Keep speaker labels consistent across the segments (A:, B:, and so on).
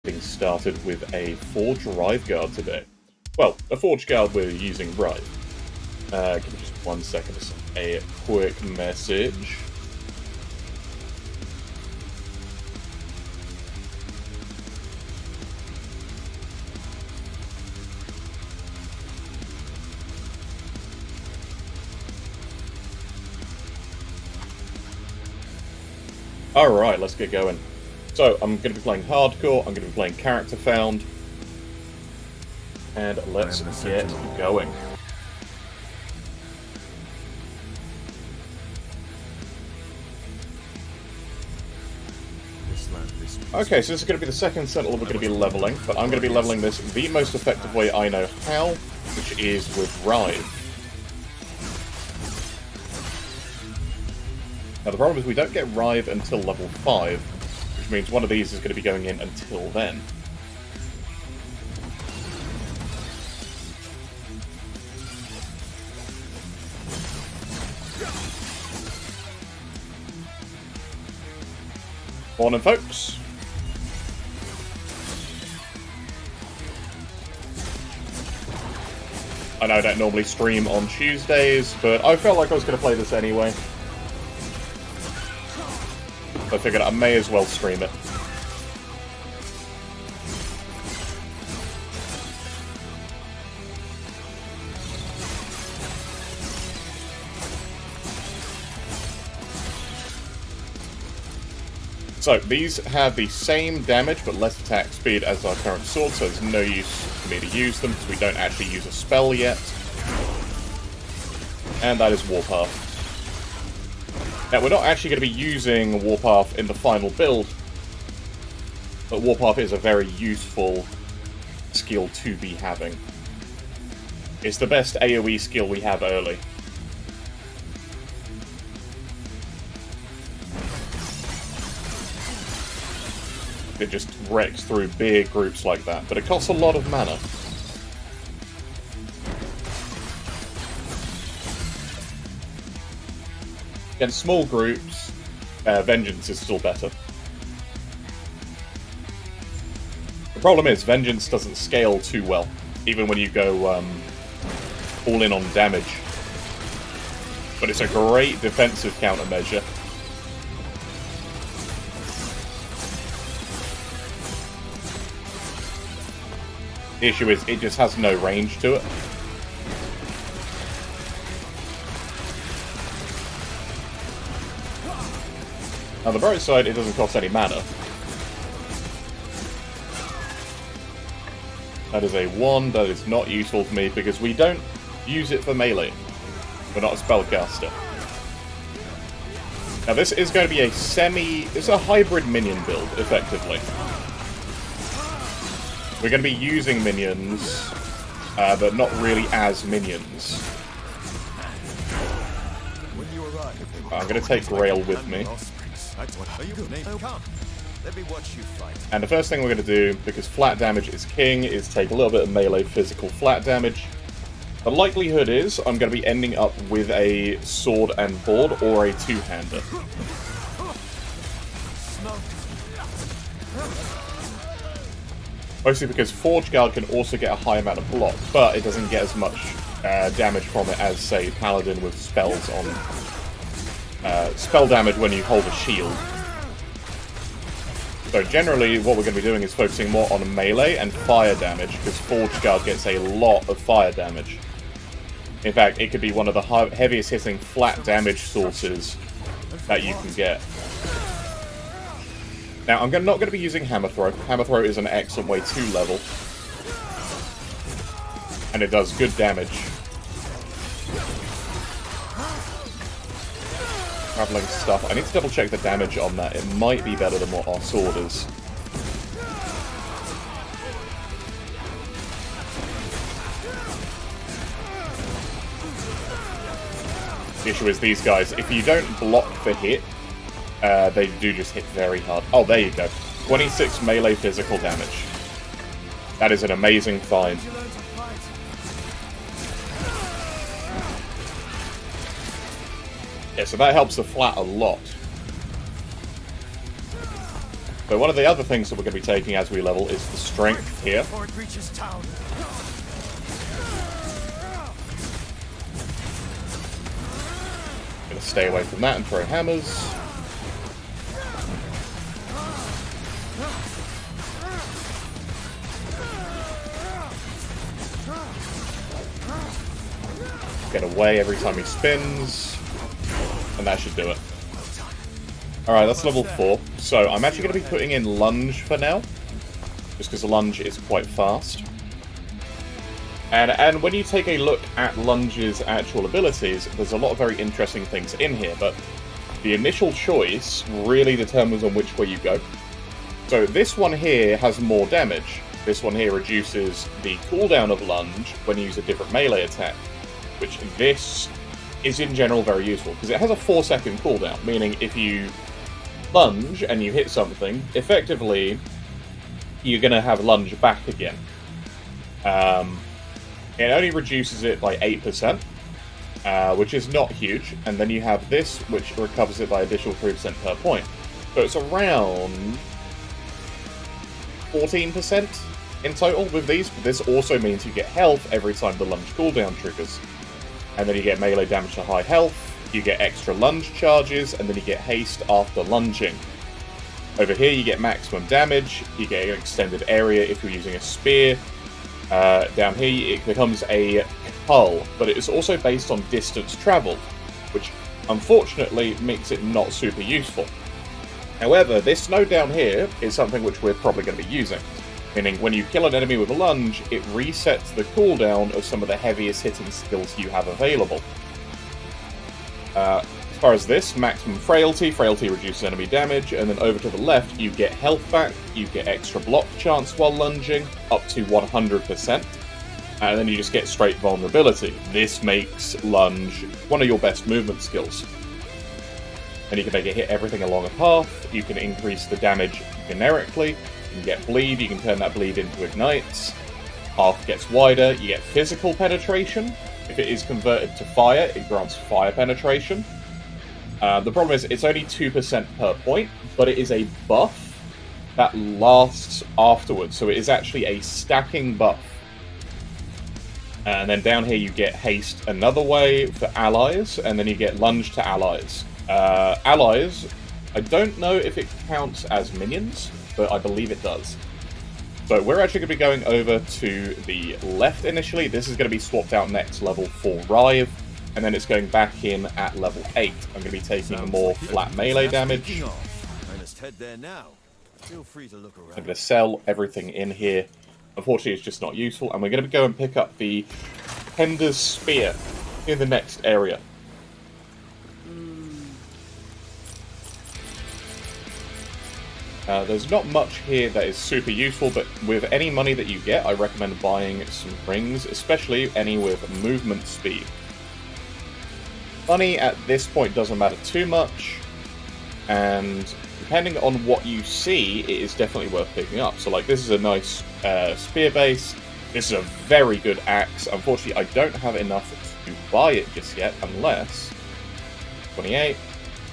A: getting started with a Forgeguard today. Well, a Forgeguard we're using right. Give me just 1 second to send a quick message. Alright, let's get going. So, I'm going to be playing hardcore, I'm going to be playing character found, and let's get going. Okay, so this is going to be the second sentinel we're going to be leveling, but I'm going to be leveling this the most effective way I know how, which is with Rive. Now the problem is we don't get Rive until level 5, which means one of these is going to be going in until then. Morning, folks. I know I don't normally stream on Tuesdays, but I felt like I was going to play this anyway. I figured I may as well stream it. So, these have the same damage but less attack speed as our current sword, so there's no use for me to use them because we don't actually use a spell yet. And that is Warpath. Now, we're not actually going to be using Warpath in the final build, but Warpath is a very useful skill to be having. It's the best AoE skill we have early. It just wrecks through big groups like that, but it costs a lot of mana. Against small groups, Vengeance is still better. The problem is, Vengeance doesn't scale too well, even when you go all in on damage. But it's a great defensive countermeasure. The issue is, it just has no range to it. On the bright side, it doesn't cost any mana. That is a 1 that is not useful for me because we don't use it for melee. We're not a spellcaster. Now this is going to be a it's a hybrid minion build, effectively. We're going to be using minions, but not really as minions. I'm going to take Grail with me. And the first thing we're going to do, because flat damage is king, is take a little bit of melee physical flat damage. The likelihood is I'm going to be ending up with a sword and board or a two-hander. Mostly because Forgeguard can also get a high amount of block, but it doesn't get as much damage from it as, say, Paladin with spells on... spell damage when you hold a shield. So generally, what we're going to be doing is focusing more on melee and fire damage, because Forgeguard gets a lot of fire damage. In fact, it could be one of the heaviest hitting flat damage sources that you can get. Now, I'm not going to be using Hammer Throw. Hammer Throw is an excellent way to level. And it does good damage. Traveling stuff. I need to double check the damage on that. It might be better than what our sword is. The issue is these guys, if you don't block the hit, they do just hit very hard. Oh, there you go. 26 melee physical damage. That is an amazing find. Yeah, so that helps the flat a lot. So one of the other things that we're going to be taking as we level is the strength here. Going to stay away from that and throw hammers. Get away every time he spins. And that should do it. Alright, that's level 4. So I'm actually going to be putting in lunge for now. Just because the lunge is quite fast. And when you take a look at lunge's actual abilities, there's a lot of very interesting things in here. But the initial choice really determines on which way you go. So this one here has more damage. This one here reduces the cooldown of lunge when you use a different melee attack. Which this is in general very useful, because it has a 4-second cooldown, meaning if you lunge and you hit something, effectively you're going to have lunge back again. It only reduces it by 8%, which is not huge, and then you have this, which recovers it by additional 3% per point. So it's around 14% in total with these, but this also means you get health every time the lunge cooldown triggers. And then you get melee damage to high health, you get extra lunge charges, and then you get haste after lunging. Over here you get maximum damage, you get an extended area if you're using a spear. Down here it becomes a cull, but it is also based on distance traveled, which unfortunately makes it not super useful. However, this node down here is something which we're probably going to be using. Meaning, when you kill an enemy with a lunge, it resets the cooldown of some of the heaviest hitting skills you have available. As far as this, maximum frailty. Frailty reduces enemy damage, and then over to the left, you get health back, you get extra block chance while lunging, up to 100%, and then you just get straight vulnerability. This makes lunge one of your best movement skills. And you can make it hit everything along a path, you can increase the damage generically, you can get bleed, you can turn that bleed into ignites. Path gets wider, you get physical penetration. If it is converted to fire, it grants fire penetration. The problem is it's only 2% per point, but it is a buff that lasts afterwards. So it is actually a stacking buff. And then down here you get haste another way for allies, and then you get lunge to allies. Allies, I don't know if it counts as minions, but I believe it does. So we're actually going to be going over to the left initially. This is going to be swapped out next level for Rive, and then it's going back in at level 8. I'm going to be taking more flat melee damage. I'm going to sell everything in here. Unfortunately, it's just not useful, and we're going to go and pick up the Hender's Spear in the next area. There's not much here that is super useful, but with any money that you get, I recommend buying some rings, especially any with movement speed. Money at this point doesn't matter too much, and depending on what you see, it is definitely worth picking up. So like, this is a nice spear base, this is a very good axe. Unfortunately, I don't have enough to buy it just yet, unless 28,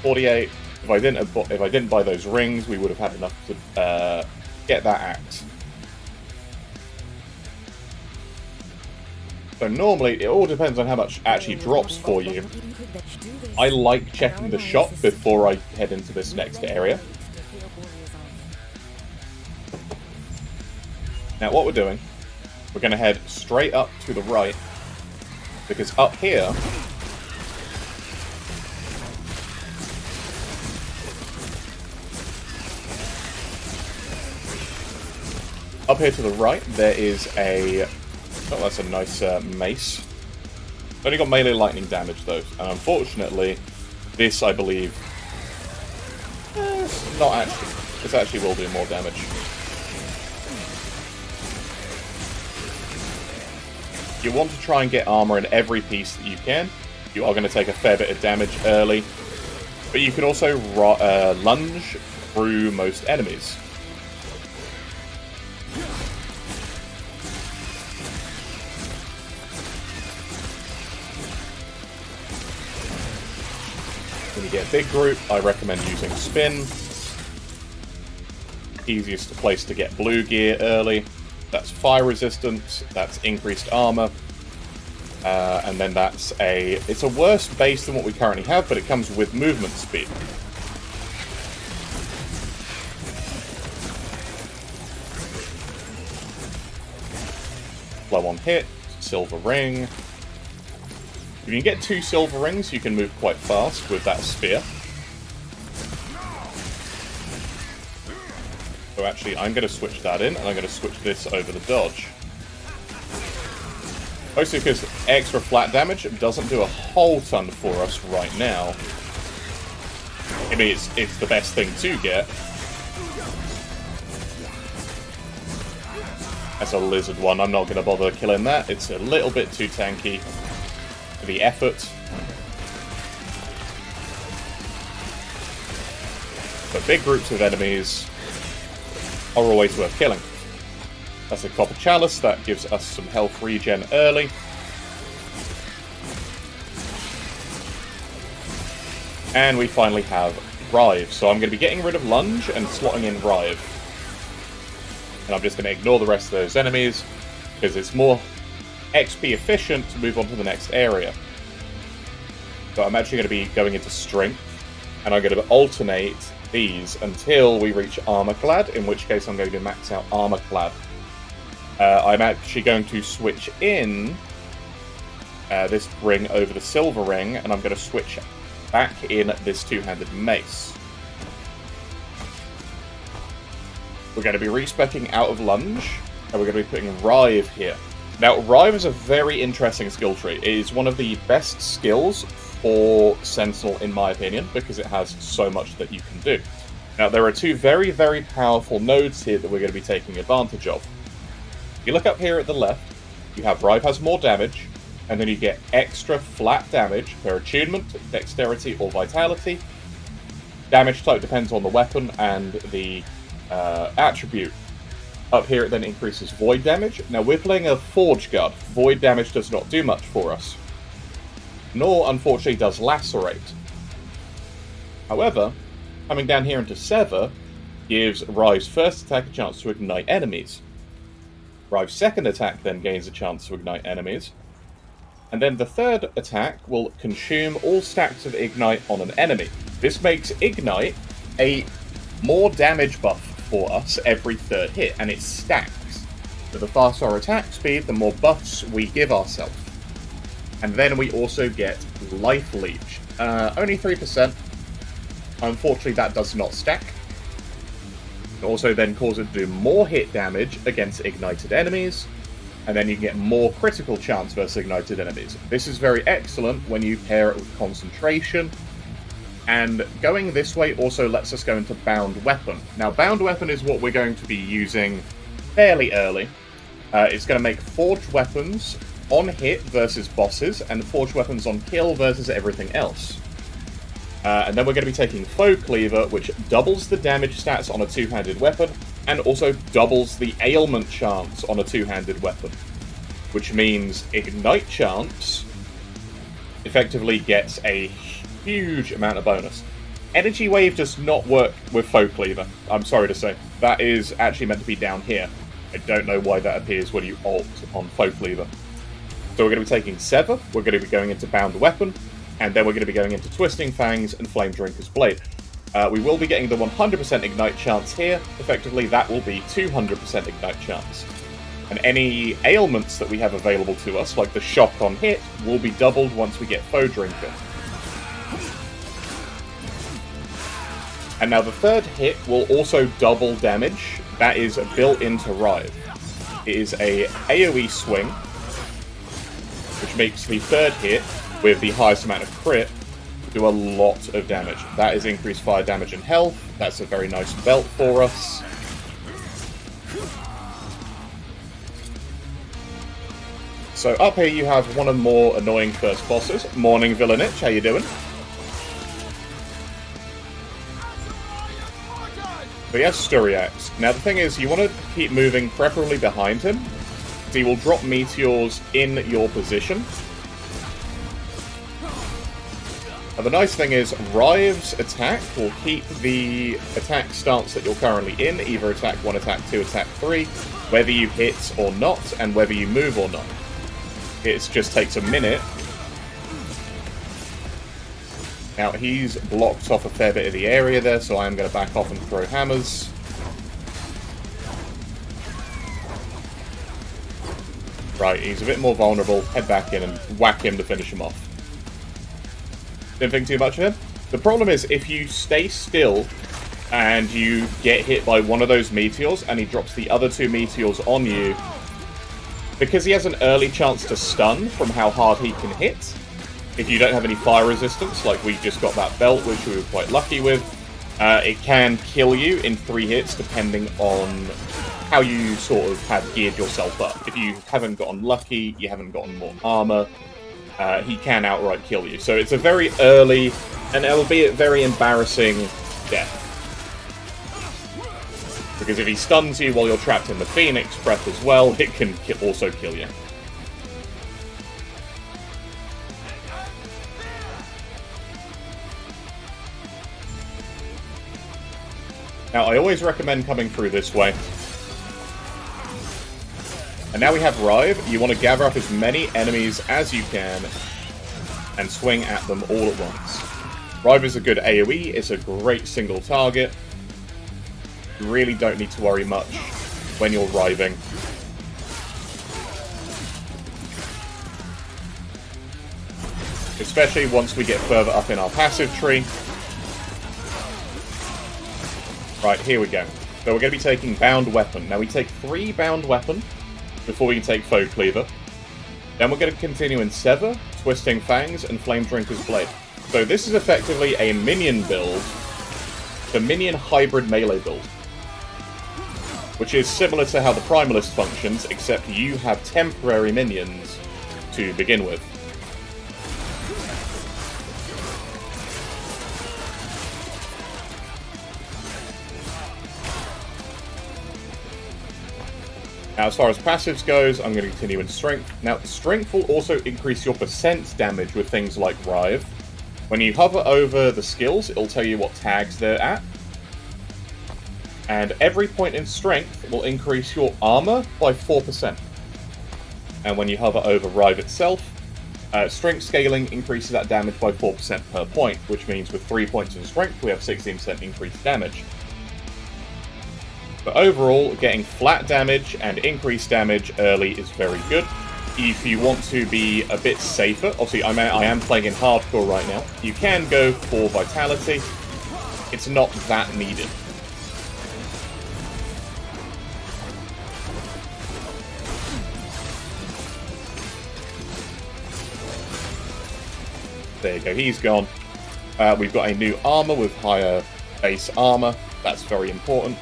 A: 48. If I didn't buy those rings, we would have had enough to get that axe. So normally, it all depends on how much actually drops for you. I like checking the shop before I head into this next area. Now what we're doing, we're going to head straight up to the right, because up here, to the right, there is a... Oh, that's a nice mace. It's only got melee lightning damage, though. And unfortunately, this, I believe... not actually. This actually will do more damage. You want to try and get armor in every piece that you can. You are going to take a fair bit of damage early. But you can also lunge through most enemies. When you get a big group, I recommend using spin. easiest place to get blue gear early. That's fire resistance, that's increased armor, and then it's a worse base than what we currently have, but it comes with movement speed. Slow on hit, silver ring. If you can get 2 silver rings, you can move quite fast with that spear. So actually, I'm going to switch that in, and I'm going to switch this over the dodge. Mostly because extra flat damage doesn't do a whole ton for us right now. I mean, it's the best thing to get. That's a lizard one. I'm not going to bother killing that. It's a little bit too tanky for the effort. But big groups of enemies are always worth killing. That's a copper chalice. That gives us some health regen early. And we finally have Rive. So I'm going to be getting rid of Lunge and slotting in Rive. And I'm just going to ignore the rest of those enemies, because it's more XP efficient to move on to the next area. So I'm actually going to be going into Strength, and I'm going to alternate these until we reach Armor Clad, in which case I'm going to max out Armor Clad. I'm actually going to switch in this ring over the silver ring, and I'm going to switch back in this two-handed mace. We're going to be respeccing out of Lunge, and we're going to be putting Rive here. Now, Rive is a very interesting skill tree. It is one of the best skills for Sentinel, in my opinion, because it has so much that you can do. Now, there are 2 very, very powerful nodes here that we're going to be taking advantage of. If you look up here at the left, you have Rive has more damage, and then you get extra flat damage per attunement, dexterity, or vitality. Damage type depends on the weapon and the attribute. Up here it then increases void damage. Now we're playing a Forgeguard. Void damage does not do much for us. Nor, unfortunately, does Lacerate. However, coming down here into Sever gives Rive's first attack a chance to ignite enemies. Rive's second attack then gains a chance to ignite enemies. And then the third attack will consume all stacks of Ignite on an enemy. This makes Ignite a more damage buff for us every third hit, and it stacks. So the faster our attack speed, the more buffs we give ourselves. And then we also get Life Leech. Only 3%. Unfortunately, that does not stack. It also then causes it to do more hit damage against ignited enemies, and then you get more critical chance versus ignited enemies. This is very excellent when you pair it with Concentration. And going this way also lets us go into Bound Weapon. Now, Bound Weapon is what we're going to be using fairly early. It's going to make Forged Weapons on hit versus bosses, and Forged Weapons on kill versus everything else. And then we're going to be taking Foe Cleaver, which doubles the damage stats on a two-handed weapon, and also doubles the ailment chance on a two-handed weapon. Which means Ignite chance effectively gets a huge amount of bonus. Energy Wave does not work with Foe Cleaver, I'm sorry to say. That is actually meant to be down here. I don't know why that appears when you ult on Foe Cleaver. So we're going to be taking Sever, we're going to be going into Bound Weapon, and then we're going to be going into Twisting Fangs and Flame Drinker's Blade. We will be getting the 100% Ignite chance here. Effectively, that will be 200% Ignite chance. And any ailments that we have available to us, like the Shock on hit, will be doubled once we get Foe Drinker. And now the third hit will also double damage. That is built into Rive. It is a AoE swing, which makes the third hit, with the highest amount of crit, do a lot of damage. That is increased fire damage and health. That's a very nice belt for us. So up here you have one of the more annoying first bosses. Morning Villanich, how you doing? But yes, Sturiax. Now the thing is, you want to keep moving, preferably behind him. So he will drop meteors in your position. Now, the nice thing is, Rive's attack will keep the attack stance that you're currently in, either attack 1, attack 2, attack 3, whether you hit or not, and whether you move or not. It just takes a minute. Now, he's blocked off a fair bit of the area there, so I am going to back off and throw hammers. Right, he's a bit more vulnerable. Head back in and whack him to finish him off. Didn't think too much of him. The problem is, if you stay still and you get hit by one of those meteors and he drops the other 2 meteors on you, because he has an early chance to stun from how hard he can hit, if you don't have any fire resistance, like we just got that belt, which we were quite lucky with, it can kill you in 3 hits depending on how you sort of have geared yourself up. If you haven't gotten lucky, you haven't gotten more armor, he can outright kill you. So it's a very early, and albeit very embarrassing, death. Because if he stuns you while you're trapped in the Phoenix Breath as well, it can also kill you. Now, I always recommend coming through this way. And now we have Rive. You want to gather up as many enemies as you can and swing at them all at once. Rive is a good AoE, it's a great single target. You really don't need to worry much when you're Riving. Especially once we get further up in our passive tree. Right, here we go. So we're going to be taking Bound Weapon. Now we take 3 Bound Weapon before we can take Foe Cleaver. Then we're going to continue in Sever, Twisting Fangs, and Flame Drinker's Blade. So this is effectively a minion build, the minion hybrid melee build. Which is similar to how the Primalist functions, except you have temporary minions to begin with. Now, as far as passives goes, I'm going to continue in Strength. Now, Strength will also increase your percent damage with things like Rive. When you hover over the skills, it'll tell you what tags they're at. And every point in Strength will increase your armor by 4%. And when you hover over Rive itself, Strength scaling increases that damage by 4% per point, which means with 3 points in Strength, we have 16% increased damage. But overall, getting flat damage and increased damage early is very good. If you want to be a bit safer, obviously I am playing in hardcore right now, you can go for Vitality. It's not that needed. There you go, he's gone. We've got a new armor with higher base armor. That's very important.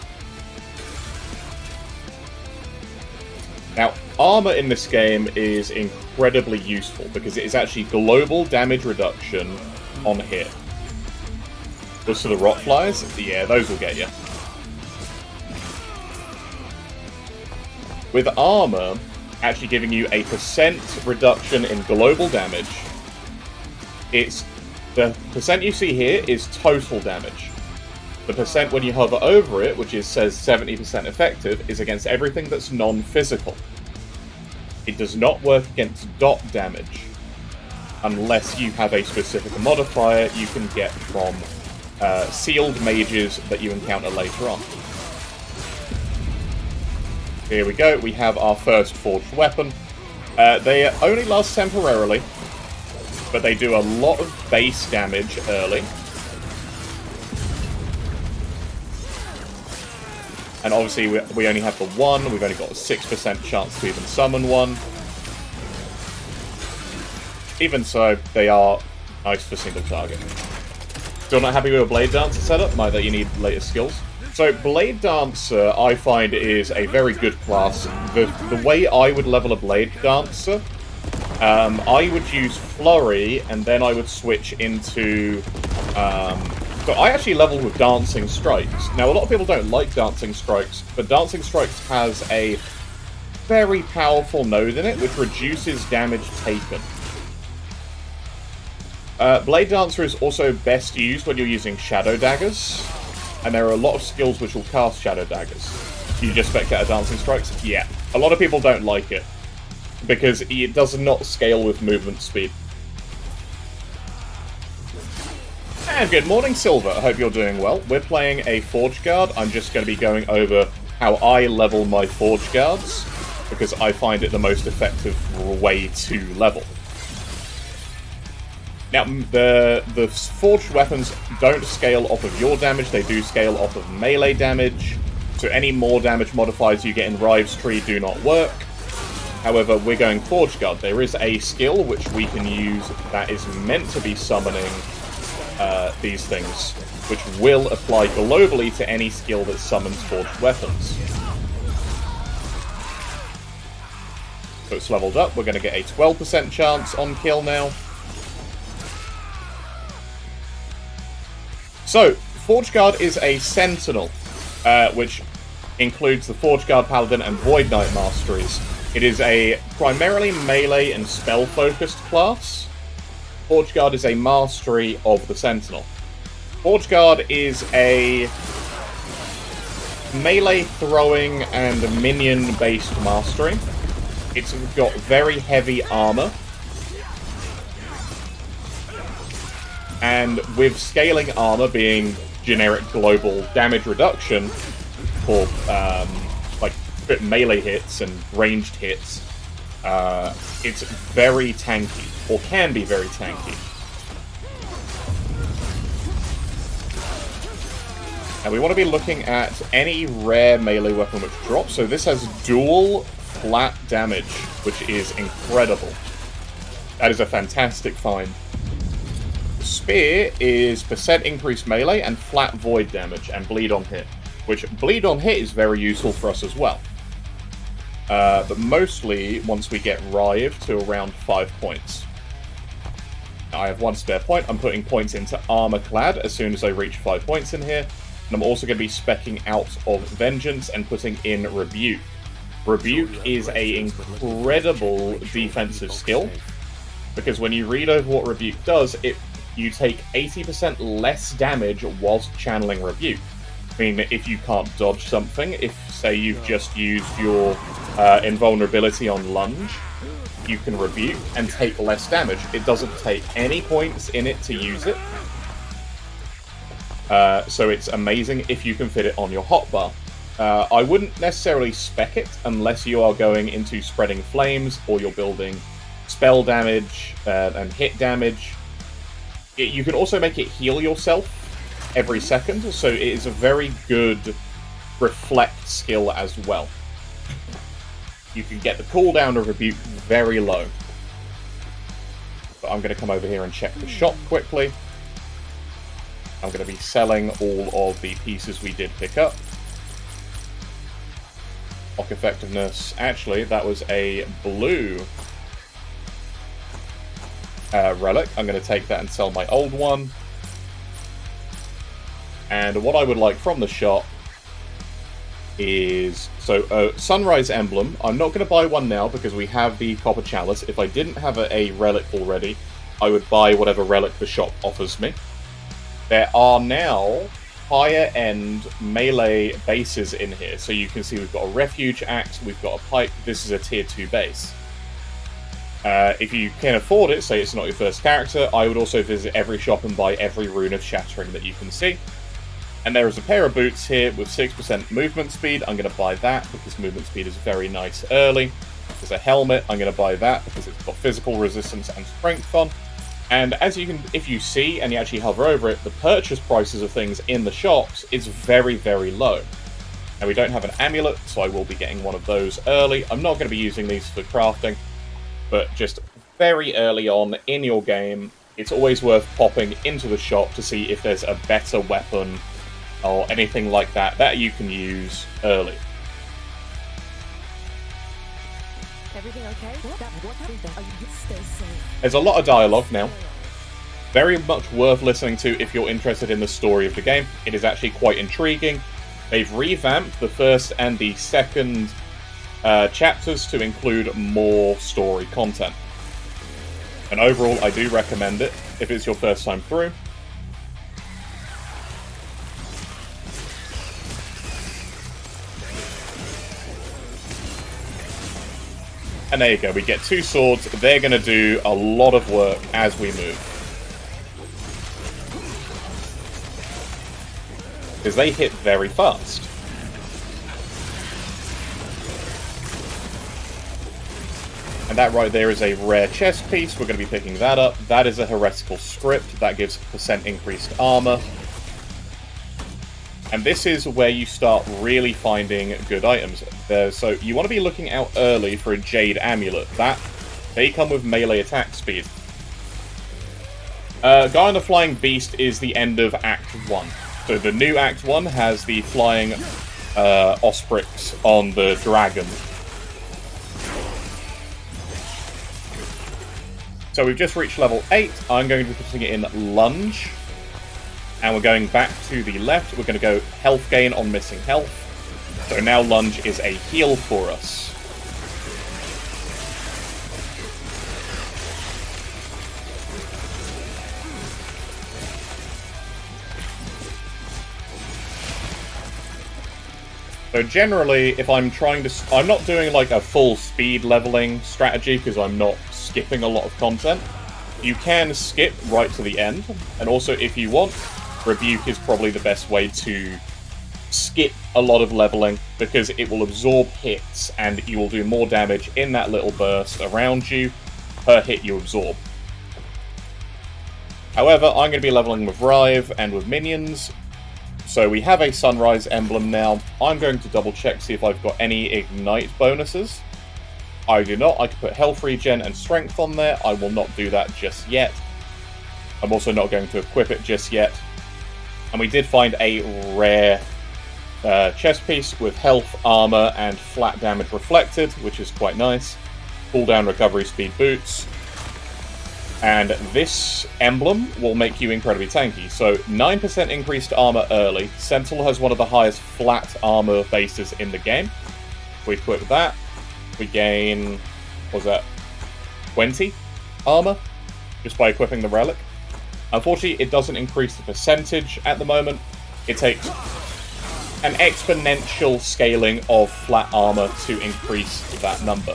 A: Now, armor in this game is incredibly useful because it is actually global damage reduction on hit. Those to the rot flies? Yeah, those will get you. With armor actually giving you a percent reduction in global damage, the percent you see here is total damage. The percent when you hover over it, which says 70% effective, is against everything that's non-physical. It does not work against dot damage, unless you have a specific modifier you can get from sealed mages that you encounter later on. Here we go, we have our first forged weapon. They only last temporarily, but they do a lot of base damage early. And obviously we only have the one, we've only got a 6% chance to even summon one. Even so, they are nice for single target. Still not happy with a Blade Dancer setup? Might that you need later skills. So Blade Dancer, I find, is a very good class. The way I would level a Blade Dancer, I would use Flurry, and then I would switch into... So I actually leveled with Dancing Strikes. Now, a lot of people don't like Dancing Strikes, but Dancing Strikes has a very powerful node in it, which reduces damage taken. Blade Dancer is also best used when you're using Shadow Daggers, and there are a lot of skills which will cast Shadow Daggers. You just spec out Dancing Strikes? Yeah. A lot of people don't like it, because it does not scale with movement speed. And good morning, Silver. I hope you're doing well. We're playing a Forgeguard. I'm just going to be going over how I level my Forgeguards, because I find it the most effective way to level. Now, the forged weapons don't scale off of your damage, they do scale off of melee damage, so any more damage modifiers you get in Rive's Tree do not work. However, we're going Forgeguard. There is a skill which we can use that is meant to be summoning these things, which will apply globally to any skill that summons forged weapons. So it's leveled up, we're going to get a 12% chance on kill now. So, Forgeguard is a Sentinel, which includes the Forgeguard Paladin and Void Knight Masteries. It is a primarily melee and spell-focused class. Forgeguard is a mastery of the Sentinel. Forgeguard is a melee throwing and minion-based mastery. It's got very heavy armor. And with scaling armor being generic global damage reduction for like melee hits and ranged hits, it's very tanky, or can be very tanky. And we want to be looking at any rare melee weapon which drops. So this has dual flat damage, which is incredible. That is a fantastic find. Spear is percent increased melee and flat void damage and bleed on hit, which bleed on hit is very useful for us as well. But mostly once we get Rive to around 5 points. I have 1 spare point. I'm putting points into Armor Clad as soon as I reach 5 points in here. And I'm also going to be speccing out of Vengeance and putting in Rebuke. Rebuke is an incredible defensive skill, because when you read over what Rebuke does, you take 80% less damage whilst channeling Rebuke. I mean, if you can't dodge something, if, say, you've just used your invulnerability on Lunge, you can Rebuke and take less damage. It doesn't take any points in it to use it. So it's amazing if you can fit it on your hotbar. I wouldn't necessarily spec it unless you are going into Spreading Flames or you're building spell damage and hit damage. You can also make it heal yourself every second, so it is a very good reflect skill as well. You can get the cooldown of Rebuke very low. But I'm going to come over here and check the shop quickly. I'm going to be selling all of the pieces we did pick up. Lock effectiveness. Actually, that was a blue relic. I'm going to take that and sell my old one. And what I would like from the shop is... So, Sunrise Emblem. I'm not going to buy one now because we have the Copper Chalice. If I didn't have a relic already, I would buy whatever relic the shop offers me. There are now higher-end melee bases in here. So you can see we've got a Refuge Axe, we've got a Pipe. This is a Tier 2 base. If you can afford it, say it's not your first character, I would also visit every shop and buy every Rune of Shattering that you can see. And there is a pair of boots here with 6% movement speed. I'm going to buy that because movement speed is very nice early. There's a helmet. I'm going to buy that because it's got physical resistance and strength on. And as you can, if you see and you actually hover over it, the purchase prices of things in the shops is very, very low. Now we don't have an amulet, so I will be getting one of those early. I'm not going to be using these for crafting, but just very early on in your game, it's always worth popping into the shop to see if there's a better weapon or anything like that that you can use early.
B: Everything okay? Stay safe.
A: There's a lot of dialogue now. Very much worth listening to if you're interested in the story of the game. It is actually quite intriguing. They've revamped the first and the second chapters to include more story content. And overall, I do recommend it if it's your first time through. And there you go, we get 2 swords. They're going to do a lot of work as we move. Because they hit very fast. And that right there is a rare chest piece. We're going to be picking that up. That is a heretical script. That gives % increased armor. And this is where you start really finding good items. So you want to be looking out early for a Jade Amulet. They come with melee attack speed. Guy on the Flying Beast is the end of Act 1. So the new Act 1 has the flying Osprix on the dragon. So we've just reached level 8. I'm going to be putting it in Lunge. And we're going back to the left. We're going to go health gain on missing health. So now Lunge is a heal for us. So generally, if I'm trying to... I'm not doing like a full speed leveling strategy because I'm not skipping a lot of content. You can skip right to the end. And also, if you want, Rebuke is probably the best way to skip a lot of leveling because it will absorb hits and you will do more damage in that little burst around you per hit you absorb. However, I'm going to be leveling with Rive and with minions. So we have a Sunrise emblem now. I'm going to double check, see if I've got any Ignite bonuses. I do not. I can put Health Regen and Strength on there. I will not do that just yet. I'm also not going to equip it just yet. And we did find a rare chest piece with health, armor, and flat damage reflected, which is quite nice. Cooldown recovery speed boots. And this emblem will make you incredibly tanky. So 9% increased armor early. Sentinel has one of the highest flat armor bases in the game. We equip that. We gain, what was that, 20 armor just by equipping the relic. Unfortunately, it doesn't increase the percentage at the moment. It takes an exponential scaling of flat armor to increase that number.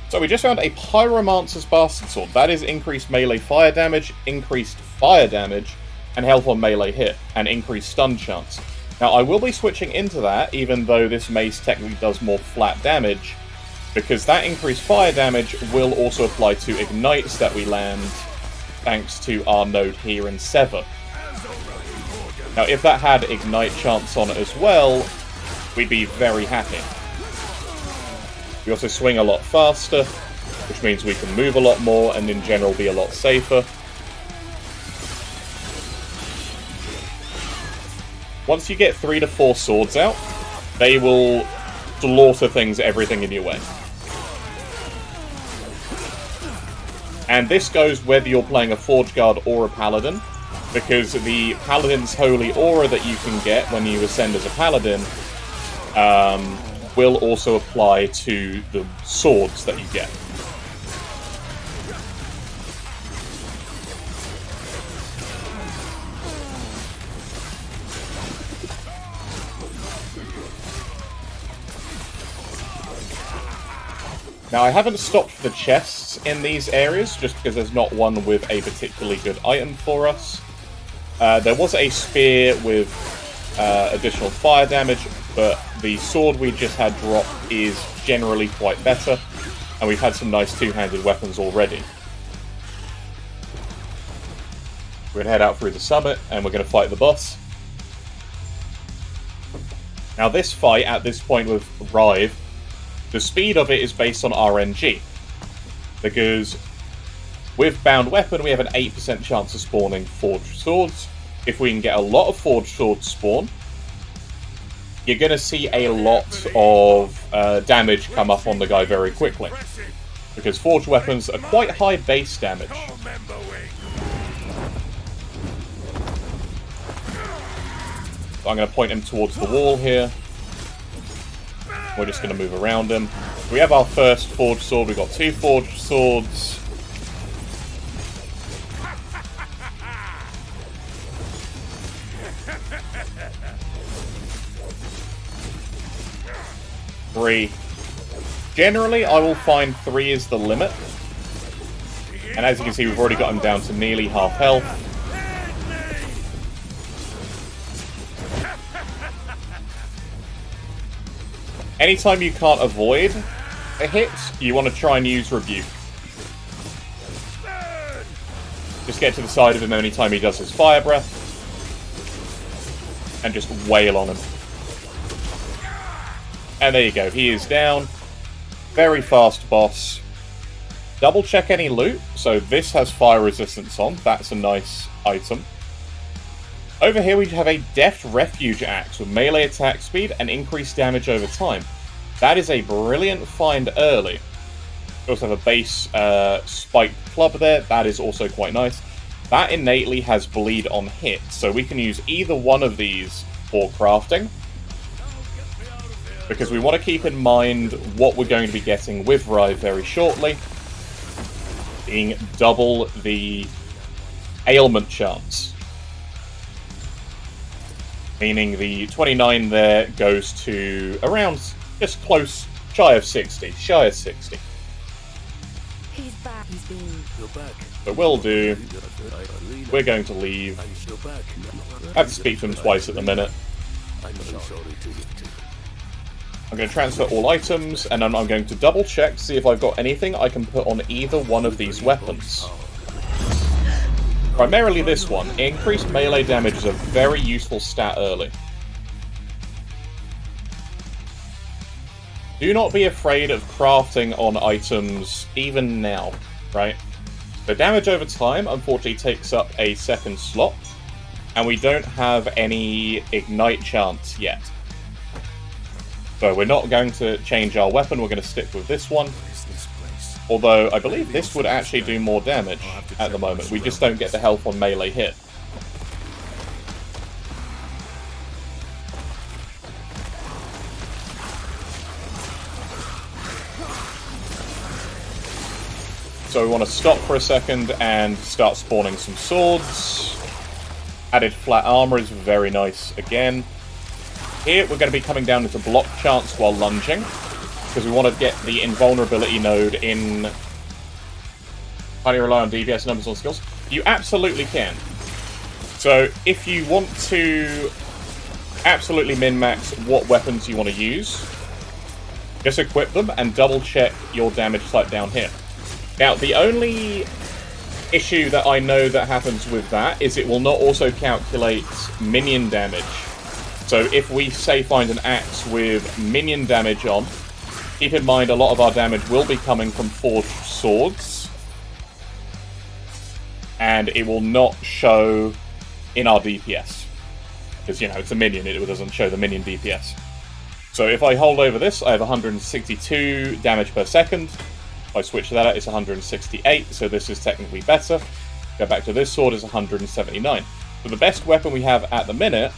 A: So we just found a Pyromancer's Bastard Sword. That is increased melee fire damage, and health on melee hit, and increased stun chance. Now, I will be switching into that, even though this mace technically does more flat damage, because that increased fire damage will also apply to ignites that we land, thanks to our node here in Sever. Now, if that had ignite chance on it as well, we'd be very happy. We also swing a lot faster, which means we can move a lot more and in general be a lot safer. Once you get 3 to 4 swords out, they will slaughter everything in your way. And this goes whether you're playing a Forgeguard or a Paladin, because the Paladin's Holy Aura that you can get when you ascend as a Paladin will also apply to the swords that you get. Now, I haven't stopped for the chests in these areas, just because there's not one with a particularly good item for us. There was a spear with additional fire damage, but the sword we just had drop is generally quite better, and we've had some nice two-handed weapons already. We're going to head out through the summit, and we're going to fight the boss. Now, this fight, at this point with Rive, the speed of it is based on RNG, because with Bound Weapon we have an 8% chance of spawning Forged Swords. If we can get a lot of Forged Swords spawn, you're going to see a lot of damage come up on the guy very quickly, because Forged Weapons are quite high base damage. So I'm going to point him towards the wall here. We're just going to move around him. We have our first forged sword. We've got 2 forged swords. Three. Generally, I will find 3 is the limit. And as you can see, we've already got him down to nearly half health. Anytime you can't avoid a hit, you want to try and use Rebuke. Just get to the side of him anytime he does his fire breath. And just wail on him. And there you go, he is down. Very fast boss. Double check any loot. So this has fire resistance on. That's a nice item. Over here we have a Deft Refuge Axe with melee attack speed and increased damage over time. That is a brilliant find early. We also have a base spiked club there. That is also quite nice. That innately has bleed on hit, so we can use either one of these for crafting. Because we want to keep in mind what we're going to be getting with Rive very shortly. Being double the ailment chance. Meaning the 29 there goes to around just close, shy of 60. Shy of 60.
B: He's back. He's been.
C: You're back.
A: But we'll do. We're going to leave. I have to speak to him twice at the minute.
C: I'm so sorry to you too.
A: I'm going to transfer all items, and then I'm going to double check to see if I've got anything I can put on either one of these weapons. Primarily this one. Increased melee damage is a very useful stat early. Do not be afraid of crafting on items even now, right? The damage over time, unfortunately, takes up a second slot, and we don't have any ignite chance yet. So we're not going to change our weapon, we're going to stick with this one. Although, I believe this would actually do more damage at the moment. We just don't get the health on melee hit. So we want to stop for a second and start spawning some swords. Added flat armor is very nice again. Here we're going to be coming down into block chance while lunging, because we want to get the invulnerability node in. Can't you rely on DPS numbers on skills? You absolutely can. So if you want to absolutely min-max what weapons you want to use, just equip them and double check your damage type down here. Now, the only issue that I know that happens with that is it will not also calculate minion damage. So if we, say, find an axe with minion damage on, keep in mind a lot of our damage will be coming from forged swords. And it will not show in our DPS. Because, you know, it's a minion, it doesn't show the minion DPS. So if I hold over this, I have 162 damage per second. If I switch that out, it's 168, so this is technically better. Go back to this sword, is 179. So the best weapon we have at the minute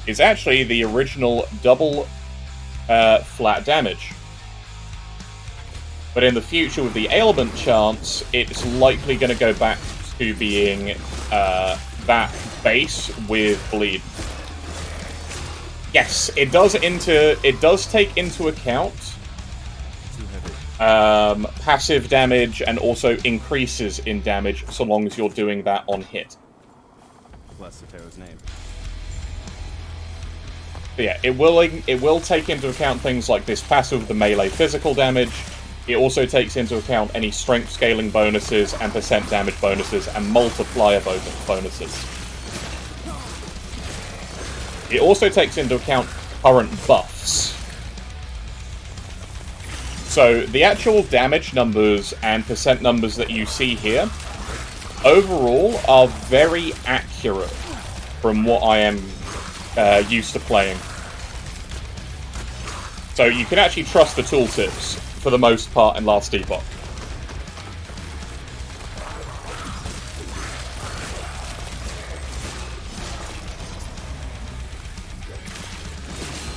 A: is actually the original double flat damage. But in the future, with the ailment chance, it's likely going to go back to being that base with bleed. Yes, it does take into account passive damage and also increases in damage, so long as you're doing that on hit.
D: Bless the Pharaoh's name.
A: But yeah, it will take into account things like this passive with the melee physical damage. It also takes into account any strength scaling bonuses and percent damage bonuses and multiplier bonuses. It also takes into account current buffs. So the actual damage numbers and percent numbers that you see here overall are very accurate from what I am used to playing. So you can actually trust the tooltips for the most part in Last Epoch.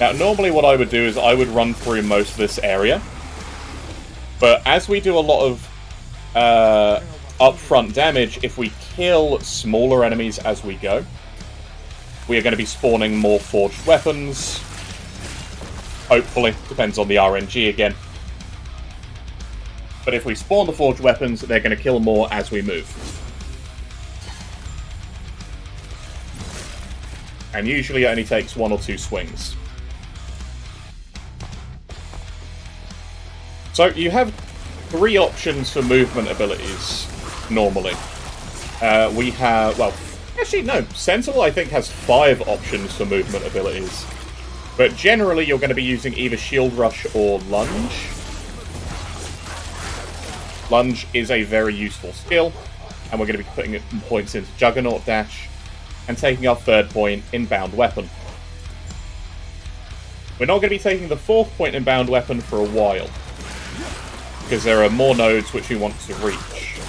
A: Now, normally what I would do is I would run through most of this area. But as we do a lot of upfront damage, if we kill smaller enemies as we go, we are going to be spawning more forged weapons. Hopefully. Depends on the RNG again. But if we spawn the forged weapons, they're going to kill more as we move. And usually it only takes 1 or 2 swings. So you have 3 options for movement abilities, normally. We have, well, actually no, Sensible I think has 5 options for movement abilities. But generally you're going to be using either Shield Rush or Lunge. Lunge is a very useful skill, and we're going to be putting points into Juggernaut Dash, and taking our 3rd point in Bound Weapon. We're not going to be taking the 4th point in Bound Weapon for a while, because there are more nodes which we want to reach.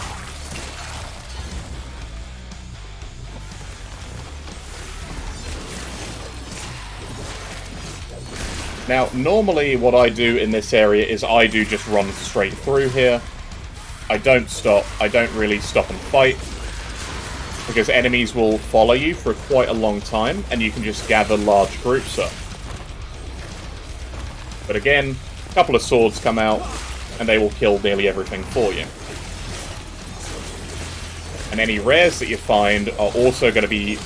A: Now, normally what I do in this area is I do just run straight through here. I don't stop. I don't really stop and fight, because enemies will follow you for quite a long time, and you can just gather large groups up. But again, a couple of swords come out, and they will kill nearly everything for you. And any rares that you find are also going to be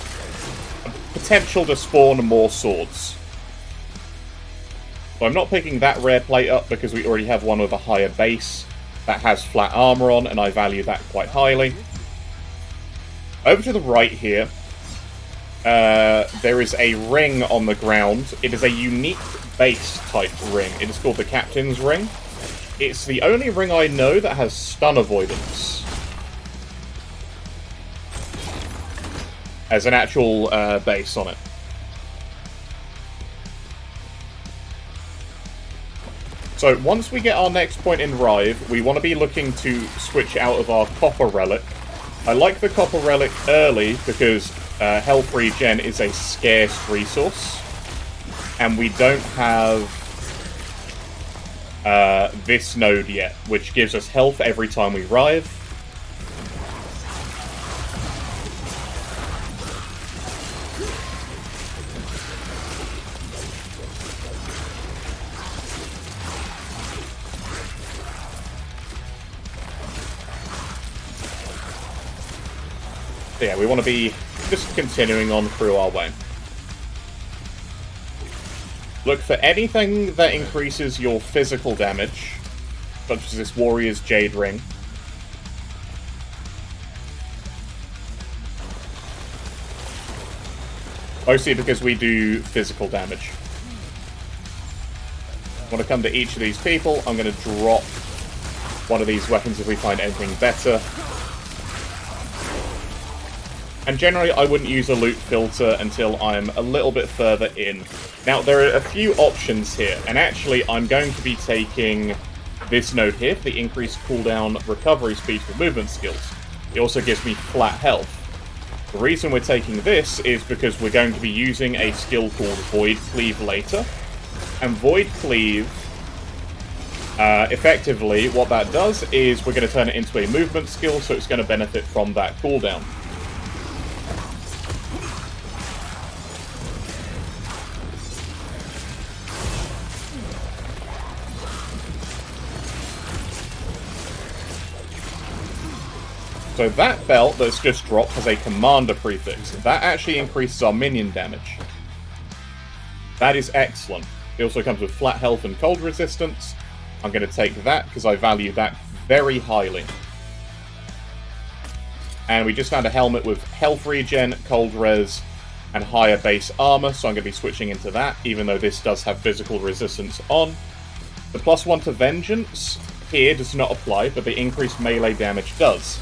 A: potential to spawn more swords. So I'm not picking that rare plate up because we already have one with a higher base that has flat armor on, and I value that quite highly. Over to the right here, there is a ring on the ground. It is a unique base type ring. It is called the Captain's Ring. It's the only ring I know that has stun avoidance as an actual base on it. So once we get our next point in Rive, we want to be looking to switch out of our Copper Relic. I like the Copper Relic early because health regen is a scarce resource, and we don't have this node yet, which gives us health every time we Rive. So yeah, we want to be just continuing on through our way. Look for anything that increases your physical damage, such as this Warrior's Jade Ring. Mostly because we do physical damage. I want to come to each of these people. I'm going to drop one of these weapons if we find anything better. And generally, I wouldn't use a loot filter until I'm a little bit further in. Now, there are a few options here, and actually, I'm going to be taking this node here for the increased cooldown recovery speed for movement skills. It also gives me flat health. The reason we're taking this is because we're going to be using a skill called Void Cleave later. And Void Cleave, effectively, what that does is we're going to turn it into a movement skill, so it's going to benefit from that cooldown. So that belt that's just dropped has a commander prefix. That actually increases our minion damage. That is excellent. It also comes with flat health and cold resistance. I'm going to take that because I value that very highly. And we just found a helmet with health regen, cold res, and higher base armor, so I'm going to be switching into that, even though this does have physical resistance on. The +1 to Vengeance here does not apply, but the increased melee damage does.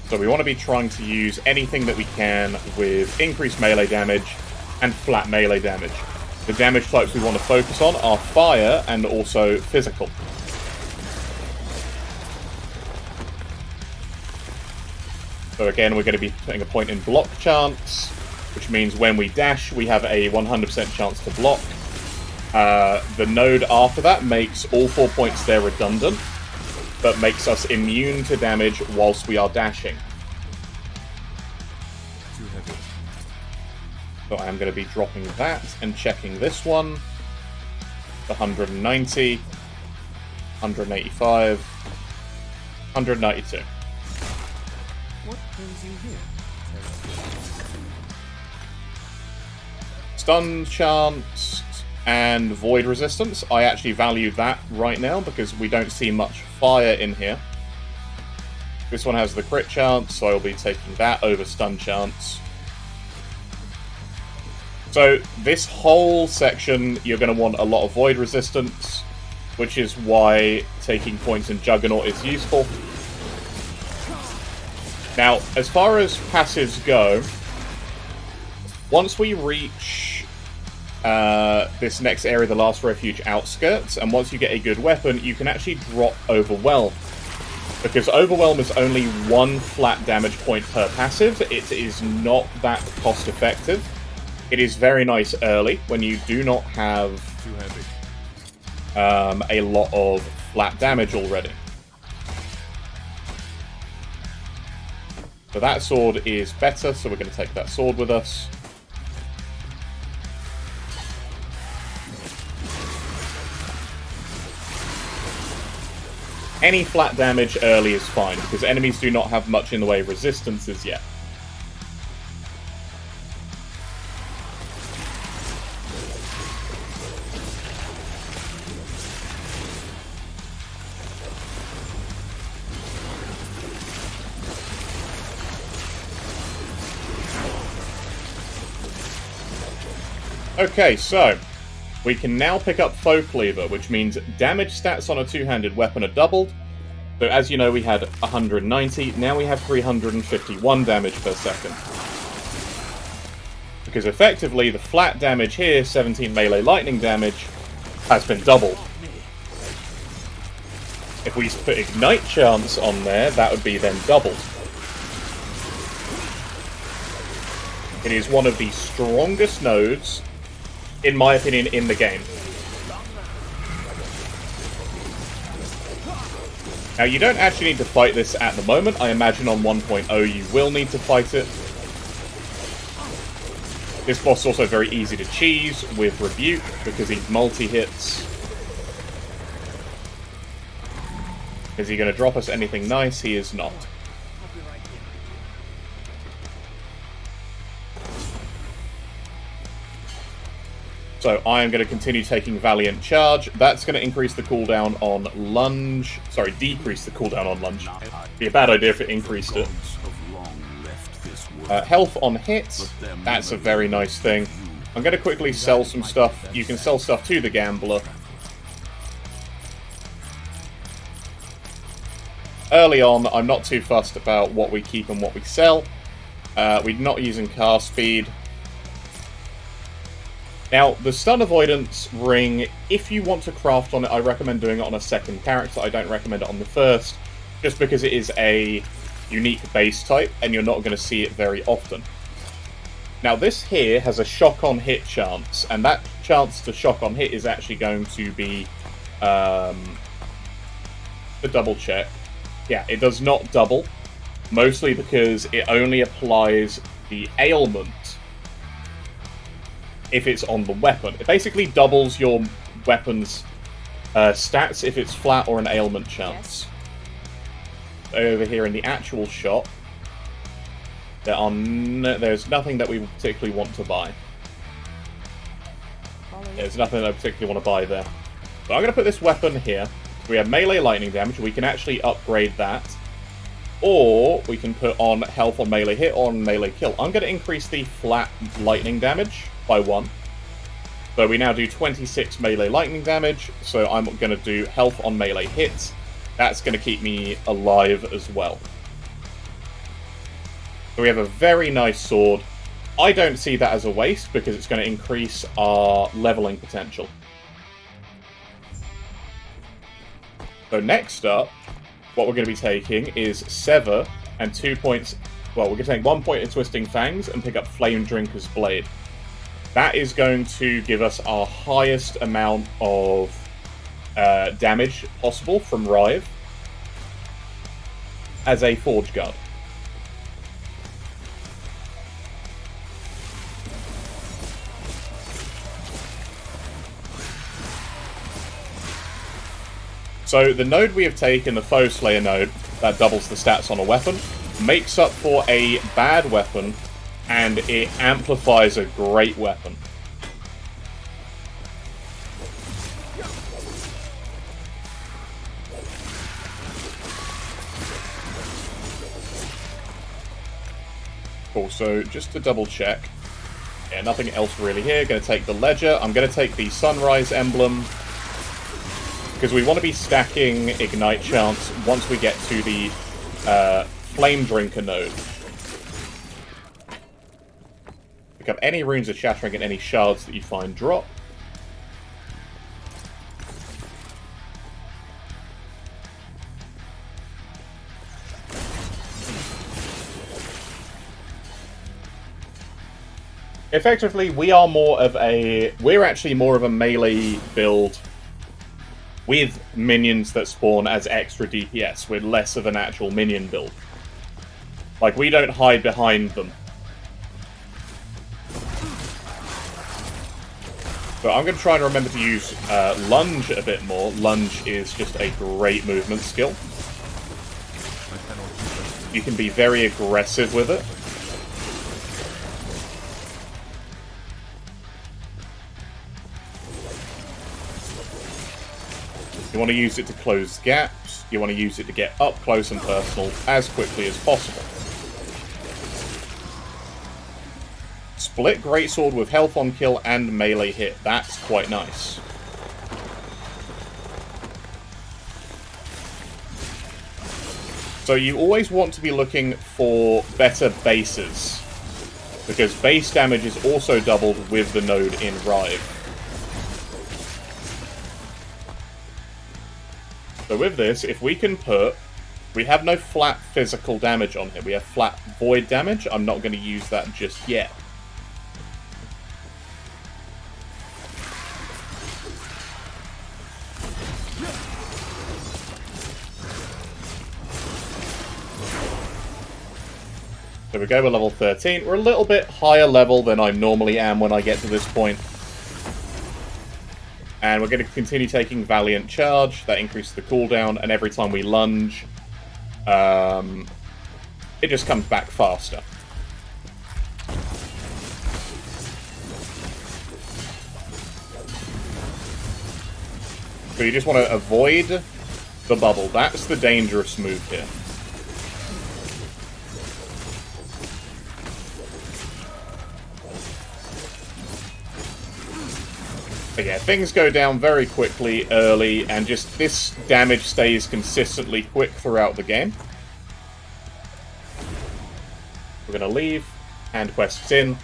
A: So we want to be trying to use anything that we can with increased melee damage and flat melee damage. The damage types we want to focus on are fire and also physical. So again, we're going to be putting a point in block chance, which means when we dash, we have a 100% chance to block. The node after that makes all 4 points there redundant, but makes us immune to damage whilst we are dashing.
D: Too heavy.
A: So I am going to be dropping that and checking this one. 190, 185, 192.
D: What brings you here?
A: Stun chance and void resistance. I actually value that right now because we don't see much fire in here. This one has the crit chance, so I'll be taking that over stun chance. So this whole section, you're going to want a lot of void resistance, which is why taking points in Juggernaut is useful. Now, as far as passives go, once we reach this next area, the Last Refuge outskirts, and once you get a good weapon, you can actually drop Overwhelm. Because Overwhelm is only 1 flat damage point per passive, it is not that cost effective. It is very nice early when you do not have
D: Too heavy.
A: a lot of flat damage already. So that sword is better, so we're going to take that sword with us. Any flat damage early is fine, because enemies do not have much in the way of resistances yet. Okay, so we can now pick up Foe Cleaver, which means damage stats on a two-handed weapon are doubled. So as you know, we had 190, now we have 351 damage per second. Because effectively, the flat damage here, 17 melee lightning damage, has been doubled. If we put Ignite Chance on there, that would be then doubled. It is one of the strongest nodes, in my opinion, in the game. Now, you don't actually need to fight this at the moment. I imagine on 1.0 you will need to fight it. This boss is also very easy to cheese with Rebuke, because he multi-hits. Is he going to drop us anything nice? He is not. So I am going to continue taking Valiant Charge. That's going to increase the cooldown on Lunge. Sorry, decrease the cooldown on Lunge. It'd be a bad idea if it increased it. Health on hit. That's a very nice thing. I'm going to quickly sell some stuff. You can sell stuff to the Gambler. Early on, I'm not too fussed about what we keep and what we sell. We're not using car speed. Now, the Stun Avoidance Ring, if you want to craft on it, I recommend doing it on a second character. I don't recommend it on the first, just because it is a unique base type, and you're not going to see it very often. Now, this here has a shock on hit chance, and that chance to shock on hit is actually going to be, to double check. Yeah, it does not double, mostly because it only applies the ailment if it's on the weapon. It basically doubles your weapon's stats if it's flat or an ailment chance. Over here in the actual shop, there's nothing that we particularly want to buy. There's nothing that I particularly want to buy there. So I'm going to put this weapon here. We have melee lightning damage. We can actually upgrade that. Or we can put on health on melee hit or on melee kill. I'm going to increase the flat lightning damage by 1. So we now do 26 melee lightning damage. So I'm going to do health on melee hits. That's going to keep me alive as well. So we have a very nice sword. I don't see that as a waste because it's going to increase our leveling potential. So next up, what we're going to be taking is Sever and 2 points Well, we're going to take 1 point in Twisting Fangs and pick up Flame Drinker's Blade. That is going to give us our highest amount of damage possible from Rive as a Forgeguard. So the node we have taken, the Foe Slayer node, that doubles the stats on a weapon, makes up for a bad weapon, and it amplifies a great weapon. Cool, so just to double check, yeah, nothing else really here. Going to take the Ledger. I'm going to take the Sunrise Emblem, because we want to be stacking Ignite Chance once we get to the Flame Drinker node. Pick up any Runes of Shattering and any shards that you find drop. Effectively, we're actually more of a melee build with minions that spawn as extra DPS. We're less of an actual minion build. Like, we don't hide behind them. So I'm going to try and remember to use Lunge a bit more. Lunge is just a great movement skill. You can be very aggressive with it. You want to use it to close gaps. You want to use it to get up close and personal as quickly as possible. Split Greatsword with health on kill and melee hit. That's quite nice. So you always want to be looking for better bases, because base damage is also doubled with the node in Rive. So with this, if we can we have no flat physical damage on here. We have flat void damage. I'm not going to use that just yet. So we go with level 13. We're a little bit higher level than I normally am when I get to this point. And we're going to continue taking Valiant Charge. That increases the cooldown, and every time we lunge, it just comes back faster. So you just want to avoid the bubble. That's the dangerous move here. But yeah, things go down very quickly early, and just this damage stays consistently quick throughout the game. We're going to leave, hand quests in.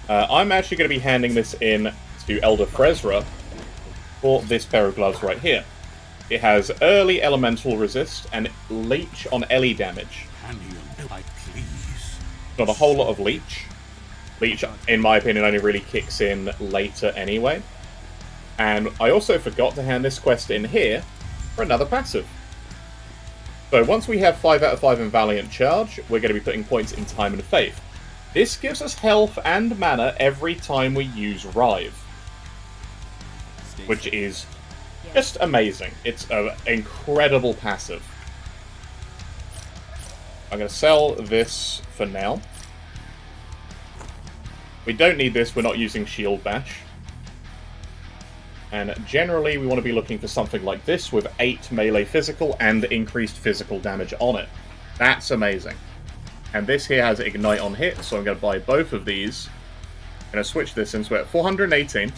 A: I'm actually going to be handing this in to Elder Fresra for this pair of gloves right here. It has early elemental resist and leech on Ellie damage. Not a whole lot of leech. Leech, in my opinion, only really kicks in later anyway. And I also forgot to hand this quest in here for another passive. So once we have 5 out of 5 in Valiant Charge, we're going to be putting points in Time and Faith. This gives us health and mana every time we use Rive, which is just amazing. It's an incredible passive. I'm going to sell this for now. We don't need this, we're not using Shield Bash. And generally we want to be looking for something like this with 8 melee physical and increased physical damage on it. That's amazing. And this here has Ignite on hit, so I'm going to buy both of these. I'm going to switch this in, so we're at 418.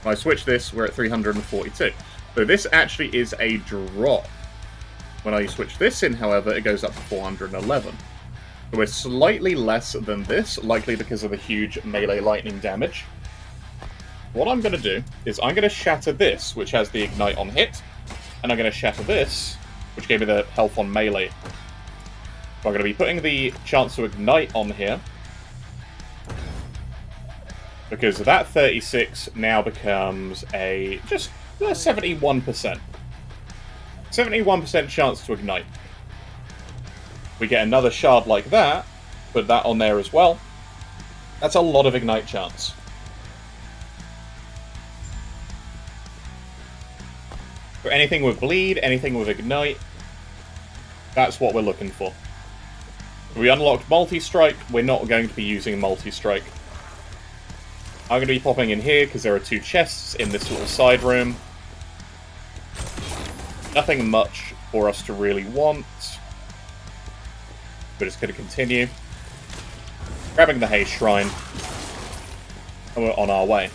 A: When I switch this, we're at 342. So this actually is a drop. When I switch this in, however, it goes up to 411. So we're slightly less than this, likely because of the huge melee lightning damage. What I'm going to do is I'm going to shatter this, which has the Ignite on hit, and I'm going to shatter this, which gave me the health on melee. So I'm going to be putting the chance to ignite on here, because that 36 now becomes just 71%. 71% chance to ignite. We get another shard like that, put that on there as well. That's a lot of ignite chance. For anything with bleed, anything with ignite, that's what we're looking for. We unlocked multi-strike, we're not going to be using multi-strike. I'm going to be popping in here because there are 2 chests in this little side room. Nothing much for us to really want. We're just going to continue. Grabbing the Haze Shrine. And we're on our way.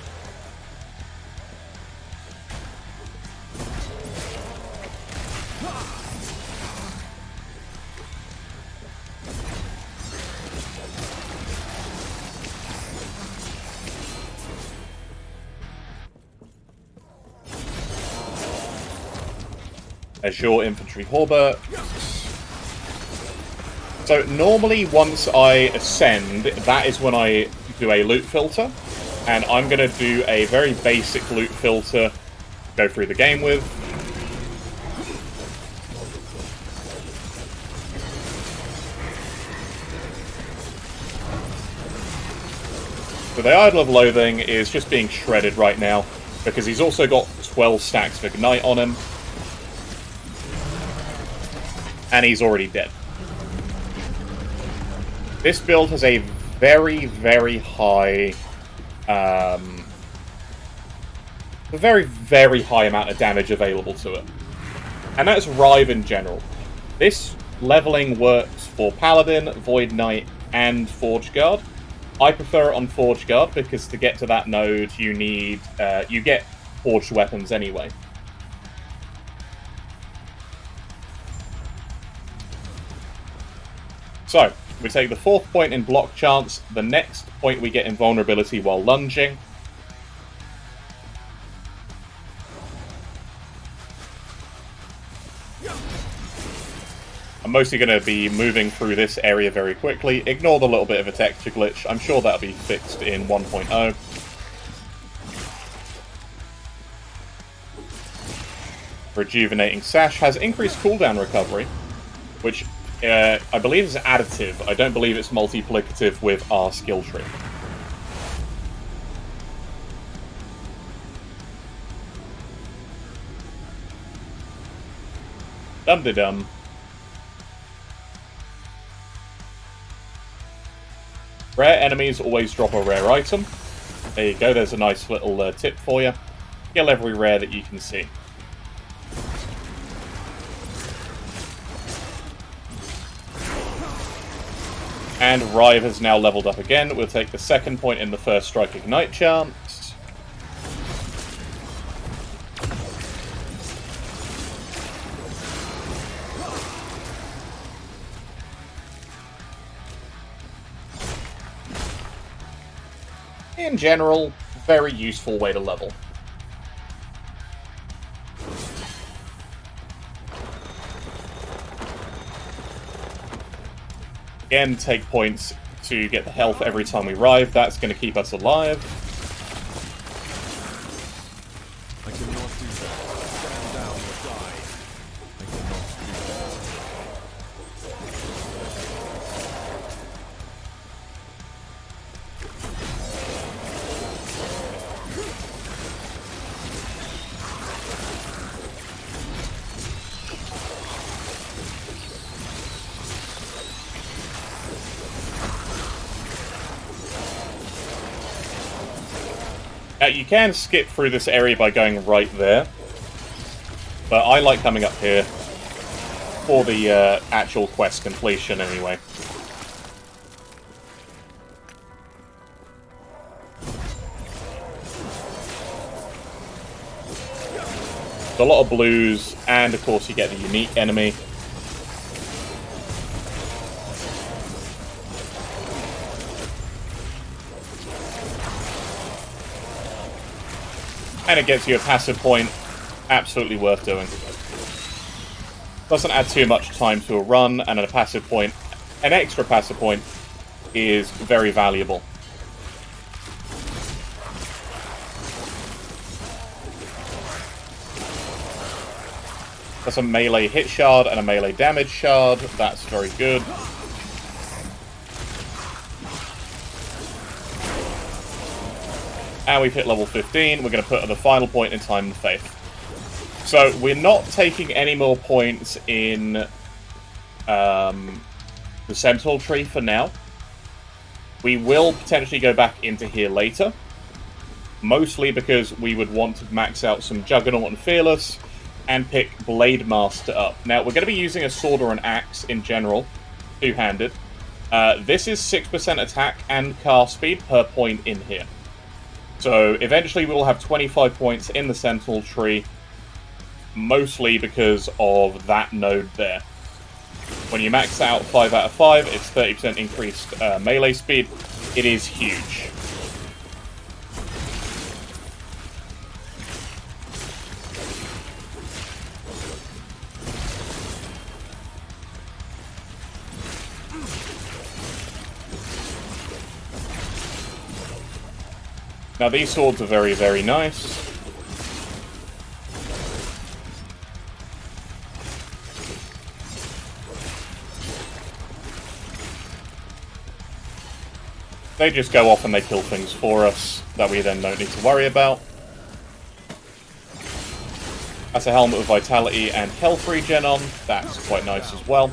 A: Azure Infantry Hauberk. So normally once I ascend, that is when I do a loot filter. And I'm going to do a very basic loot filter to go through the game with. So the Idol of Loathing is just being shredded right now, because he's also got 12 stacks of Ignite on him. And he's already dead. This build has a very, very high... a very, very high amount of damage available to it. And that's Rive in general. This leveling works for Paladin, Void Knight, and Forgeguard. I prefer it on Forgeguard because to get to that node you need... you get forged weapons anyway. So, we take the 4th point in block chance, the next point we get invulnerability while lunging. I'm mostly going to be moving through this area very quickly. Ignore the little bit of a texture glitch, I'm sure that'll be fixed in 1.0. Rejuvenating Sash has increased cooldown recovery, which... I believe it's additive. I don't believe it's multiplicative with our skill tree. Dum-de-dum. Rare enemies always drop a rare item. There you go, there's a nice little tip for you. Kill every rare that you can see. And Rive has now leveled up again. We'll take the 2nd point in the first strike ignite chance. In general, very useful way to level. Again, take points to get the health every time we Rive. That's going to keep us alive.
D: I cannot do that. Stand down or die. I cannot do that.
A: You can skip through this area by going right there, but I like coming up here for the actual quest completion anyway. A lot of blues, and of course you get the unique enemy. And it gets you a passive point. Absolutely worth doing. Doesn't add too much time to a run, and a passive point, an extra passive point, is very valuable. That's a melee hit shard and a melee damage shard. That's very good. And we've hit level 15. We're going to put the final point in Time and Faith. So we're not taking any more points in the Sentinel tree for now. We will potentially go back into here later. Mostly because we would want to max out some Juggernaut and Fearless and pick Blade Master up. Now, we're going to be using a sword or an axe in general, two-handed. This is 6% attack and cast speed per point in here. So, eventually we will have 25 points in the Sentinel tree, mostly because of that node there. When you max out 5 out of 5, it's 30% increased melee speed. It is huge. Now these swords are very, very nice. They just go off and they kill things for us that we then don't need to worry about. That's a helmet with vitality and health regen on. That's quite nice as well.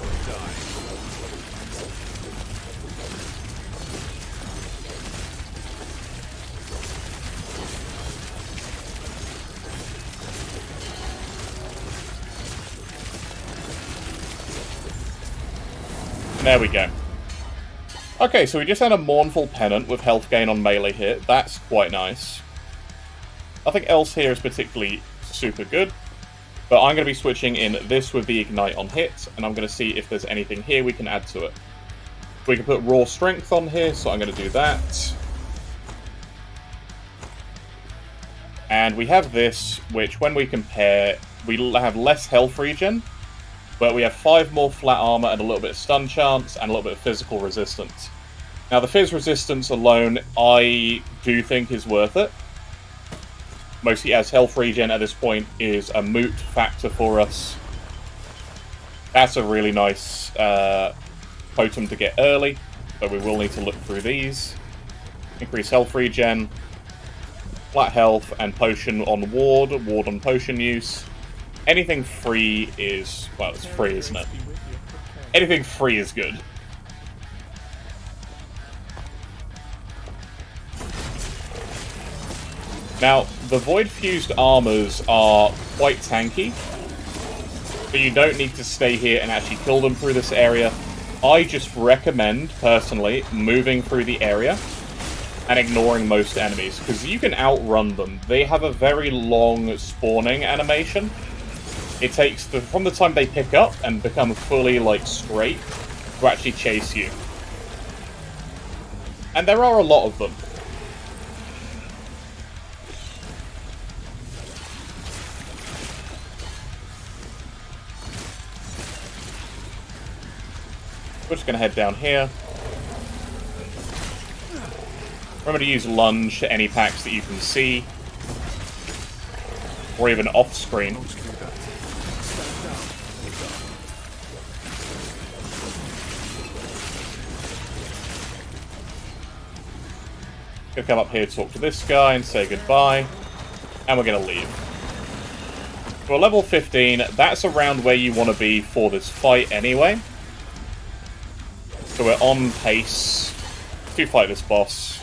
A: There we go. Okay, so we just had a Mournful Pennant with health gain on melee hit. That's quite nice. Nothing else here is particularly super good. But I'm going to be switching in this with the Ignite on hit, and I'm going to see if there's anything here we can add to it. We can put Raw Strength on here, so I'm going to do that. And we have this, which when we compare, we have less health regen, but we have 5 more flat armor and a little bit of stun chance and a little bit of physical resistance. Now, the phys resistance alone, I do think is worth it. Mostly as health regen at this point is a moot factor for us. That's a really nice totem to get early, but we will need to look through these. Increase health regen, flat health, and potion on ward on potion use. Anything free is... well, it's free, isn't it? Anything free is good. Now, the Void-Fused armors are quite tanky, but you don't need to stay here and actually kill them through this area. I just recommend, personally, moving through the area and ignoring most enemies, because you can outrun them. They have a very long spawning animation. It takes, from the time they pick up and become fully, like, straight, to actually chase you. And there are a lot of them. We're just going to head down here. Remember to use lunge to any packs that you can see. Or even off-screen. Gonna come up here, talk to this guy, and say goodbye. And we're gonna leave. So we're level 15. That's around where you want to be for this fight anyway. So we're on pace to fight this boss.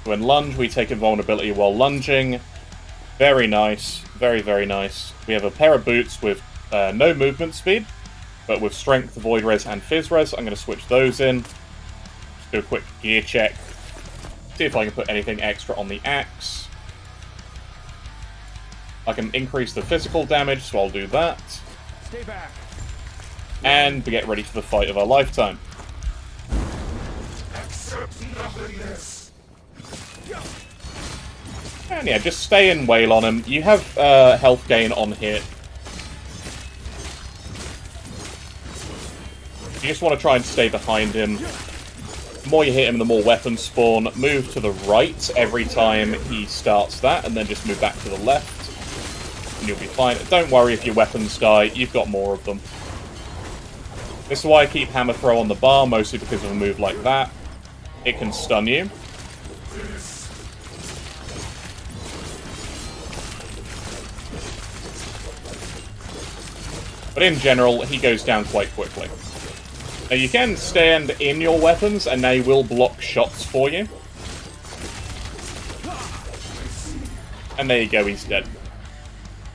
A: When lunge, we take invulnerability while lunging. Very nice. Very, very nice. We have a pair of boots with no movement speed, but with strength, void res, and fizz res. I'm going to switch those in. Just do a quick gear check. See if I can put anything extra on the axe. I can increase the physical damage, so I'll do that.
D: Stay back.
A: And we get ready for the fight of our lifetime.
E: Accept nothingness.
A: And yeah, just stay and wail on him. You have health gain on hit. You just want to try and stay behind him. The more you hit him, the more weapons spawn. Move to the right every time he starts that, and then just move back to the left. And you'll be fine. Don't worry if your weapons die, you've got more of them. This is why I keep Hammer Throw on the bar, mostly because of a move like that. It can stun you. But in general, he goes down quite quickly. Now you can stand in your weapons, and they will block shots for you. And there you go, he's dead.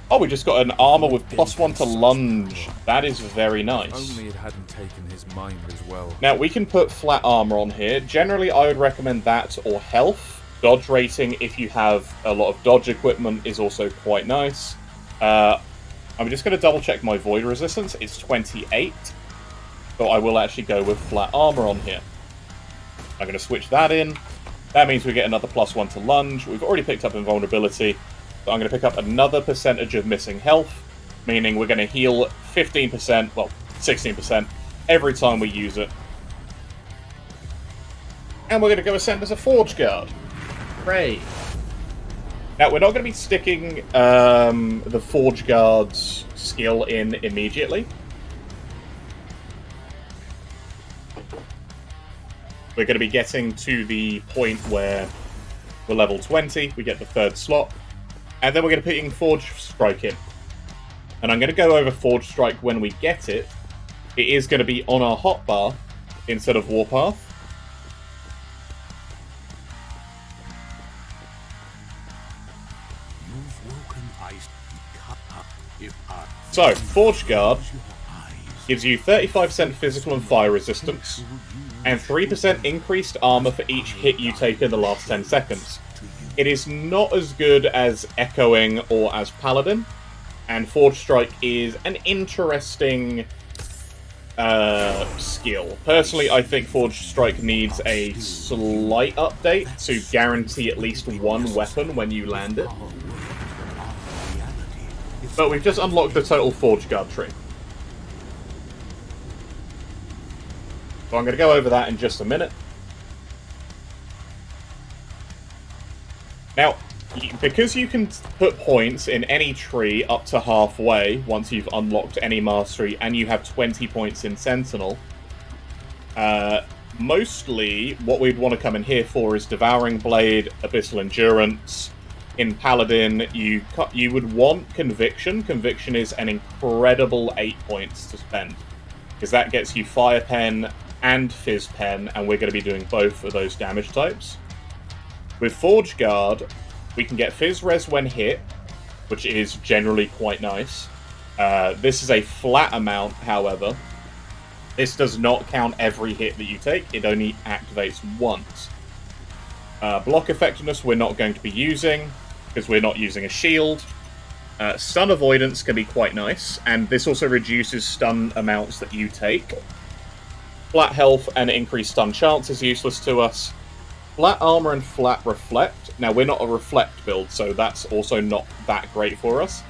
A: Oh, we just got an armor with +1 to lunge. That is very nice.
D: Only it hadn't taken his mind as well.
A: Now, we can put flat armor on here. Generally, I would recommend that or health. Dodge rating, if you have a lot of dodge equipment, is also quite nice. I'm just going to double check my void resistance. It's 28. So I will actually go with flat armor on here. I'm going to switch that in. That means we get another +1 to lunge. We've already picked up invulnerability. So I'm going to pick up another percentage of missing health, meaning we're going to heal 15%, well, 16% every time we use it. And we're going to go ascend as a Forgeguard. Hooray! Now, we're not going to be sticking the Forgeguard's skill in immediately. We're going to be getting to the point where we're level 20, we get the 3rd slot, and then we're going to be putting Forge Strike in. And I'm going to go over Forge Strike when we get it. It is going to be on our hotbar instead of Warpath. So, Forgeguard gives you 35% physical and fire resistance, and 3% increased armor for each hit you take in the last 10 seconds. It is not as good as Echoing or as Paladin, and Forge Strike is an interesting skill. Personally, I think Forge Strike needs a slight update to guarantee at least one weapon when you land it. But we've just unlocked the total Forgeguard tree. So I'm going to go over that in just a minute. Now, because you can put points in any tree up to halfway once you've unlocked any mastery, and you have 20 points in Sentinel, mostly what we'd want to come in here for is Devouring Blade, Abyssal Endurance. In Paladin, you would want Conviction. Conviction is an incredible 8 points to spend, because that gets you Fire Pen and Fizz Pen, and we're going to be doing both of those damage types. With Forgeguard, we can get Fizz Res when hit, which is generally quite nice. This is a flat amount, however. This does not count every hit that you take, it only activates once. Block Effectiveness we're not going to be using, because we're not using a shield. Stun Avoidance can be quite nice, and this also reduces stun amounts that you take. Flat Health and increased stun chance is useless to us. Flat Armor and Flat Reflect. Now, we're not a Reflect build, so that's also not that great for us.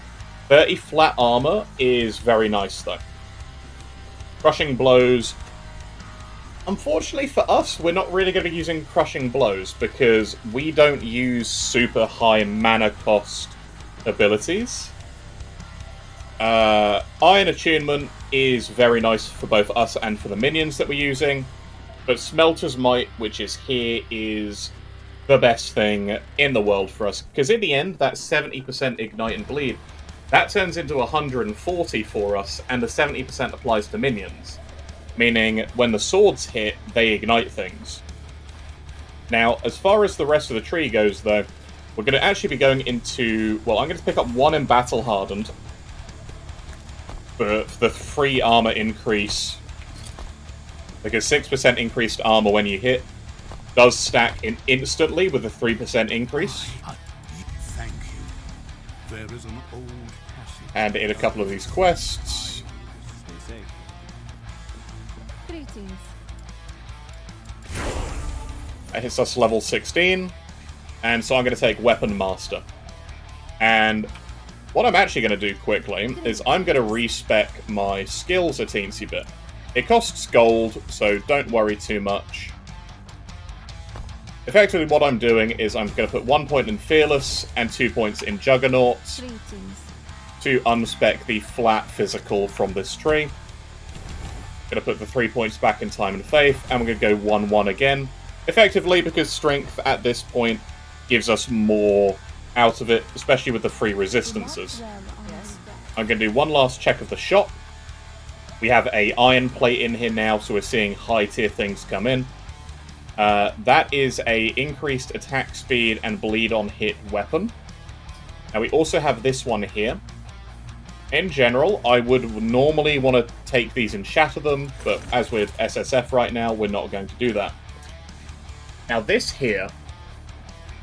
A: 30 Flat Armor is very nice, though. Crushing Blows. Unfortunately for us, we're not really going to be using Crushing Blows, because we don't use super high mana cost abilities. Iron Attunement is very nice for both us and for the minions that we're using, but Smelter's Might, which is here, is the best thing in the world for us, because in the end, that 70% Ignite and Bleed, that turns into 140 for us, and the 70% applies to minions. Meaning, when the swords hit, they ignite things. Now, as far as the rest of the tree goes, though, we're going to actually be going into... Well, I'm going to pick up 1 in Battle Hardened for the free armor increase. Because 6% increased armor when you hit does stack in instantly with a 3% increase.
C: Thank you. There is an old passage.
A: And in a couple of these quests...
B: Greetings.
A: That hits us level 16. And so I'm going to take Weapon Master. And what I'm actually going to do quickly is I'm going to respec my skills a teensy bit. It costs gold, so don't worry too much. Effectively, what I'm doing is I'm going to put 1 point in Fearless and 2 points in Juggernaut to unspec the flat physical from this tree. Going to put the 3 points back in Time and Faith, and we're going to go 1-1 again. Effectively, because Strength at this point gives us more out of it, especially with the free resistances. I'm going to do one last check of the shop. We have a iron plate in here now, so we're seeing high tier things come in. That is a increased attack speed and bleed on hit weapon. Now we also have this one here. In general, I would normally want to take these and shatter them, but as with SSF right now, we're not going to do that. Now this here,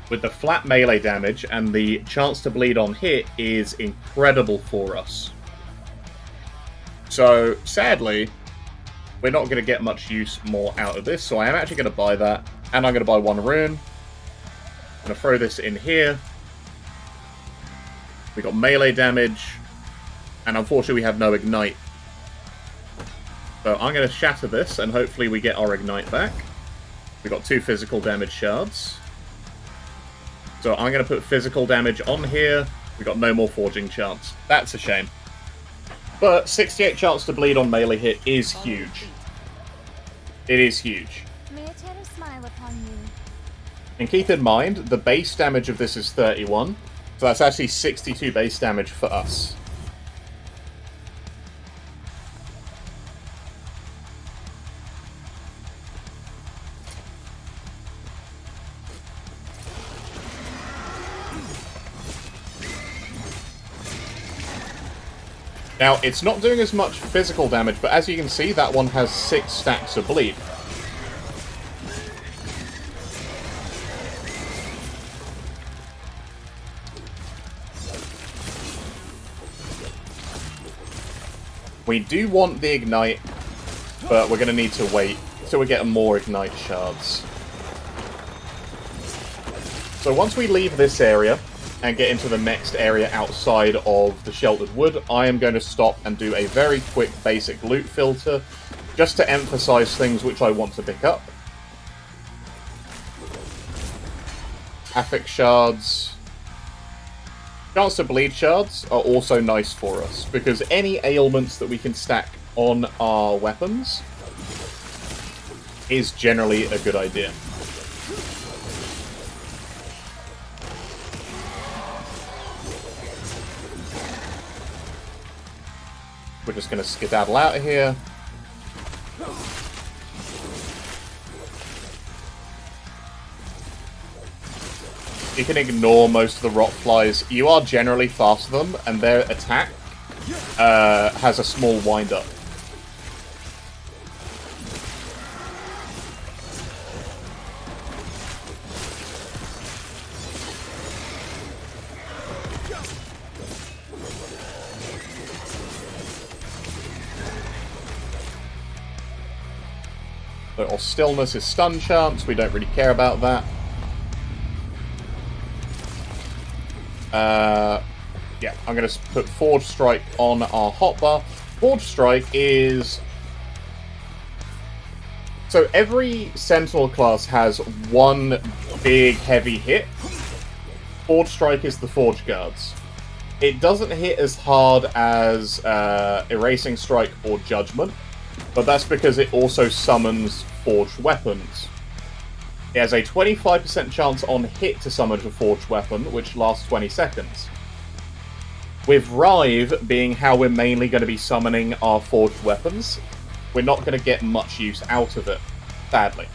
A: with the flat melee damage and the chance to bleed on hit, is incredible for us. So, sadly, we're not going to get much use more out of this, so I am actually going to buy that, and I'm going to buy 1 rune. I'm going to throw this in here. We got melee damage, and unfortunately we have no ignite. So I'm going to shatter this, and hopefully we get our ignite back. We got 2 physical damage shards. So I'm going to put physical damage on here. We got no more forging chance. That's a shame. But 68 chance to bleed on melee hit is huge. It is huge.
B: May I tear a smile upon you?
A: And keep in mind, the base damage of this is 31. So that's actually 62 base damage for us. Now, it's not doing as much physical damage, but as you can see, that one has 6 stacks of bleed. We do want the ignite, but we're going to need to wait till we get more ignite shards. So once we leave this area and get into the next area outside of the Sheltered Wood, I am going to stop and do a very quick basic loot filter, just to emphasize things which I want to pick up. Affix shards. Chance to bleed shards are also nice for us, because any ailments that we can stack on our weapons is generally a good idea. We're just going to skedaddle out of here. You can ignore most of the rot flies. You are generally faster than them, and their attack has a small wind-up. Or stillness is stun chance, we don't really care about that. Yeah, I'm going to put Forge Strike on our hotbar. Forge Strike is... So every Sentinel class has one big heavy hit. Forge Strike is the Forgeguards. It doesn't hit as hard as Erasing Strike or Judgment, but that's because it also summons forged weapons. It has a 25% chance on hit to summon a forged weapon, which lasts 20 seconds. With Rive being how we're mainly going to be summoning our forged weapons, we're not going to get much use out of it, sadly.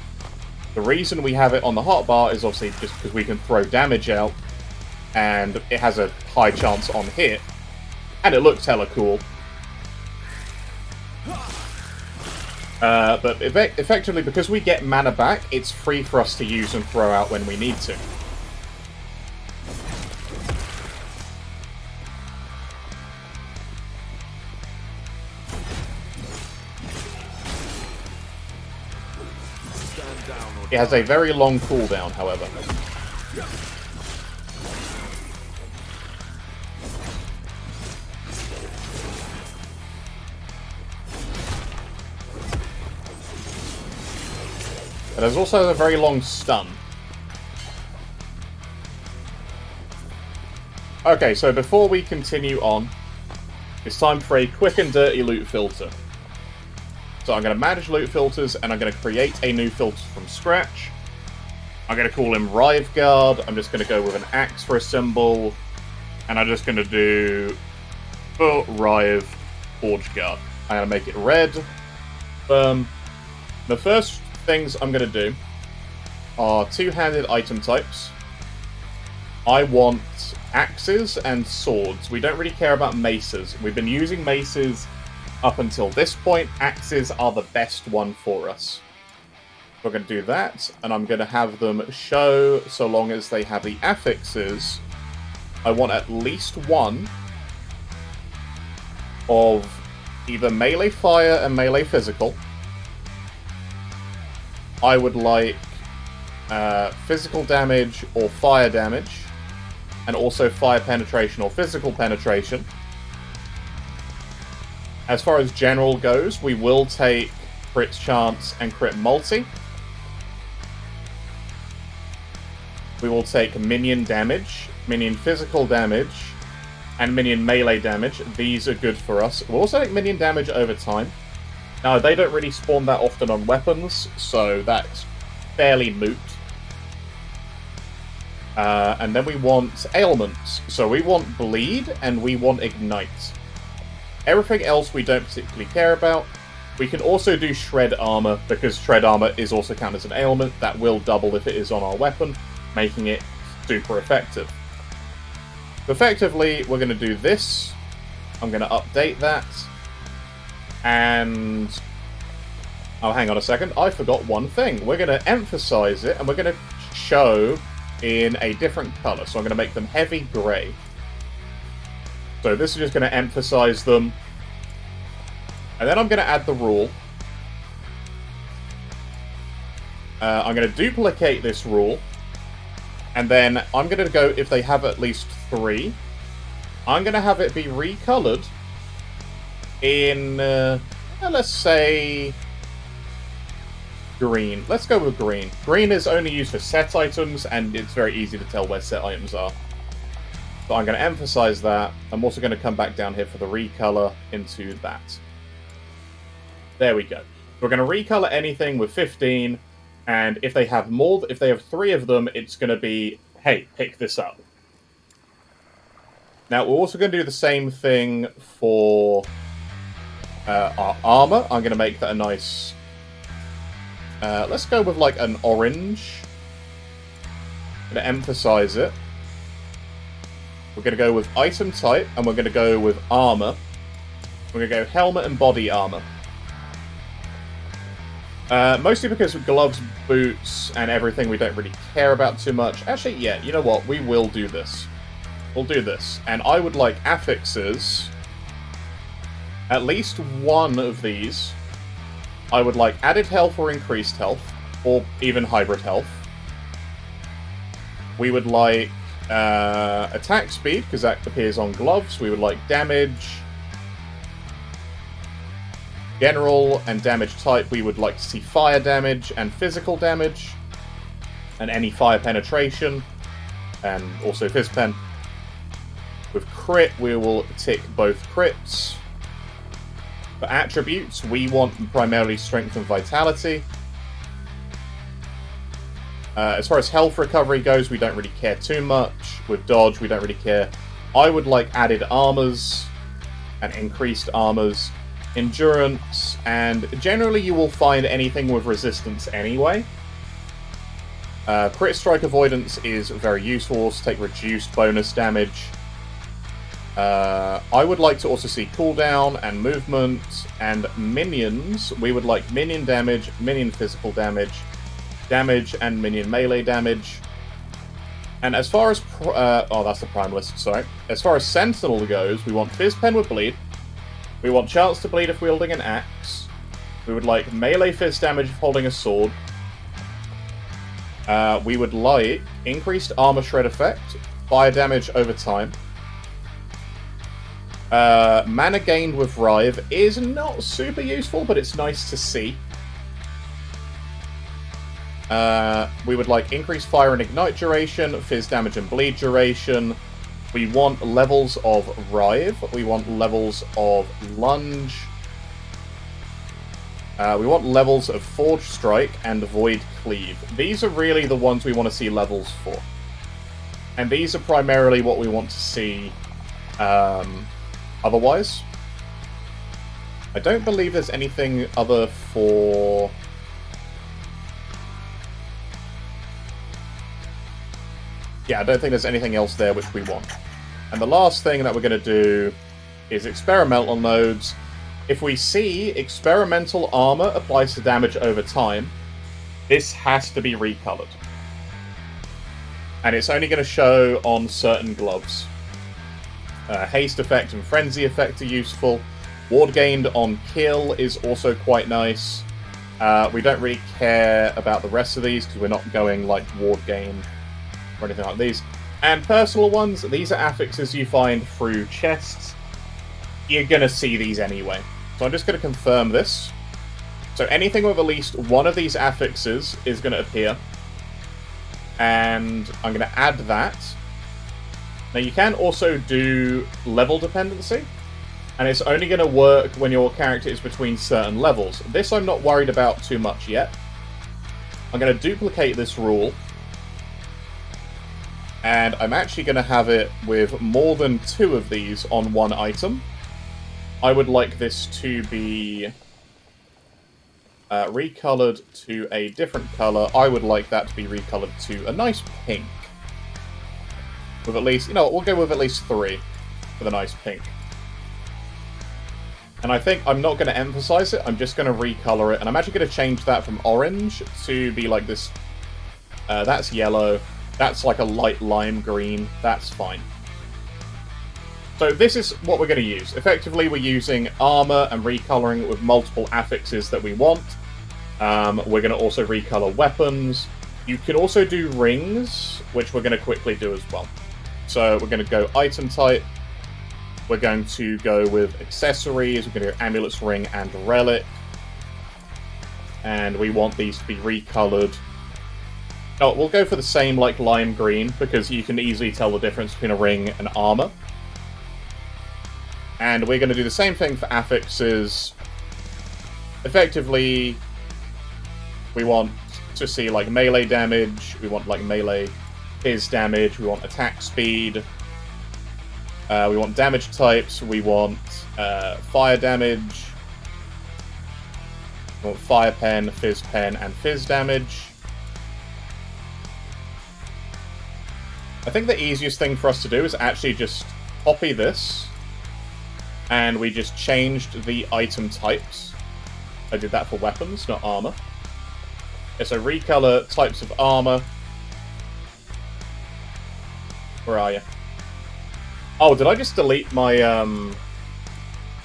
A: The reason we have it on the hotbar is obviously just because we can throw damage out, and it has a high chance on hit, and it looks hella cool. But effectively, because we get mana back, it's free for us to use and throw out when we need to. It has a very long cooldown, however. But there's also a very long stun. Okay, so before we continue on, it's time for a quick and dirty loot filter. So I'm going to manage loot filters, and I'm going to create a new filter from scratch. I'm going to call him Forgeguard. I'm just going to go with an axe for a symbol, and I'm just going to do Forgeguard. I'm going to make it red. The first things I'm going to do are two-handed item types. I want axes and swords. We don't really care about maces. We've been using maces up until this point. Axes are the best one for us. We're going to do that, and I'm going to have them show, so long as they have the affixes, I want at least one of either melee fire and melee physical. I would like physical damage or fire damage, and also fire penetration or physical penetration. As far as general goes, we will take crit chance and crit multi. We will take minion damage, minion physical damage, and minion melee damage. These are good for us. We'll also take minion damage over time. Now, they don't really spawn that often on weapons, so that's fairly moot. And then we want ailments. So we want bleed, and we want ignite. Everything else we don't particularly care about. We can also do shred armor, because shred armor is also counted as an ailment. That will double if it is on our weapon, making it super effective. Effectively, we're going to do this. I'm going to update that. And... oh, hang on a second. I forgot one thing. We're going to emphasize it, and we're going to show in a different color. So I'm going to make them heavy gray. So this is just going to emphasize them. And then I'm going to add the rule. I'm going to duplicate this rule. And then I'm going to go, if they have at least 3, I'm going to have it be recolored in, let's say, green. Let's go with green. Green is only used for set items, and it's very easy to tell where set items are. So I'm going to emphasize that. I'm also going to come back down here for the recolor into that. There we go. We're going to recolor anything with 15, and if they have more, if they have 3 of them, it's going to be, hey, pick this up. Now, we're also going to do the same thing for our armor. I'm going to make that a nice... let's go with, like, an orange. I'm going to emphasize it. We're going to go with item type, and we're going to go with armor. We're going to go helmet and body armor. Mostly because with gloves, boots, and everything we don't really care about too much. Actually, yeah, you know what? We will do this. We'll do this. And I would like affixes. At least one of these. I would like added health or increased health. Or even hybrid health. We would like attack speed, because that appears on gloves. We would like damage. General and damage type, we would like to see fire damage and physical damage. And any fire penetration. And also phys pen. With crit, we will tick both crits. For attributes, we want primarily strength and vitality. As far as health recovery goes, we don't really care too much. With dodge, we don't really care. I would like added armors and increased armors. Endurance, and generally you will find anything with resistance anyway. Crit strike avoidance is very useful to take reduced bonus damage. I would like to also see cooldown and movement and minions. We would like minion damage, minion physical damage, damage and minion melee damage. And as far as... oh, that's the prime list, sorry. As far as Sentinel goes, we want Phys Pen with bleed. We want chance to bleed if wielding an axe. We would like melee fist damage if holding a sword. We would like increased armor shred effect, fire damage over time. Mana gained with Rive is not super useful, but it's nice to see. We would like increased fire and ignite duration, fizz damage and bleed duration. We want levels of Rive. We want levels of Lunge. We want levels of Forge Strike and Void Cleave. These are really the ones we want to see levels for. And these are primarily what we want to see otherwise. I don't believe there's anything other for... Yeah, I don't think there's anything else there which we want. And the last thing that we're going to do is experimental nodes. If we see experimental armor applies to damage over time, this has to be recolored. And it's only going to show on certain gloves. Haste effect and frenzy effect are useful. Ward gained on kill is also quite nice. We don't really care about the rest of these because we're not going like ward gain or anything like these. And personal ones, these are affixes you find through chests. You're going to see these anyway. So I'm just going to confirm this. So anything with at least one of these affixes is going to appear. And I'm going to add that. Now you can also do level dependency. And it's only going to work when your character is between certain levels. This I'm not worried about too much yet. I'm going to duplicate this rule. And I'm actually going to have it with more than 2 of these on one item. I would like this to be recolored to a different color. I would like that to be recolored to a nice pink. With at least, you know what, we'll go with at least 3 for the nice pink. And I think I'm not going to emphasize it, I'm just going to recolor it. And I'm actually going to change that from orange to be like this. That's yellow. That's like a light lime green. That's fine. So this is what we're going to use. Effectively, we're using armor and recoloring it with multiple affixes that we want. We're going to also recolor weapons. You can also do rings, which we're going to quickly do as well. So we're going to go item type. We're going to go with accessories. We're going to go amulets, ring, and relic. And we want these to be recolored. Oh, we'll go for the same like lime green, because you can easily tell the difference between a ring and armor. And we're going to do the same thing for affixes. Effectively, we want to see like melee damage, we want like melee fizz damage, we want attack speed, we want damage types, we want fire damage, we want fire pen, and fizz damage. I think the easiest thing for us to do is actually just copy this, and we just changed the item types. I did that for weapons, not armor. Okay, so recolor types of armor. Where are you? Oh, did I just delete my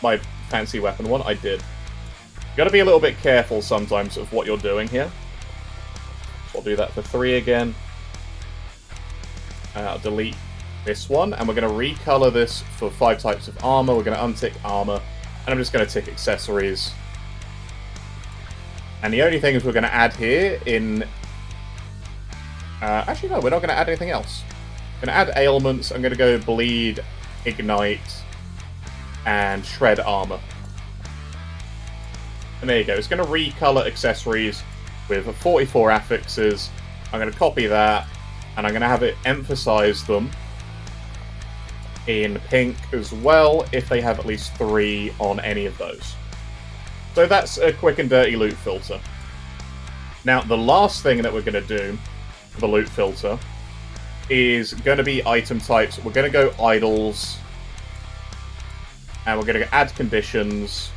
A: my fancy weapon one? I did. You gotta be a little bit careful sometimes of what you're doing here. So I'll do that for 3 again. I'll delete this one, and we're going to recolor this for 5 types of armor. We're going to untick armor, and I'm just going to tick accessories. And the only thing is we're going to add here in... actually, no, we're not going to add anything else. I'm going to add ailments. I'm going to go bleed, ignite, and shred armor. And there you go. It's going to recolor accessories with 44 affixes. I'm going to copy that, and I'm going to have it emphasize them in pink as well, if they have at least 3 on any of those. So that's a quick and dirty loot filter. Now, the last thing that we're going to do for the loot filter is going to be item types. We're going to go idols, and we're going to add conditions,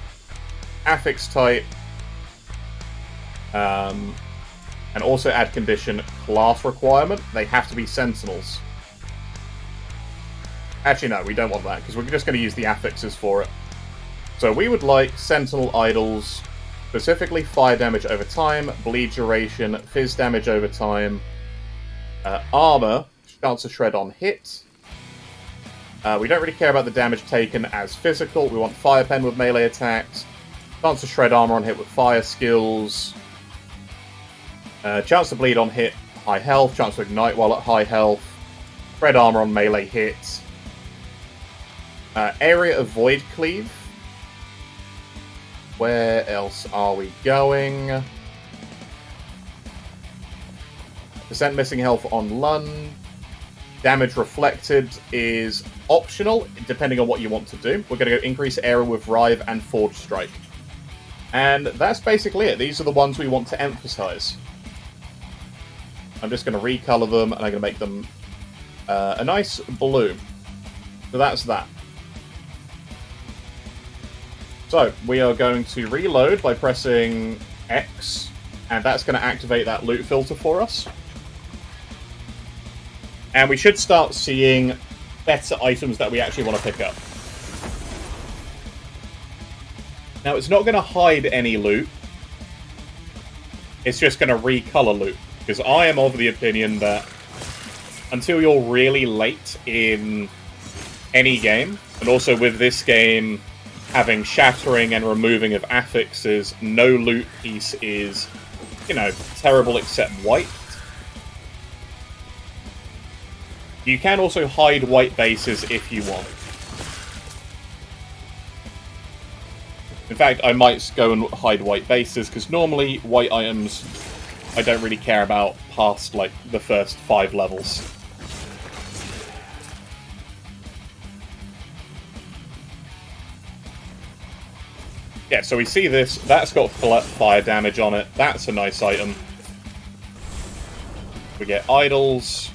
A: affix type, and also add condition class requirement. They have to be sentinels. Actually, no, we don't want that, because we're just going to use the affixes for it. So we would like sentinel idols, specifically fire damage over time, bleed duration, fizz damage over time, Armor, chance to shred on hit. We don't really care about the damage taken as physical. We want Fire Pen with melee attacks. Chance to shred armor on hit with fire skills. Chance to bleed on hit, high health. Chance to ignite while at high health. Shred armor on melee hits. Area of Void Cleave. Where else are we going? Percent missing health on Lund. Damage reflected is optional, depending on what you want to do. We're going to go increase area with Rive and Forge Strike. And that's basically it. These are the ones we want to emphasize. I'm just going to recolor them, and I'm going to make them a nice blue. So that's that. So, we are going to reload by pressing X, and that's going to activate that loot filter for us. And we should start seeing better items that we actually want to pick up. Now, it's not going to hide any loot. It's just going to recolor loot. Because I am of the opinion that until you're really late in any game, and also with this game having shattering and removing of affixes, no loot piece is, you know, terrible except white. You can also hide white bases if you want. In fact, I might go and hide white bases, because normally white items I don't really care about past, like, the first 5 levels. Yeah, so we see this. That's got fire damage on it. That's a nice item. We get idols.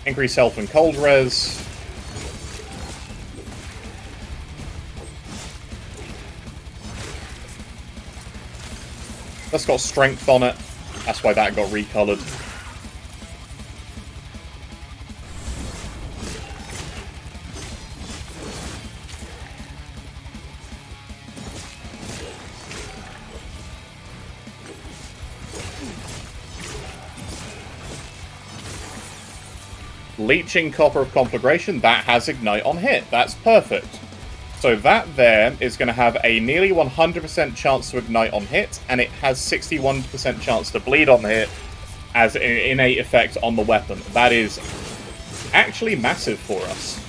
A: Increase health and cold res. That's got strength on it. That's why that got recolored. Leeching Copper of Conflagration, that has Ignite on hit. That's perfect. So that there is going to have a nearly 100% chance to Ignite on hit, and it has 61% chance to bleed on hit as an innate effect on the weapon. That is actually massive for us.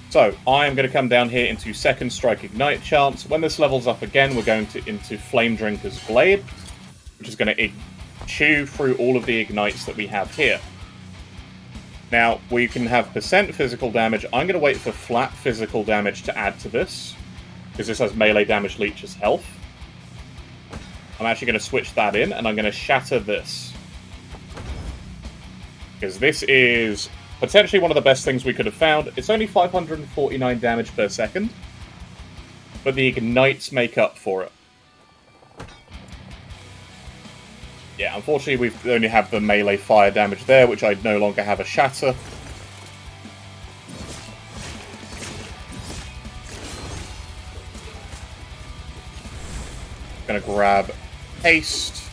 A: So, I am going to come down here into Second Strike Ignite chance. When this levels up again, we're going to into Flame Drinker's Blade, which is going to chew through all of the ignites that we have here. Now, we can have percent physical damage. I'm going to wait for flat physical damage to add to this, because this has melee damage leeches health. I'm actually going to switch that in, and I'm going to shatter this. Because this is potentially one of the best things we could have found. It's only 549 damage per second, but the ignites make up for it. Yeah, unfortunately we only have the melee fire damage there, which I no longer have a shatter. Gonna grab haste.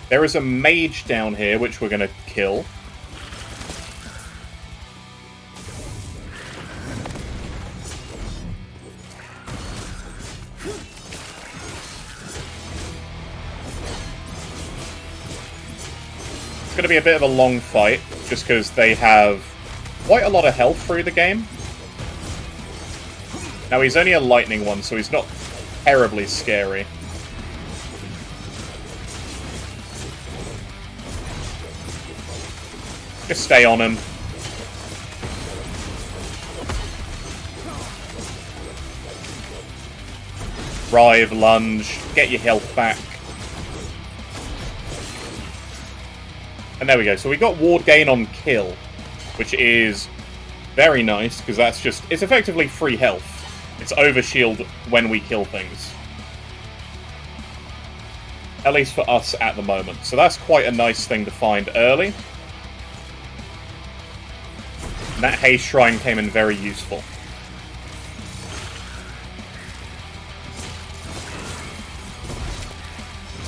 A: There is a mage down here, which we're gonna kill. It's going to be a bit of a long fight, just because they have quite a lot of health through the game. Now, he's only a lightning one, so he's not terribly scary. Just stay on him. Rive, lunge, get your health back. And there we go. So we got ward gain on kill, which is very nice, because that's just... it's effectively free health. It's overshield when we kill things. At least for us at the moment. So that's quite a nice thing to find early. And that haste shrine came in very useful.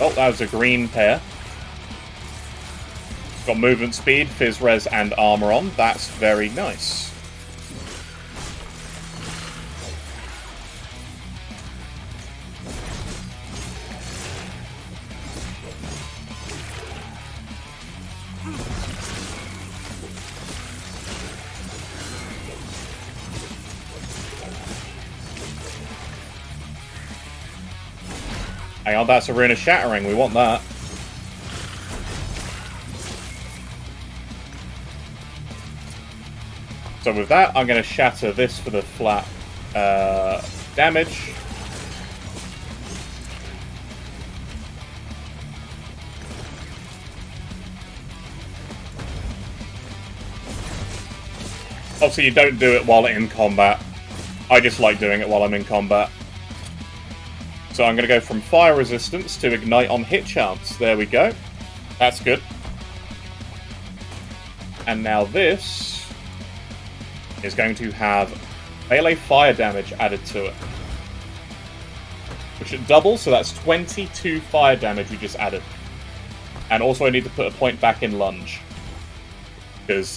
A: Oh, that was a green pair. Got movement speed, fizz res, and armor on. That's very nice. Hang on, that's a Rune of Shattering. We want that. So with that, I'm going to shatter this for the flat damage. Obviously, you don't do it while in combat. I just like doing it while I'm in combat. So I'm going to go from fire resistance to ignite on hit chance. There we go. That's good. And now this is going to have melee fire damage added to it. Which it doubles, so that's 22 fire damage we just added. And also I need to put a point back in lunge. Because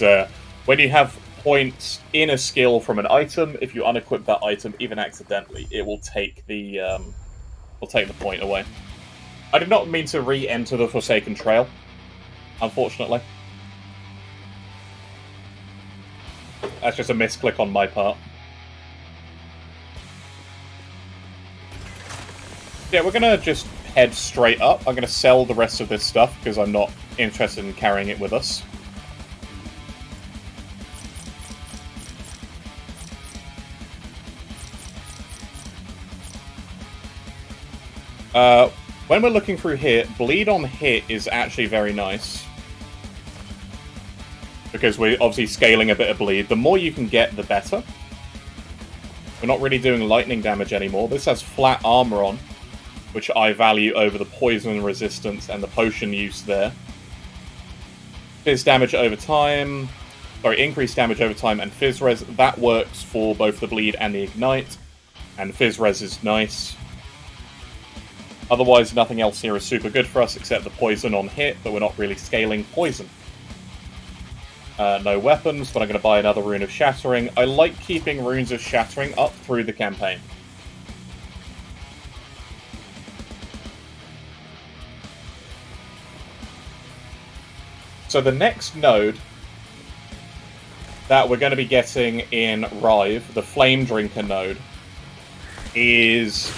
A: when you have points in a skill from an item, if you unequip that item, even accidentally, it will take the point away. I did not mean to re-enter the Forsaken Trail, unfortunately. That's just a misclick on my part. Yeah, we're gonna just head straight up. I'm gonna sell the rest of this stuff because I'm not interested in carrying it with us. When we're looking through here, bleed on hit is actually very nice. Because we're obviously scaling a bit of bleed. The more you can get, the better. We're not really doing lightning damage anymore. This has flat armor on, which I value over the poison resistance and the potion use there. Fizz damage over time. Sorry, increased damage over time and fizz res. That works for both the bleed and the ignite. And fizz res is nice. Otherwise, nothing else here is super good for us except the poison on hit, but we're not really scaling poison. No weapons, but I'm going to buy another Rune of Shattering. I like keeping Runes of Shattering up through the campaign. So the next node that we're going to be getting in Rive, the Flame Drinker node, is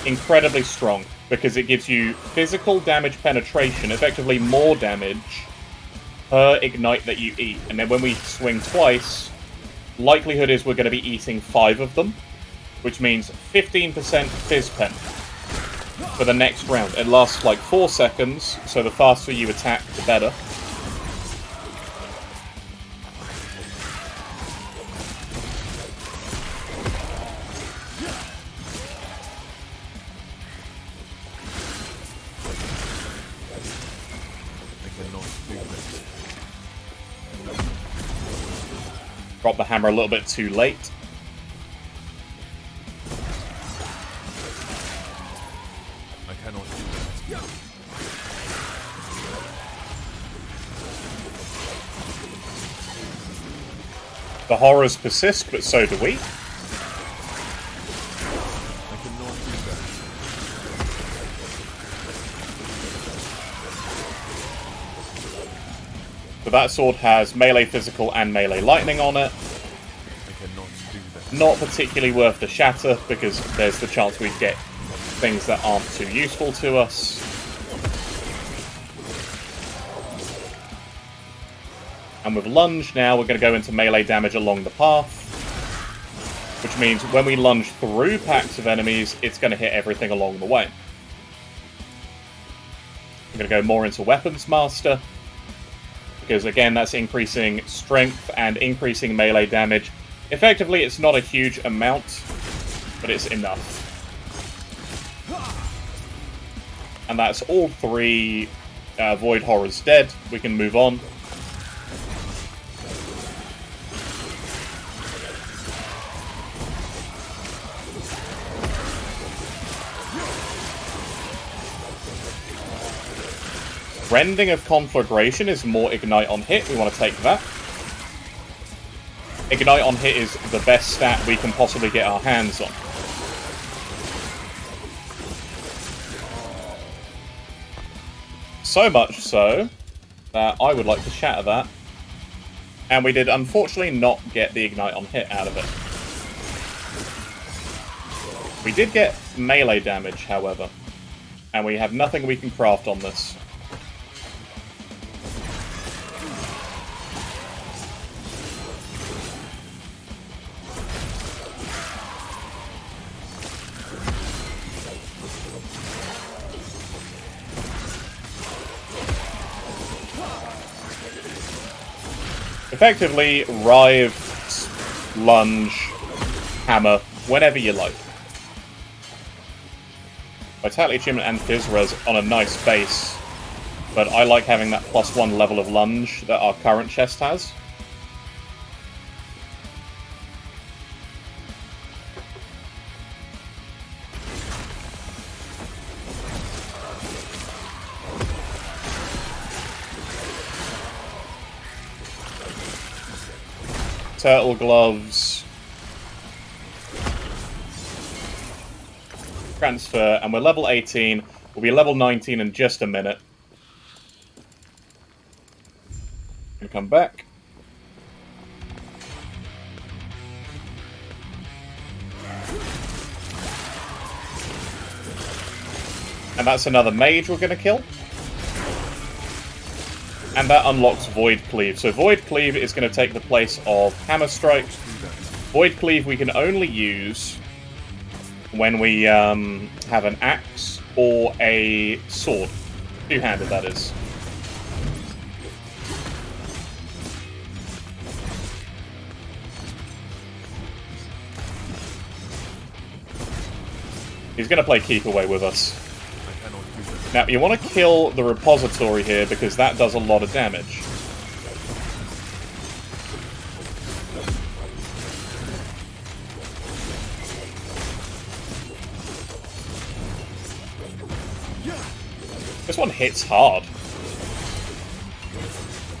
A: incredibly strong. Because it gives you physical damage penetration, effectively more damage per ignite that you eat. And then when we swing twice, likelihood is we're going to be eating 5 of them, which means 15% fizz pen for the next round. It lasts like 4 seconds, so the faster you attack, the better. Drop the hammer a little bit too late.
D: I cannot do that.
A: The horrors persist, but so do we.
D: I cannot do that.
A: So that sword has melee physical and melee lightning on it.
D: I cannot do that.
A: Not particularly worth the shatter, because there's the chance we'd get things that aren't too useful to us. And with lunge now, we're going to go into melee damage along the path. Which means when we lunge through packs of enemies, it's going to hit everything along the way. I'm going to go more into Weapons Master. Because again, that's increasing strength and increasing melee damage. Effectively, it's not a huge amount, but it's enough. And that's all 3 Void Horrors dead. We can move on. Rending of Conflagration is more Ignite on hit. We want to take that. Ignite on hit is the best stat we can possibly get our hands on. So much so that I would like to shatter that. And we did unfortunately not get the Ignite on hit out of it. We did get melee damage, however. And we have nothing we can craft on this. Effectively, Rive, Lunge, Hammer, whenever you like. Vitality Achievement and Fizz-Res on a nice base, but I like having that +1 level of Lunge that our current chest has. Turtle Gloves. Transfer, and we're level 18. We'll be level 19 in just a minute. Gonna come back. And that's another mage we're gonna kill. And that unlocks Void Cleave. So Void Cleave is going to take the place of Hammer Strike. Void Cleave we can only use when we have an axe or a sword. Two-handed, that is. He's going to play Keep Away with us. Now, you want to kill the repository here, because that does a lot of damage. This one hits hard.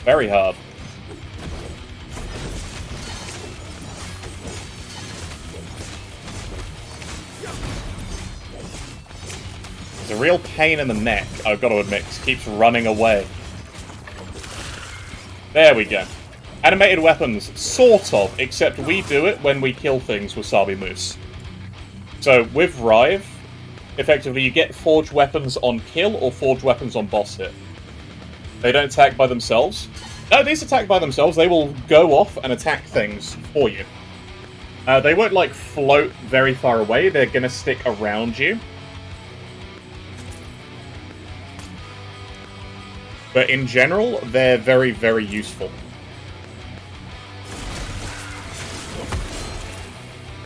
A: Very hard. It's a real pain in the neck, I've got to admit, 'cause it keeps running away. There we go. Animated weapons, sort of, except we do it when we kill things with Sabi Moose. So, with Rive, effectively you get forged weapons on kill or forged weapons on boss hit. They don't attack by themselves. No, these attack by themselves. They will go off and attack things for you. They won't, like, float very far away. They're going to stick around you. But in general, they're very, very useful.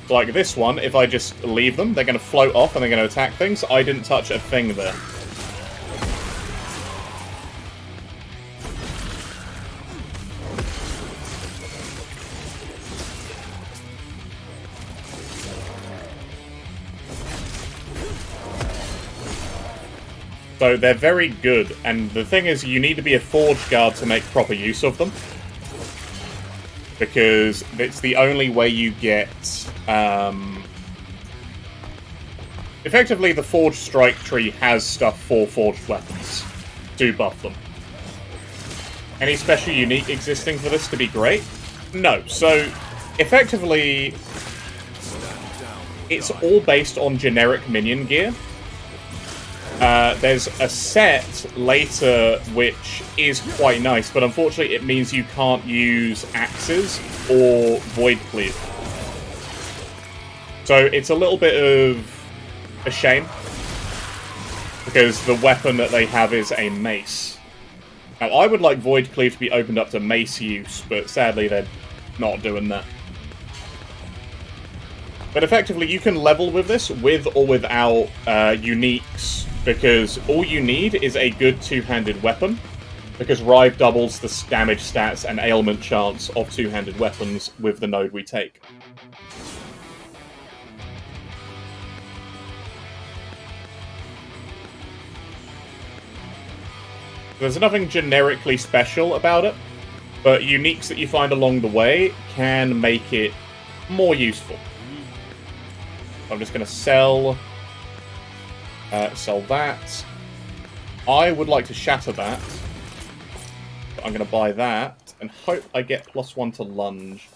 A: Like this one, if I just leave them, they're going to float off and they're going to attack things. I didn't touch a thing there. So they're very good, and the thing is, you need to be a Forgeguard to make proper use of them. Because it's the only way you get... Effectively, the Forged Strike tree has stuff for forged weapons to buff them. Any special unique existing for this to be great? No. So, effectively, it's all based on generic minion gear. There's a set later which is quite nice, but unfortunately it means you can't use axes or Void Cleave. So it's a little bit of a shame, because the weapon that they have is a mace. Now I would like Void Cleave to be opened up to mace use, but sadly they're not doing that. But effectively you can level with this with or without uniques because all you need is a good two-handed weapon, because Rive doubles the damage stats and ailment chance of two-handed weapons with the node we take. There's nothing generically special about it, but uniques that you find along the way can make it more useful. I'm just going to sell that. I would like to shatter that. But I'm going to buy that and hope I get +1 to lunge.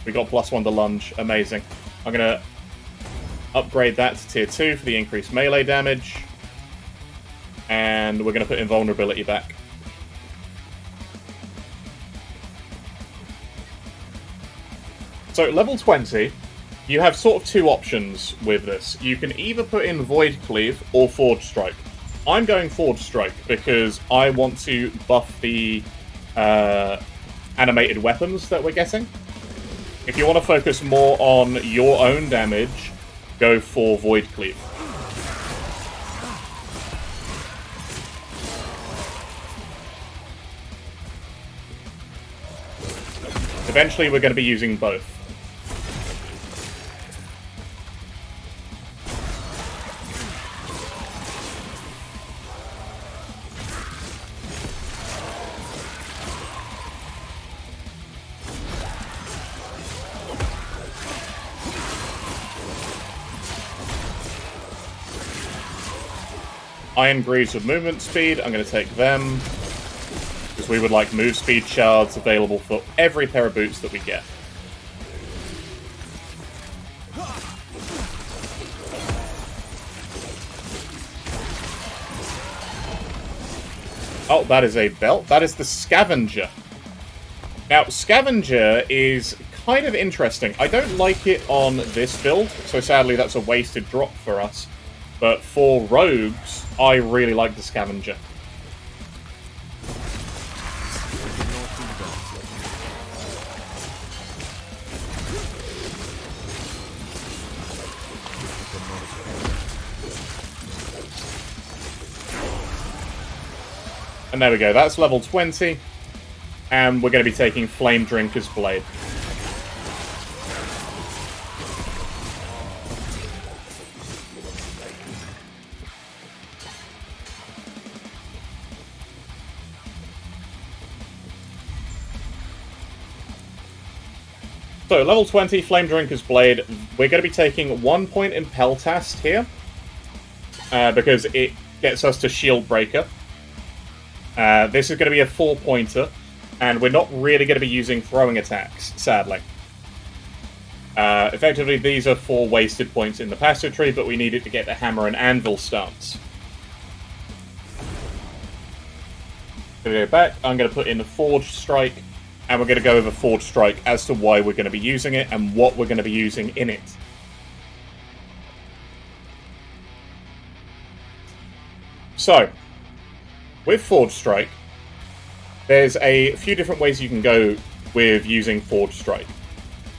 A: We got +1 to lunge. Amazing. I'm going to upgrade that to tier 2 for the increased melee damage. And we're going to put invulnerability back. So, level 20, you have sort of two options with this. You can either put in Void Cleave or Forge Strike. I'm going Forge Strike because I want to buff the animated weapons that we're getting. If you want to focus more on your own damage, go for Void Cleave. Eventually, we're going to be using both. Iron Greaves with movement speed, I'm going to take them, because we would like move speed shards available for every pair of boots that we get. Oh, that is a belt. That is the Scavenger. Now, Scavenger is kind of interesting. I don't like it on this build, so sadly that's a wasted drop for us. But for rogues, I really like the Scavenger. And there we go, that's level 20. And we're going to be taking Flame Drinker's Blade. So, level 20, Flame Drinker's Blade. We're going to be taking 1 point in Peltast here, because it gets us to Shield Breaker. This is going to be a 4-pointer, and we're not really going to be using throwing attacks, sadly. Effectively, these are 4 wasted points in the passive tree, but we need it to get the Hammer and Anvil stance. Going to go back, I'm going to put in the Forge Strike, and we're going to go over Forge Strike as to why we're going to be using it and what we're going to be using in it. So, with Forge Strike, there's a few different ways you can go with using Forge Strike.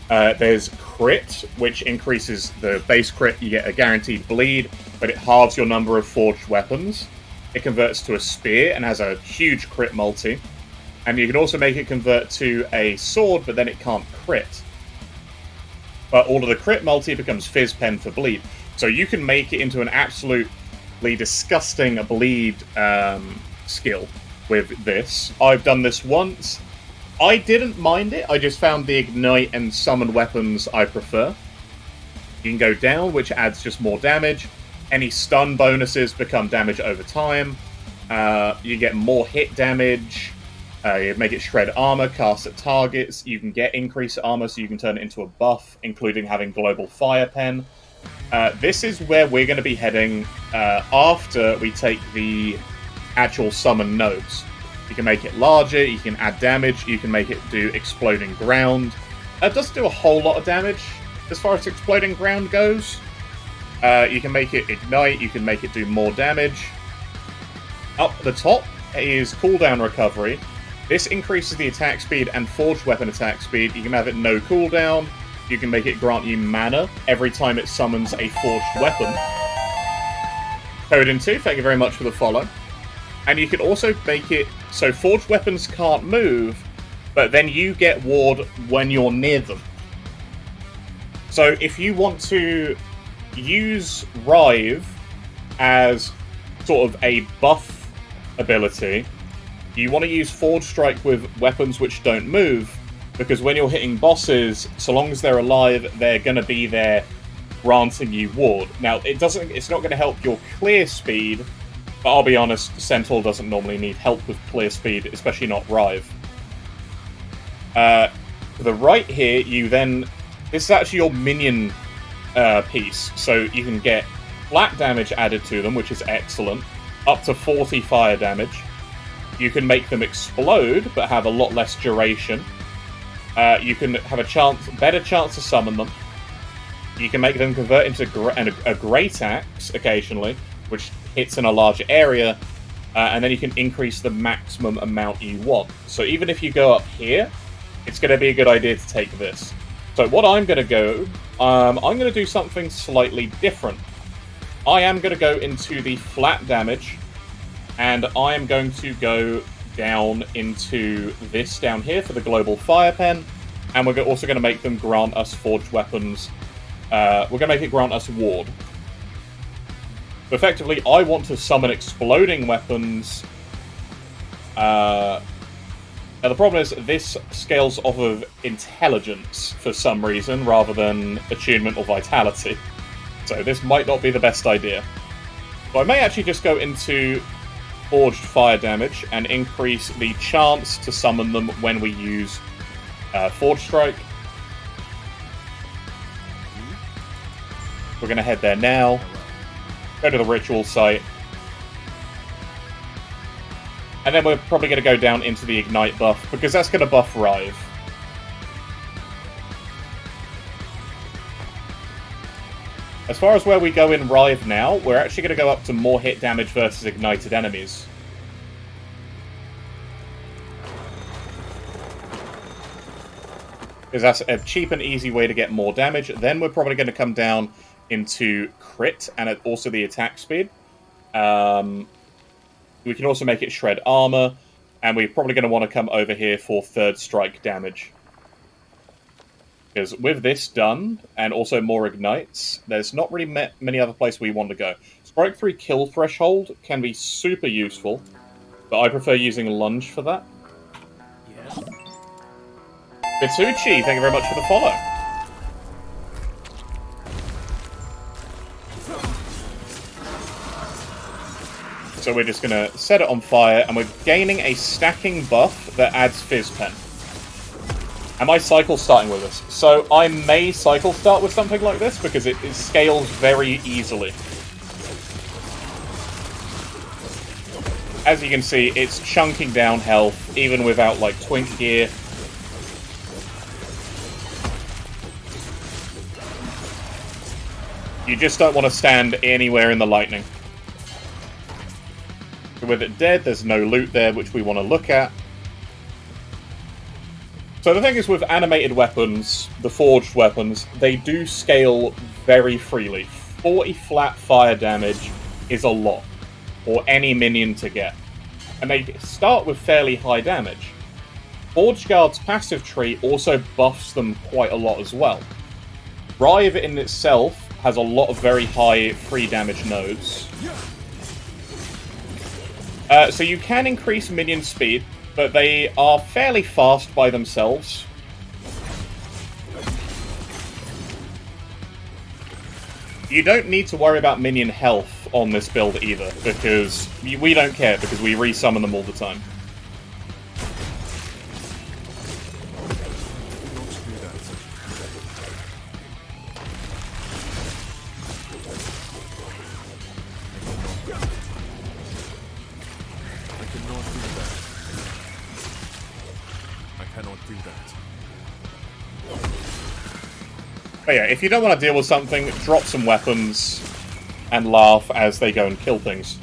A: There's Crit, which increases the base crit. You get a guaranteed bleed, but it halves your number of forged weapons. It converts to a spear and has a huge crit multi. And you can also make it convert to a sword, but then it can't crit. But all of the crit multi becomes Fizz Pen for bleed. So you can make it into an absolutely disgusting bleed skill with this. I've done this once. I didn't mind it. I just found the Ignite and Summon weapons I prefer. You can go down, which adds just more damage. Any stun bonuses become damage over time. You get more hit damage. You make it shred armor, cast at targets. You can get increased armor, so you can turn it into a buff, including having Global Fire Pen. This is where we're going to be heading after we take the actual summon nodes. You can make it larger, you can add damage, you can make it do Exploding Ground. It doesn't do a whole lot of damage as far as Exploding Ground goes. You can make it ignite, you can make it do more damage. Up the top is cooldown recovery, This increases the attack speed and forged weapon attack speed. You can have it no cooldown. You can make it grant you mana every time it summons a forged weapon. Codin2, thank you very much for the follow. And you can also make it so forged weapons can't move, but then you get ward when you're near them. So if you want to use Rive as sort of a buff ability, you want to use Forge Strike with weapons which don't move, because when you're hitting bosses, so long as they're alive, they're going to be there granting you ward. Now, it's not going to help your clear speed, but I'll be honest, Centaur doesn't normally need help with clear speed, especially not Rive. To the right here, this is actually your minion piece, so you can get flat damage added to them, which is excellent, up to 40 fire damage. You can make them explode, but have a lot less duration. You can have a better chance to summon them. You can make them convert into a Great Axe occasionally, which hits in a larger area, and then you can increase the maximum amount you want. So even if you go up here, it's going to be a good idea to take this. So what I'm going to go, I'm going to do something slightly different. I am going to go into the flat damage, and I am going to go down into this down here for the Global Fire Pen, and we're also going to make them grant us forged weapons. We're going to make it grant us ward. So effectively, I want to summon exploding weapons. Now the problem is this scales off of intelligence for some reason, rather than attunement or vitality. So this might not be the best idea. So I may actually just go into forged fire damage and increase the chance to summon them when we use Forge Strike. We're going to head there now. Go to the ritual site. And then we're probably going to go down into the Ignite buff, because that's going to buff Rive. As far as where we go in Rive now, we're actually going to go up to more hit damage versus ignited enemies. Because that's a cheap and easy way to get more damage. Then we're probably going to come down into crit and also the attack speed. We can also make it shred armor, and we're probably going to want to come over here for third strike damage. Because with this done, and also more ignites, there's not really many other places we want to go. Strike 3 kill threshold can be super useful, but I prefer using lunge for that.
C: Yes.
A: Bitucci, thank you very much for the follow. So we're just going to set it on fire, and we're gaining a stacking buff that adds Fizz Pen. Am I cycle starting with this? So I may cycle start with something like this, because it scales very easily. As you can see, it's chunking down health, even without, like, Twink gear. You just don't want to stand anywhere in the lightning. With it dead, there's no loot there, which we want to look at. So the thing is, with animated weapons, the forged weapons, they do scale very freely. 40 flat fire damage is a lot for any minion to get. And they start with fairly high damage. Forgeguard's passive tree also buffs them quite a lot as well. Rive in itself has a lot of very high free damage nodes. So you can increase minion speed, but they are fairly fast by themselves. You don't need to worry about minion health on this build either, because we don't care, because we resummon them all the time. But yeah, if you don't want to deal with something, drop some weapons and laugh as they go and kill things.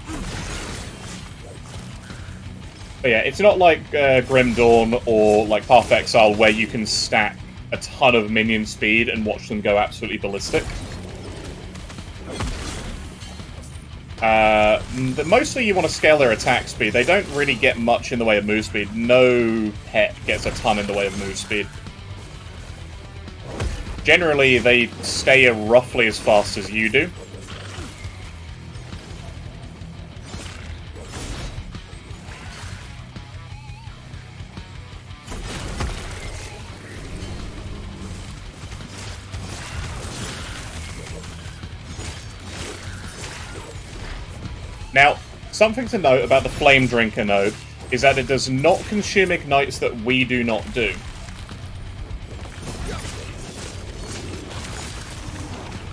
A: But yeah, it's not like Grim Dawn or like Path of Exile where you can stack a ton of minion speed and watch them go absolutely ballistic. Mostly you want to scale their attack speed. They don't really get much in the way of move speed. No pet gets a ton in the way of move speed. Generally, they stay roughly as fast as you do. Now, something to note about the Flame Drinker node is that it does not consume ignites that we do not do.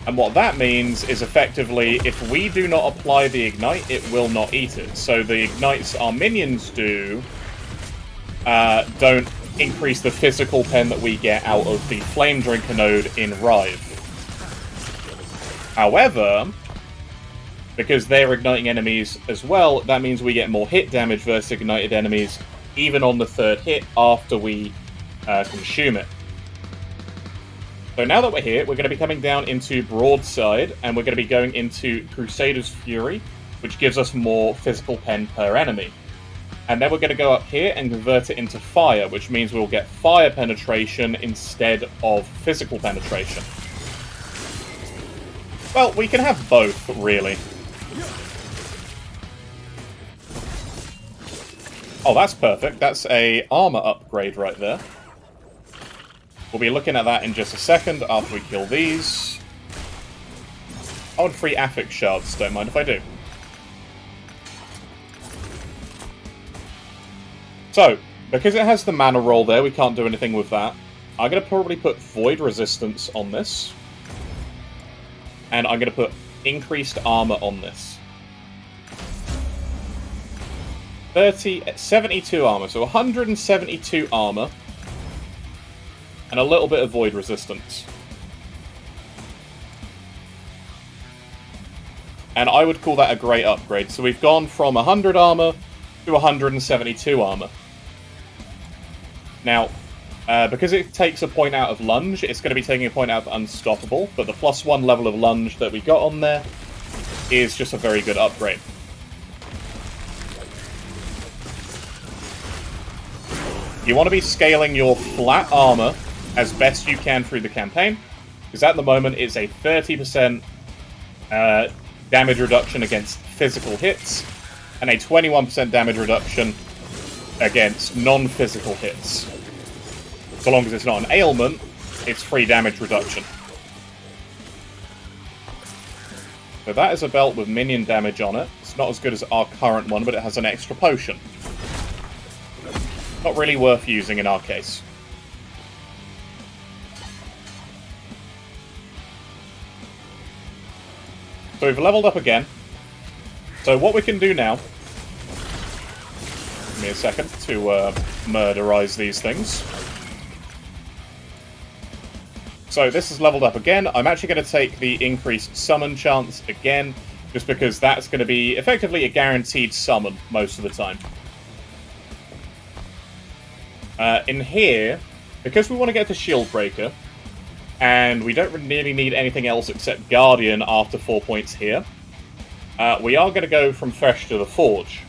A: And what that means is effectively, if we do not apply the ignite, it will not eat it. So the ignites our minions do don't increase the physical pen that we get out of the Flame Drinker node in Rive. However, because they're igniting enemies as well, that means we get more hit damage versus ignited enemies, even on the third hit after we consume it. So now that we're here, we're going to be coming down into Broadside, and we're going to be going into Crusader's Fury, which gives us more physical pen per enemy. And then we're going to go up here and convert it into Fire, which means we'll get Fire penetration instead of physical penetration. Well, we can have both, really. Oh, that's perfect. That's a armor upgrade right there. We'll be looking at that in just a second after we kill these. I want free affix shards, don't mind if I do. So, because it has the mana roll there, we can't do anything with that. I'm going to probably put Void Resistance on this. And I'm going to put increased armor on this. 72 armor, so 172 armor. And a little bit of void resistance. And I would call that a great upgrade. So we've gone from 100 armor to 172 armor. Now, because it takes a point out of Lunge, it's going to be taking a point out of Unstoppable, but the +1 level of Lunge that we got on there is just a very good upgrade. You want to be scaling your flat armor as best you can through the campaign, because at the moment it's a 30% damage reduction against physical hits, and a 21% damage reduction against non-physical hits. So long as it's not an ailment, it's free damage reduction. So that is a belt with minion damage on it. It's not as good as our current one, but it has an extra potion. Not really worth using in our case. So we've leveled up again. So what we can do now... Give me a second to murderize these things. So this is leveled up again. I'm actually going to take the increased summon chance again, just because that's going to be effectively a guaranteed summon most of the time. In here, because we want to get to Shield Breaker, and we don't really need anything else except Guardian after 4 points here, we are going to go from Fresh to the Forge.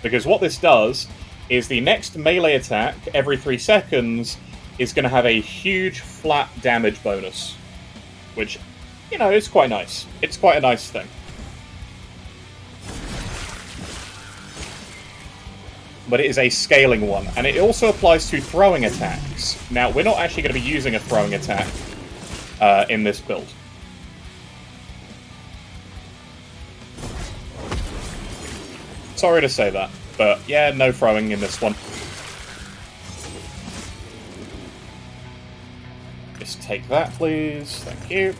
A: Because what this does is the next melee attack every 3 seconds is going to have a huge flat damage bonus. Which, you know, is quite nice. It's quite a nice thing. But it is a scaling one, and it also applies to throwing attacks. Now, we're not actually going to be using a throwing attack in this build. Sorry to say that, but yeah, no throwing in this one. Just take that, please. Thank you.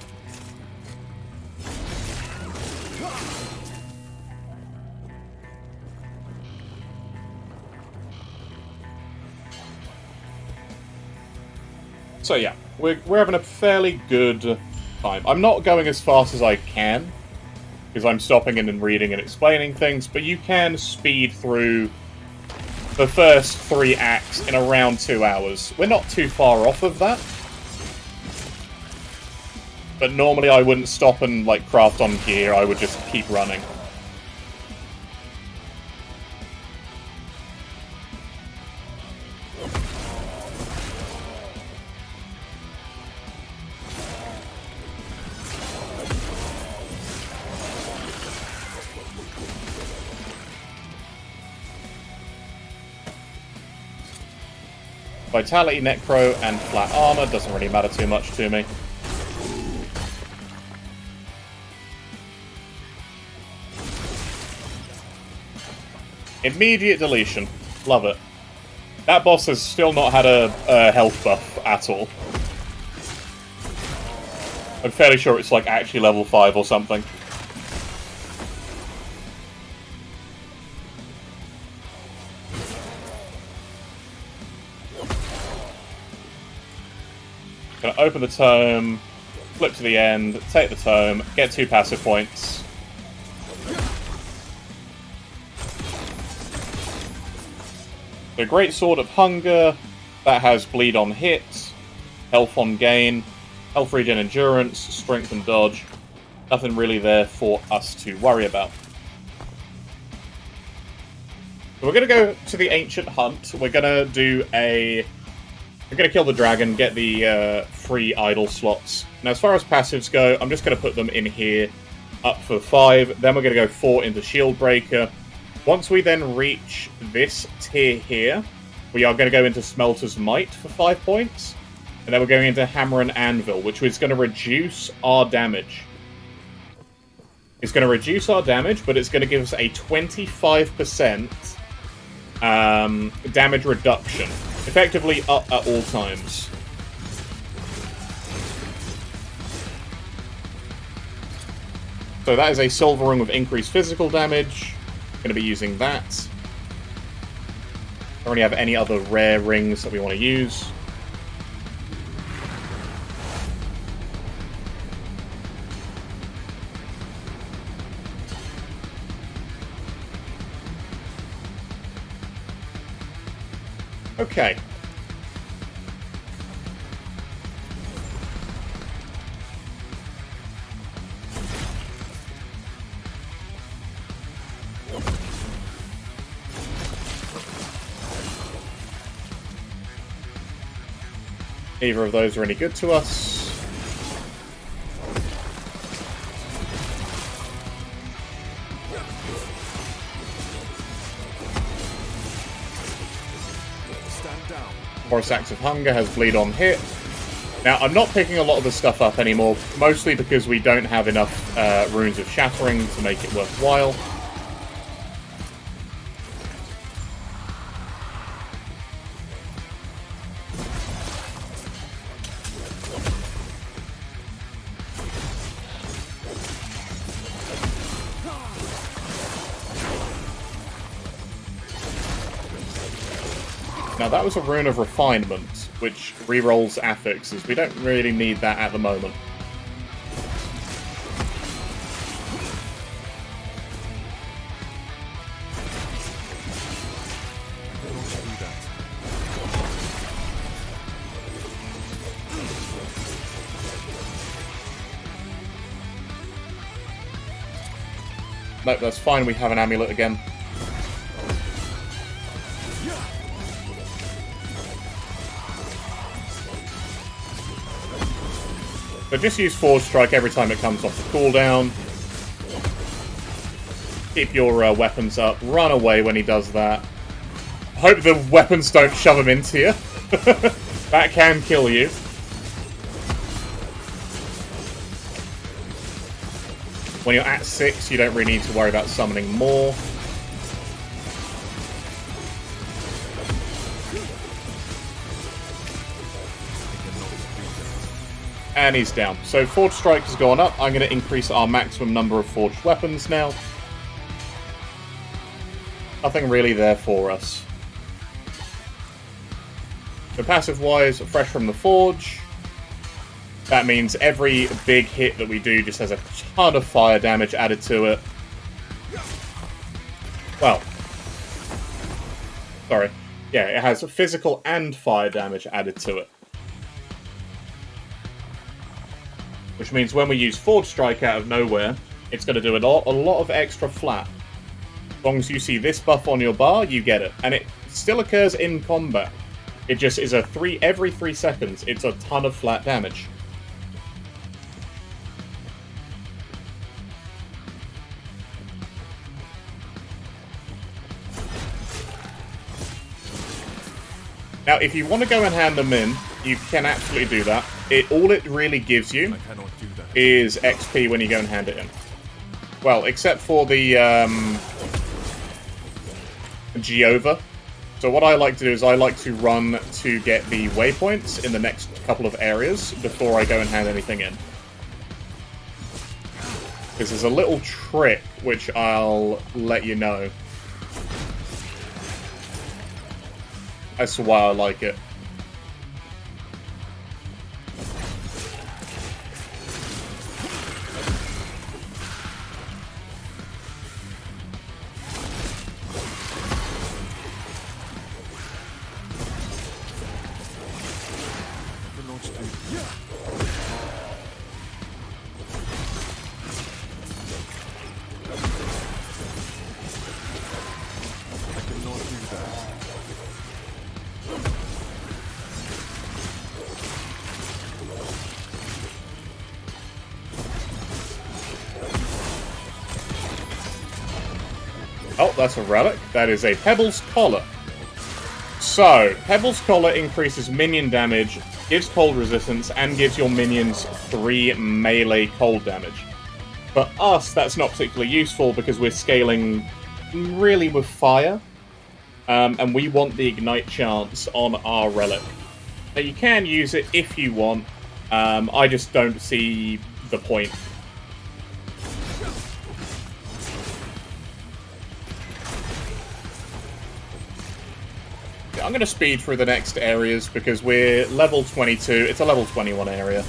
A: So yeah, we're having a fairly good time. I'm not going as fast as I can, because I'm stopping and reading and explaining things, but you can speed through the first 3 acts in around 2 hours. We're not too far off of that. But normally I wouldn't stop and, like, craft on gear, I would just keep running. Vitality, Necro, and Flat Armor doesn't really matter too much to me. Immediate deletion. Love it. That boss has still not had a health buff at all. I'm fairly sure it's like actually level 5 or something. Gonna open the tome, flip to the end, take the tome, get 2 passive points. The Great Sword of Hunger, that has bleed on hit, health on gain, health regen endurance, strength and dodge. Nothing really there for us to worry about. So we're going to go to the Ancient Hunt. We're going to do a... We're going to kill the dragon, get the free idle slots. Now, as far as passives go, I'm just going to put them in here, up for 5. Then we're going to go 4 into Shield Breaker. Once we then reach this tier here, we are going to go into Smelter's Might for 5 points. And then we're going into Hammer and Anvil, which is going to reduce our damage. It's going to reduce our damage, but it's going to give us a 25% damage reduction. Effectively up at all times. So that is a Silver Ring with increased physical damage. Going to be using that. Don't really have any other rare rings that we want to use. Okay. Neither of those are any good to us.
D: Stand down.
A: Forest Axe of Hunger has bleed on hit. Now, I'm not picking a lot of the stuff up anymore, mostly because we don't have enough Runes of Shattering to make it worthwhile. Now that was a Rune of Refinement, which rerolls affixes. We don't really need that at the moment. Nope, that's fine, we have an amulet again. So just use Forge Strike every time it comes off the cooldown. Keep your weapons up. Run away when he does that. Hope the weapons don't shove him into you. That can kill you. When you're at 6, you don't really need to worry about summoning more. And he's down. So Forged Strike has gone up. I'm going to increase our maximum number of forged weapons now. Nothing really there for us. So passive-wise, fresh from the forge. That means every big hit that we do just has a ton of fire damage added to it. Well, Sorry. Yeah, it has physical and fire damage added to it. Which means when we use Forge Strike out of nowhere, it's going to do a lot of extra flat. As long as you see this buff on your bar, you get it. And it still occurs in combat. It just is a every 3 seconds, it's a ton of flat damage. Now, if you want to go and hand them in, you can absolutely do that. All it really gives you is XP when you go and hand it in. Well, except for the Giova. So what I like to do is I like to run to get the waypoints in the next couple of areas before I go and hand anything in. This is a little trick which I'll let you know as to why I like it. Oh, that's a relic. That is a Pebble's Collar. So, Pebble's Collar increases minion damage, gives cold resistance, and gives your minions 3 melee cold damage. For us, that's not particularly useful because we're scaling really with fire, and we want the ignite chance on our relic. Now, you can use it if you want. I just don't see the point. I'm going to speed through the next areas because we're level 22. It's a level 21 area.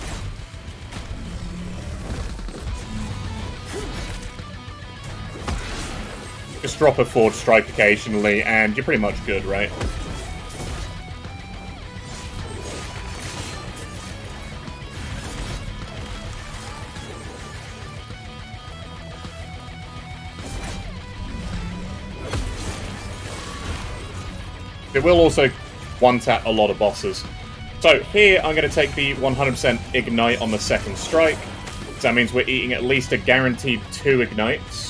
A: Just drop a Forge Strike occasionally and you're pretty much good, right? It will also one-tap a lot of bosses. So here I'm going to take the 100% Ignite on the second strike. So that means we're eating at least a guaranteed 2 Ignites.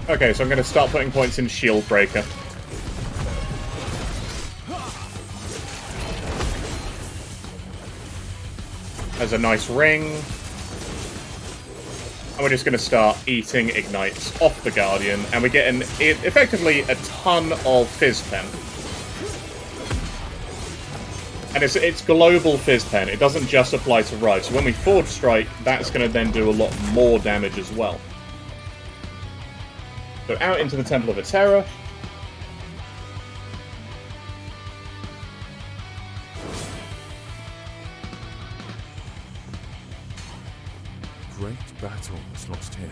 A: Okay, so I'm going to start putting points in Shield Breaker. There's a nice ring. And we're just going to start eating Ignites off the Guardian, and we get effectively a ton of Fizz Pen. And it's global Fizz Pen, it doesn't just apply to Rise. So when we Forge Strike, that's going to then do a lot more damage as well. So out into the Temple of Aterra.
D: Great battle is lost here.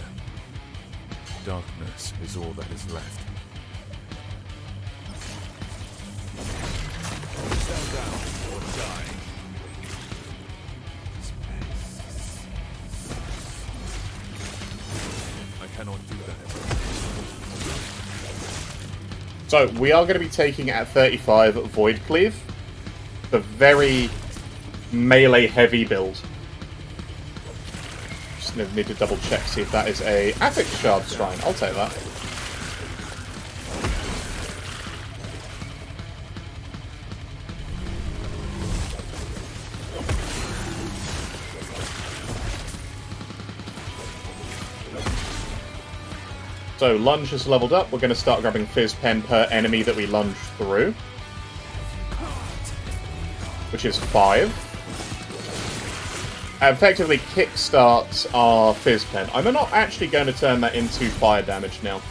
D: Darkness is all that is left. Stand down or die. I cannot do that.
A: So, we are going to be taking at 35 Void Cleave. The very melee-heavy build. Just need to double check, see if that is a Attic Shard Shrine. I'll take that. So lunge has leveled up. We're going to start grabbing Fizz Pen per enemy that we lunge through, which is 5. Effectively kickstarts our Fizz Pen. I'm not actually going to turn that into fire damage now.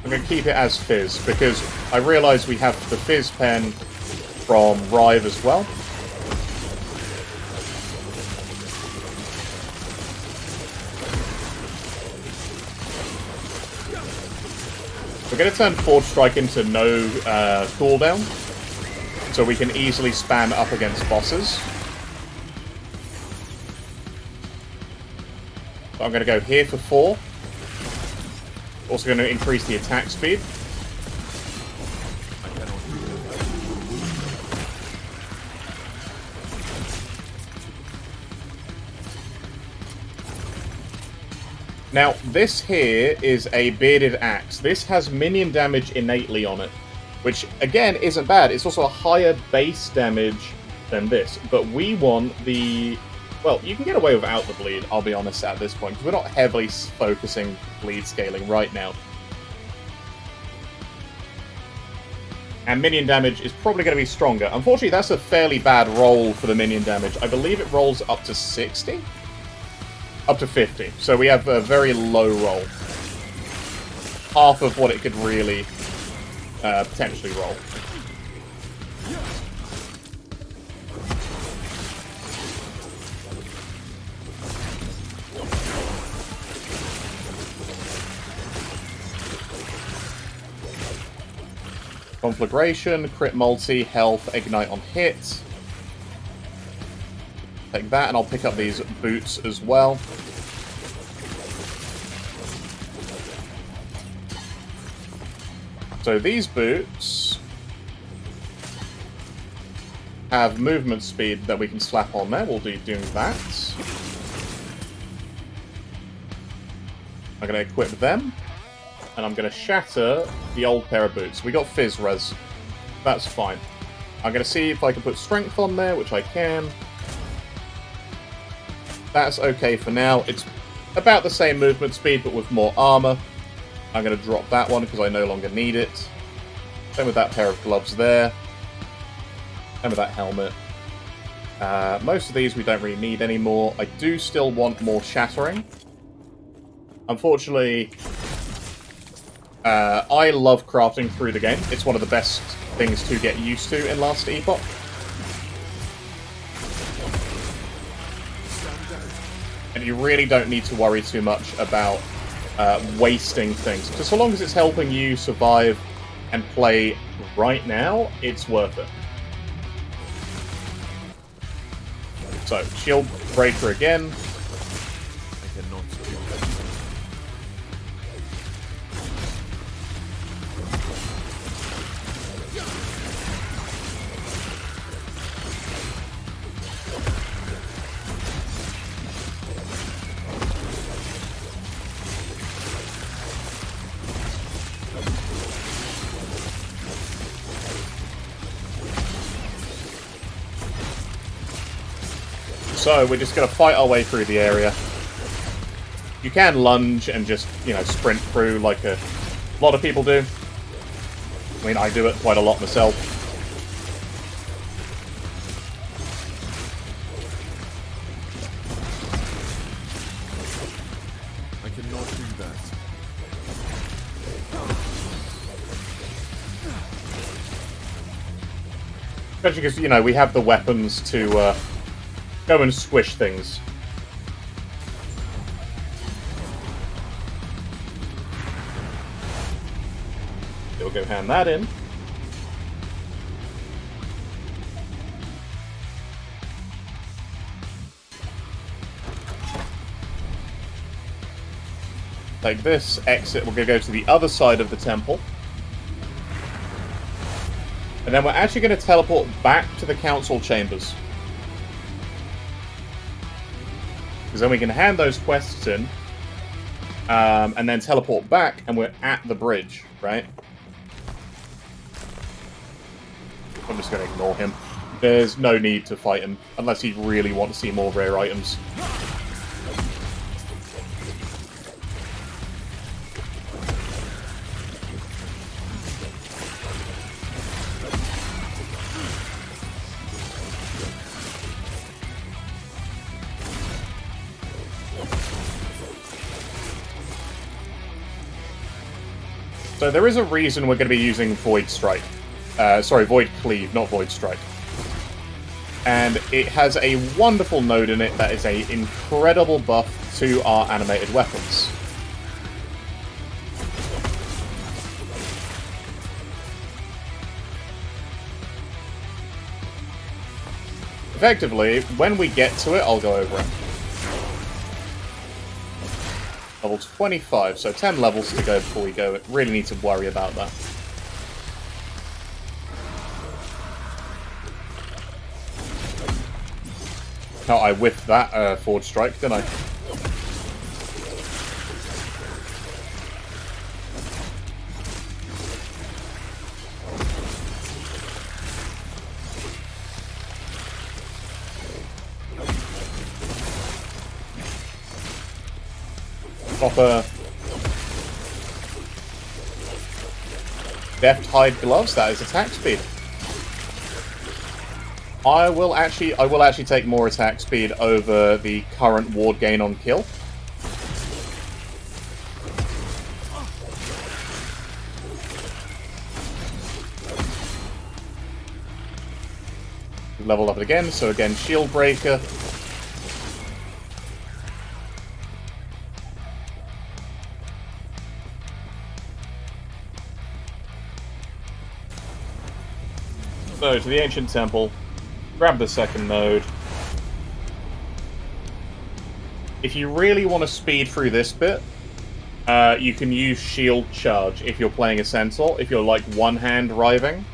A: I'm going to keep it as Fizz, because I realise we have the Fizz Pen from Rive as well. We're going to turn Forge Strike into no cooldown, so we can easily spam up against bosses. So I'm going to go here for 4. Also going to increase the attack speed. Now, this here is a bearded axe. This has minion damage innately on it, which, again, isn't bad. It's also a higher base damage than this, but we want the... Well, you can get away without the bleed, I'll be honest, at this point, because we're not heavily focusing bleed scaling right now. And minion damage is probably going to be stronger. Unfortunately, that's a fairly bad roll for the minion damage. I believe it rolls up to 60? Up to 50. So we have a very low roll. Half of what it could really potentially roll. Conflagration, crit multi, health, ignite on hit. Take that, and I'll pick up these boots as well. So these boots have movement speed that we can slap on there. We'll be doing that. I'm going to equip them. And I'm going to shatter the old pair of boots. We got Fizz Res. That's fine. I'm going to see if I can put Strength on there, which I can. That's okay for now. It's about the same movement speed, but with more armor. I'm going to drop that one because I no longer need it. Same with that pair of gloves there. Same with that helmet. Most of these we don't really need anymore. I do still want more shattering. Unfortunately... I love crafting through the game. It's one of the best things to get used to in Last Epoch. And you really don't need to worry too much about wasting things. Just so long as it's helping you survive and play right now, it's worth it. So, Shield Breaker again.
D: I cannot do that.
A: So, we're just going to fight our way through the area. You can lunge and just, you know, sprint through like a lot of people do. I mean, I do it quite a lot myself.
D: I cannot do that.
A: Especially because, you know, we have the weapons to go and squish things. We'll go hand that in. Take this, exit, we're going to go to the other side of the temple. And then we're actually going to teleport back to the council chambers. Because then we can hand those quests in, and then teleport back, and we're at the bridge, right? I'm just going to ignore him. there's no need to fight him, unless you really want to see more rare items. So there is a reason we're going to be using Void Strike. Sorry, Void Cleave, not Void Strike. And it has a wonderful node in it that is an incredible buff to our animated weapons. Effectively, when we get to it, I'll go over it. Level 25, so 10 levels to go before we go. Really need to worry about that. Oh, I whiffed that Forge Strike, didn't I? Proper Deft Hide Gloves, that is attack speed. I will actually take more attack speed over the current ward gain on kill. Level up it again, so again, Shield Breaker. So, to the Ancient Temple. Grab the second node. If you really want to speed through this bit, you can use Shield Charge if you're playing a Centaur, if you're like one-hand riving.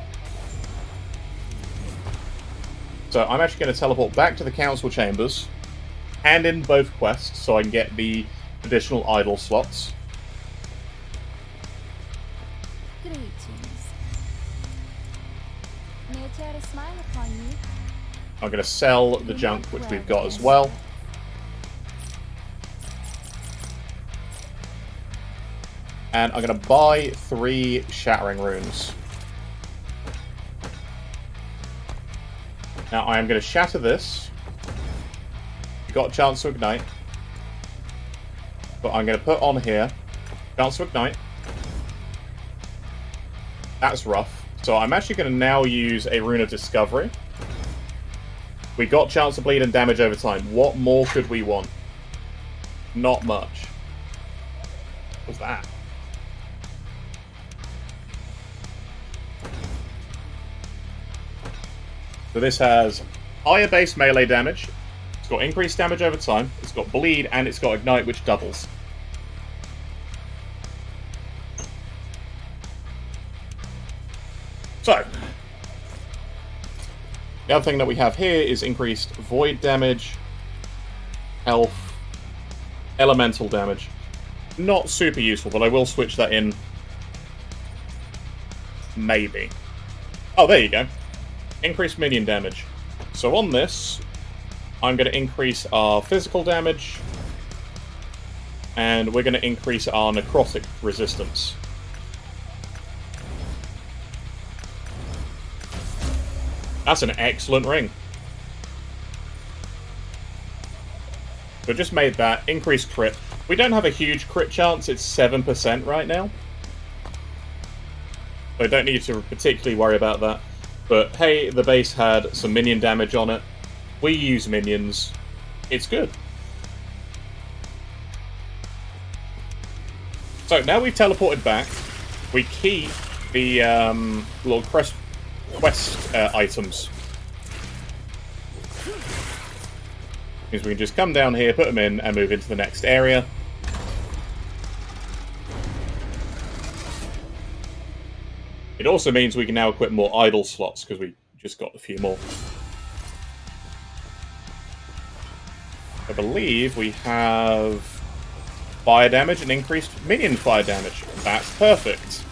A: So I'm actually going to teleport back to the Council Chambers, hand in both quests so I can get the additional idle slots.
B: Greetings. May I tear a smile upon you?
A: I'm going to sell the junk which we've got as well. And I'm going to buy 3 Shattering Runes. Now I am going to shatter this. You've got a chance to ignite. But I'm going to put on here, chance to ignite. That's rough. So I'm actually going to now use a Rune of Discovery. We got chance to bleed and damage over time. What more could we want? Not much. What's that? So this has higher base melee damage. It's got increased damage over time. It's got bleed and it's got ignite, which doubles. So, the other thing that we have here is increased void damage, health, elemental damage. Not super useful, but I will switch that in. Maybe. Oh, there you go. Increased minion damage. So on this, I'm going to increase our physical damage, and we're going to increase our necrotic resistance. That's an excellent ring. So just made that. Increased crit. We don't have a huge crit chance. It's 7% right now. So I don't need to particularly worry about that. But hey, the base had some minion damage on it. We use minions. It's good. So now we've teleported back. We keep the little quest items. Means we can just come down here, put them in, and move into the next area. It also means we can now equip more idle slots, because we just got a few more. I believe we have fire damage and increased minion fire damage. That's perfect.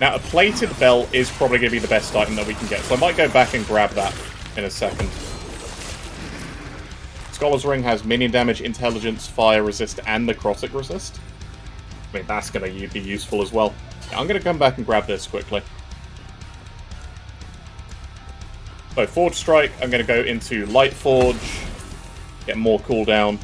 A: Now, a plated belt is probably going to be the best item that we can get, so I might go back and grab that in a second. Scholar's Ring has minion damage, intelligence, fire resist, and necrotic resist. I mean, that's going to be useful as well. Yeah, I'm going to come back and grab this quickly. So, Forge Strike, I'm going to go into Light Forge, get more cooldown.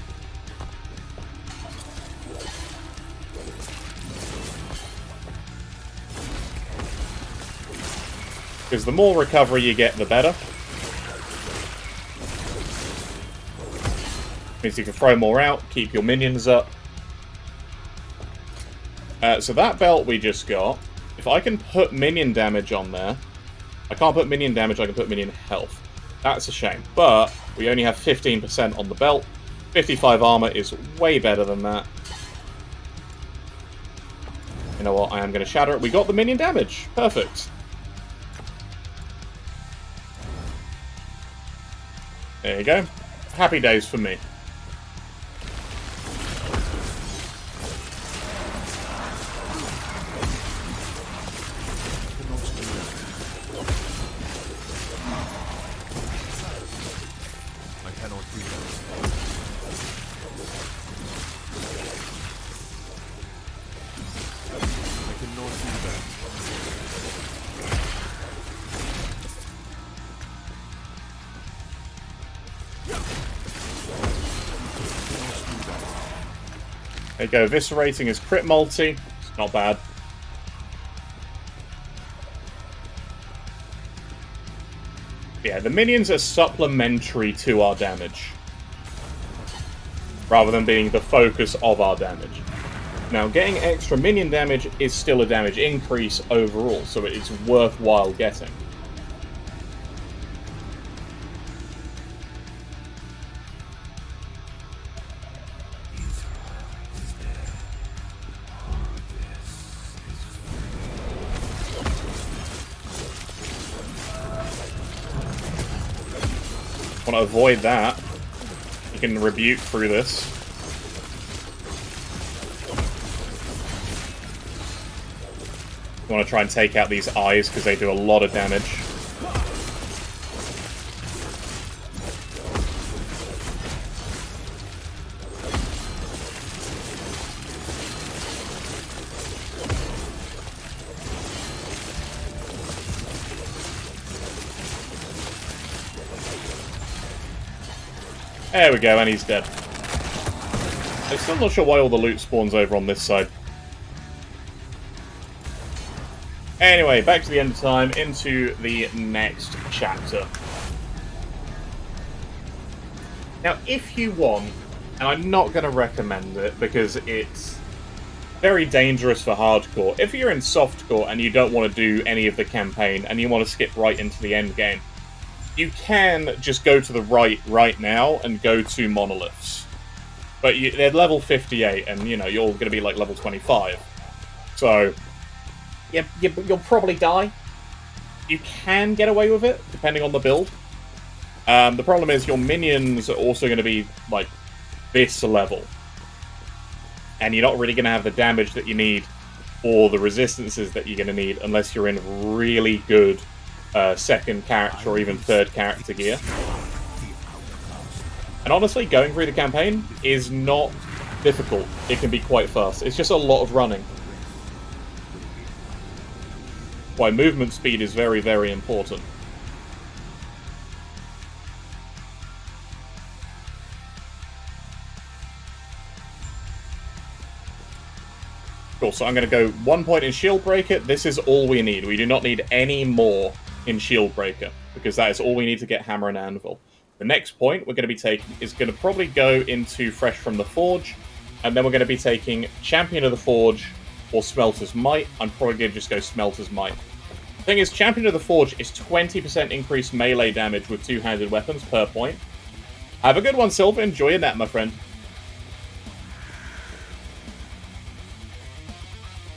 A: Because the more recovery you get, the better. Means you can throw more out, keep your minions up. So that belt we just got, if I can put minion damage on there, I can't put minion damage, I can put minion health. That's a shame, but we only have 15% on the belt. 55 armor is way better than that. You know what, I am going to shatter it. We got the minion damage. Perfect. There you go. Happy days for me. There you go, Eviscerating is crit multi. It's not bad. Yeah, the minions are supplementary to our damage, rather than being the focus of our damage. Now, getting extra minion damage is still a damage increase overall, so it is worthwhile getting. Want to avoid that. You can rebuke through this. You want to try and take out these eyes because they do a lot of damage. There we go, and he's dead. I'm still not sure why all the loot spawns over on this side. Anyway, back to the end of time, into the next chapter. Now, if you want, and I'm not going to recommend it because it's very dangerous for hardcore. If you're in softcore and you don't want to do any of the campaign and you want to skip right into the end game, you can just go to the right now and go to monoliths. But they're level 58 and, you know, you're going to be like level 25. So, you'll probably die. You can get away with it, depending on the build. The problem is your minions are also going to be, like, this level. And you're not really going to have the damage that you need or the resistances that you're going to need unless you're in really good second character or even third character gear. And honestly, going through the campaign is not difficult. It can be quite fast. It's just a lot of running. Why movement speed is very, very important. Cool, so I'm going to go 1 point in Shield Breaker. This is all we need. We do not need any more in Shield Breaker, because that is all we need to get Hammer and Anvil. The next point we're going to be taking is going to probably go into Fresh from the Forge, and then we're going to be taking Champion of the Forge or Smelter's Might. I'm probably going to just go Smelter's Might. The thing is, Champion of the Forge is 20% increased melee damage with two-handed weapons per point. Have a good one, Silver. Enjoy your net, my friend.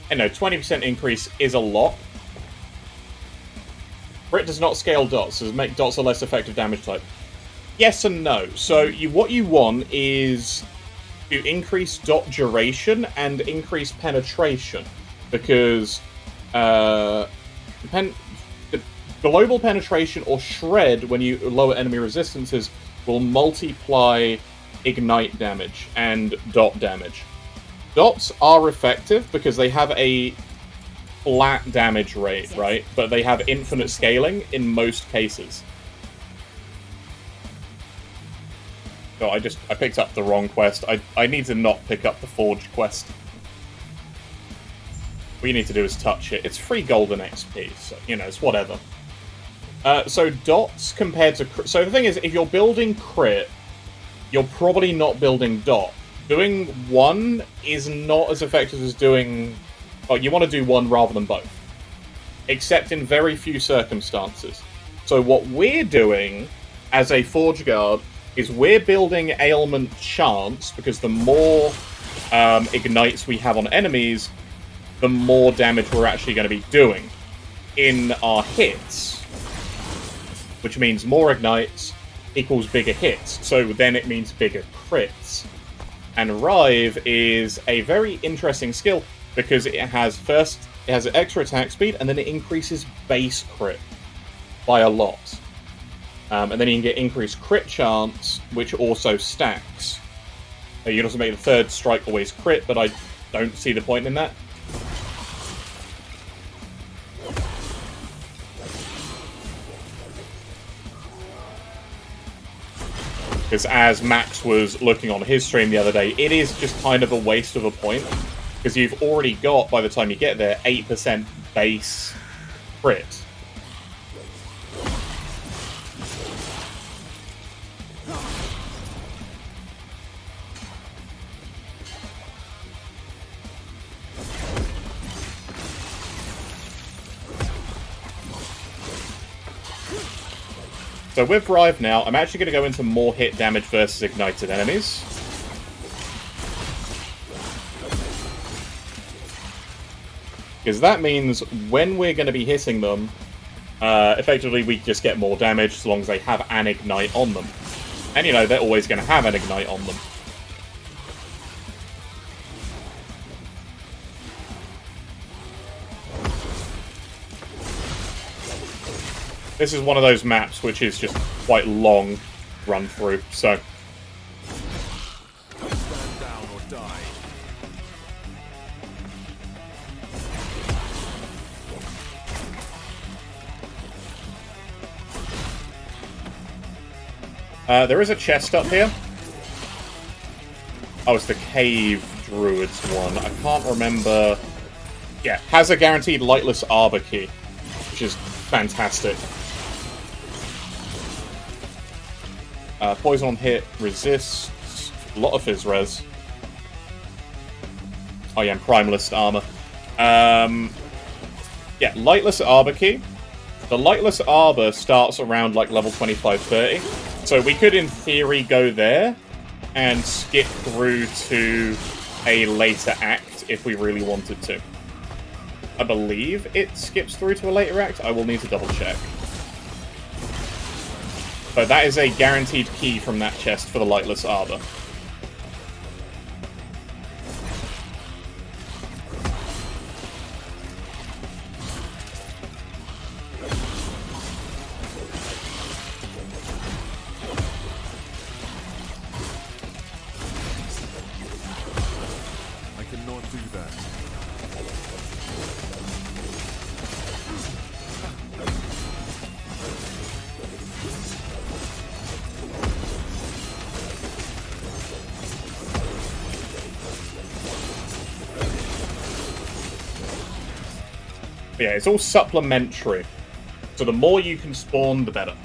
A: I know, 20% increase is a lot. Crit does not scale dots, so make dots a less effective damage type. Yes and no. So what you want is to increase dot duration and increase penetration, because The global penetration or shred when you lower enemy resistances will multiply ignite damage and dot damage. Dots are effective because they have a flat damage rate, right? But they have infinite scaling in most cases. So I picked up the wrong quest. I need to not pick up the Forged quest. What you need to do is touch it. It's free golden XP, so, you know, it's whatever. So dots compared to... So the thing is, if you're building crit, you're probably not building dot. Doing one is not as effective as doing... Oh, you want to do one rather than both. Except in very few circumstances. So what we're doing as a Forgeguard is we're building ailment chance, because the more ignites we have on enemies, the more damage we're actually going to be doing in our hits. Which means more ignites equals bigger hits. So then it means bigger crits. And Rive is a very interesting skill, because it has extra attack speed, and then it increases base crit by a lot. And then you can get increased crit chance, which also stacks. You can also make the third strike always crit, but I don't see the point in that. Because as Max was looking on his stream the other day, it is just kind of a waste of a point. Because you've already got, by the time you get there, 8% base crit. So with Rive now, I'm actually going to go into more hit damage versus ignited enemies. Because that means when we're going to be hitting them, effectively we just get more damage as long as they have an ignite on them. And you know, they're always going to have an ignite on them. This is one of those maps which is just quite long run through, so...
D: Stand down or die.
A: There is a chest up here. Oh, it's the Cave Druids one. I can't remember... Yeah, has a guaranteed Lightless Arbor key, which is fantastic. Poison on hit, resists, a lot of fizz res. Oh yeah, and Primalist armor. Yeah, Lightless Arbor key. The Lightless Arbor starts around like level 25-30. So we could in theory go there and skip through to a later act if we really wanted to. I believe it skips through to a later act. I will need to double check. But that is a guaranteed key from that chest for the Lightless Arbor.
D: I cannot do that.
A: But yeah, it's all supplementary. So the more you can spawn, the better.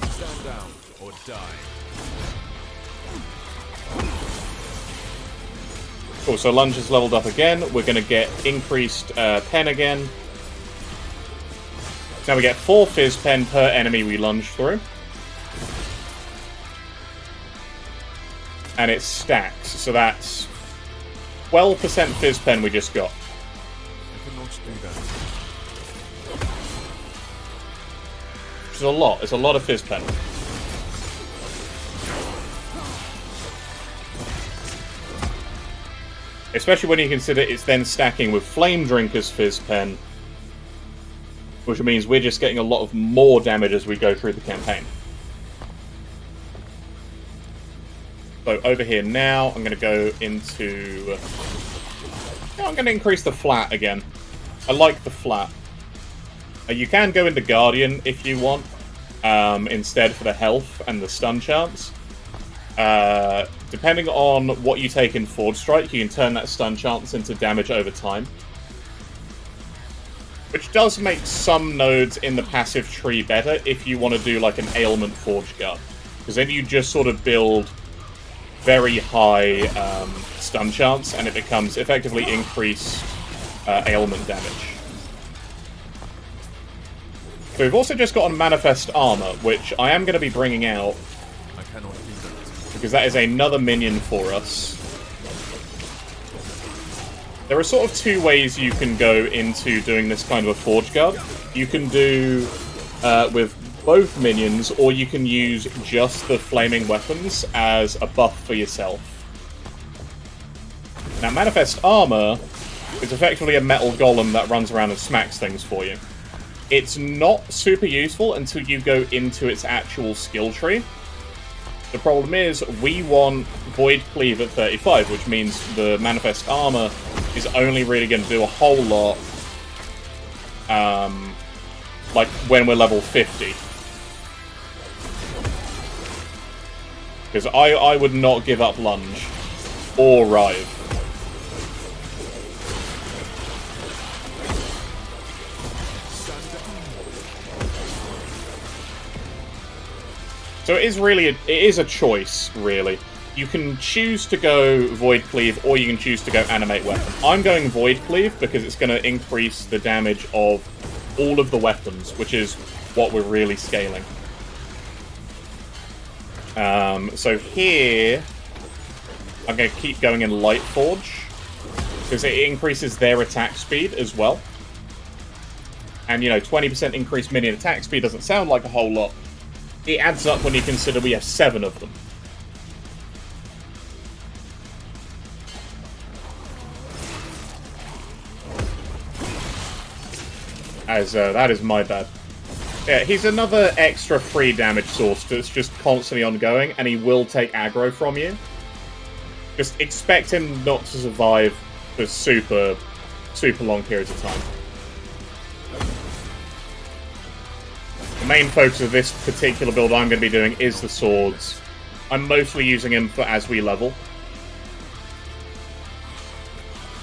D: Stand down or die.
A: Cool, so Lunge is leveled up again. We're going to get increased pen again. So now we get 4 Fizz pen per enemy we lunge through. and it stacks. So that's 12% Fizz Pen we just got.
D: I cannot do that.
A: Which is a lot. It's a lot of Fizz Pen. Especially when you consider it's then stacking with Flame Drinker's Fizz Pen, which means we're just getting a lot of more damage as we go through the campaign. So over here now, I'm going to go into... I'm going to increase the flat again. I like the flat. You can go into Guardian if you want, instead for the health and the stun chance. Depending on what you take in Forge Strike, you can turn that stun chance into damage over time. Which does make some nodes in the passive tree better if you want to do like an ailment Forgeguard. Because then you just sort of build very high stun chance and it becomes effectively increased ailment damage. So we've also just got on Manifest Armor, which I am going to be bringing out.
D: I cannot do that.
A: Because that is another minion for us. There are sort of two ways you can go into doing this kind of a Forgeguard. You can do with both minions, or you can use just the flaming weapons as a buff for yourself. Now, Manifest Armor is effectively a metal golem that runs around and smacks things for you. It's not super useful until you go into its actual skill tree. The problem is, we want Void Cleave at 35, which means the Manifest Armor is only really going to do a whole lot, like, when we're level 50. Because I would not give up Lunge, or Rive. So it is a choice, really. You can choose to go Void Cleave, or you can choose to go Animate Weapon. I'm going Void Cleave because it's going to increase the damage of all of the weapons, which is what we're really scaling. So here, I'm going to keep going in Light Forge, because it increases their attack speed as well. And, you know, 20% increased minion attack speed doesn't sound like a whole lot. It adds up when you consider we have 7 of them. That is my bad. Yeah, he's another extra free damage source that's just constantly ongoing, and he will take aggro from you. Just expect him not to survive for super long periods of time. The main focus of this particular build I'm going to be doing is the swords. I'm mostly using him for as we level.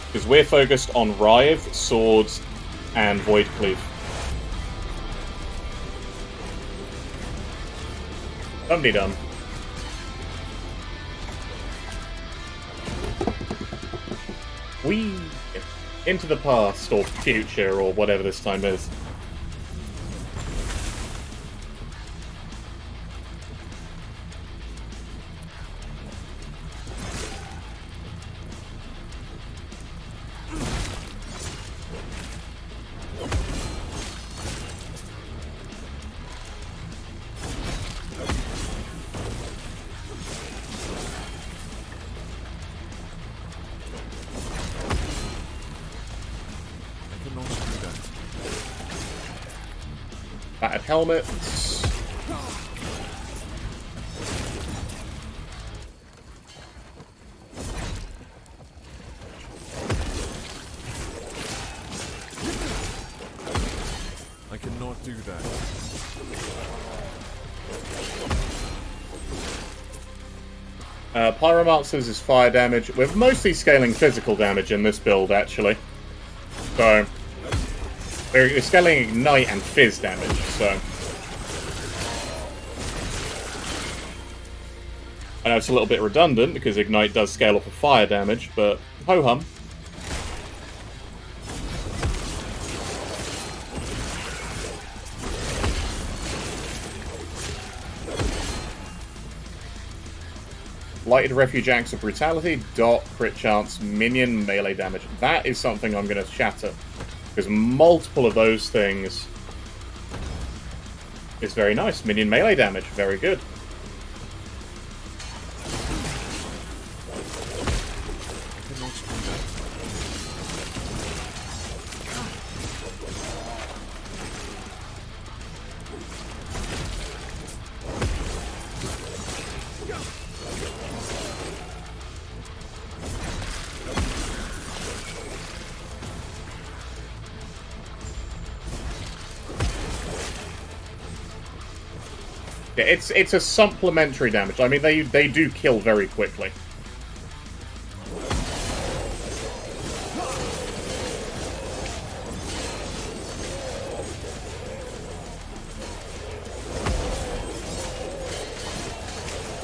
A: Because we're focused on Rive, swords, and Void Cleave. Dum-de-dum. We into the past, or future, or whatever this time is. Battered helmets.
D: I cannot do that.
A: Pyromancer's is fire damage. We're mostly scaling physical damage in this build, actually. So, we're scaling Ignite and Fizz damage, so... I know it's a little bit redundant, because Ignite does scale up for fire damage, but ho-hum. Blighted Refuge Acts of Brutality, dot, crit chance, minion melee damage. That is something I'm going to shatter. Because multiple of those things is very nice. Minion melee damage, very good. Yeah, it's a supplementary damage. I mean, they do kill very quickly.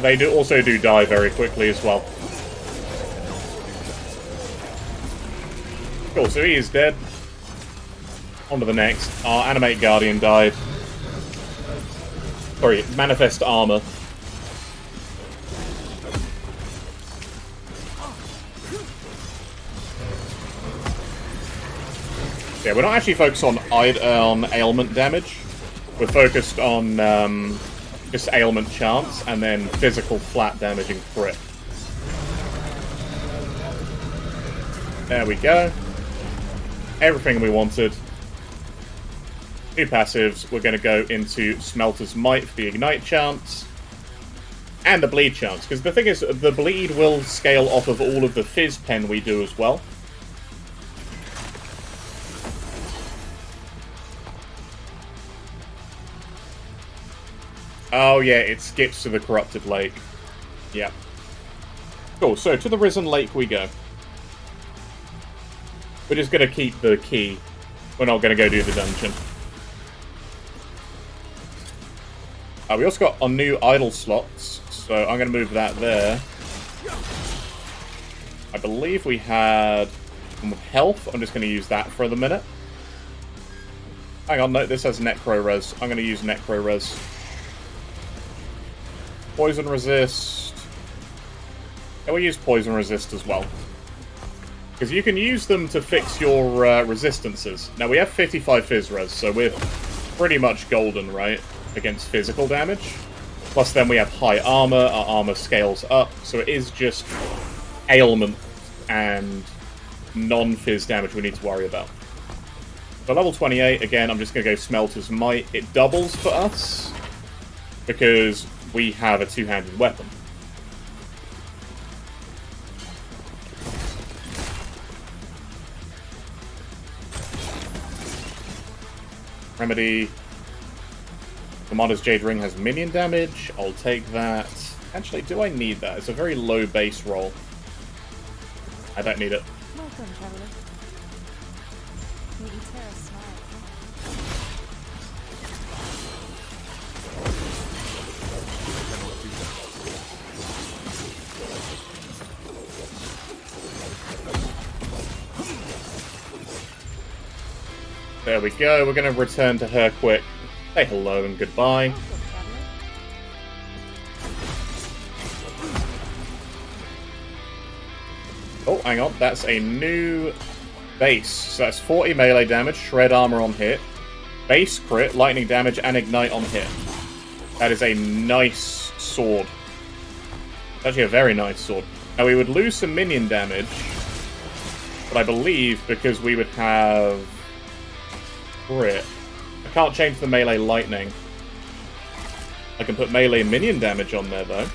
A: They also do die very quickly as well. Cool, so he is dead. On to the next. Our Animate Guardian died. Sorry, Manifest Armor. Yeah, we're not actually focused on ailment damage. We're focused on just ailment chance, and then physical flat damage and crit. There we go. Everything we wanted. Two passives. We're going to go into Smelter's Might for the Ignite chance. And the Bleed chance. Because the thing is, the Bleed will scale off of all of the Fizz Pen we do as well. Oh yeah, it skips to the Corrupted Lake. Yeah. Cool, so to the Risen Lake we go. We're just going to keep the key. We're not going to go do the dungeon. We also got our new idle slots, so I'm going to move that there. I believe we had some health. I'm just going to use that for the minute. Hang on, no, this has Necro Res. I'm going to use Necro Res. Poison Resist. Yeah, we'll use Poison Resist as well. Because you can use them to fix your resistances. Now, we have 55 Fizz Res, so we're pretty much golden, right? Against physical damage. Plus then we have high armor, our armor scales up, so it is just ailment and non-fizz damage we need to worry about. For level 28, again, I'm just going to go Smelter's Might. It doubles for us, because we have a two-handed weapon. Remedy. Commander's Jade Ring has minion damage. I'll take that. Actually, do I need that? It's a very low base roll. I don't need it.
B: Welcome, traveler. Maybe Terra smile.
A: There we go. We're going to return to her quick. Say hello and goodbye. Oh, hang on. That's a new base. So that's 40 melee damage, shred armor on hit, base crit, lightning damage, and ignite on hit. That is a nice sword. It's actually a very nice sword. Now, we would lose some minion damage, but I believe because we would have crit. I can't change the melee lightning. I can put melee minion damage on there, though.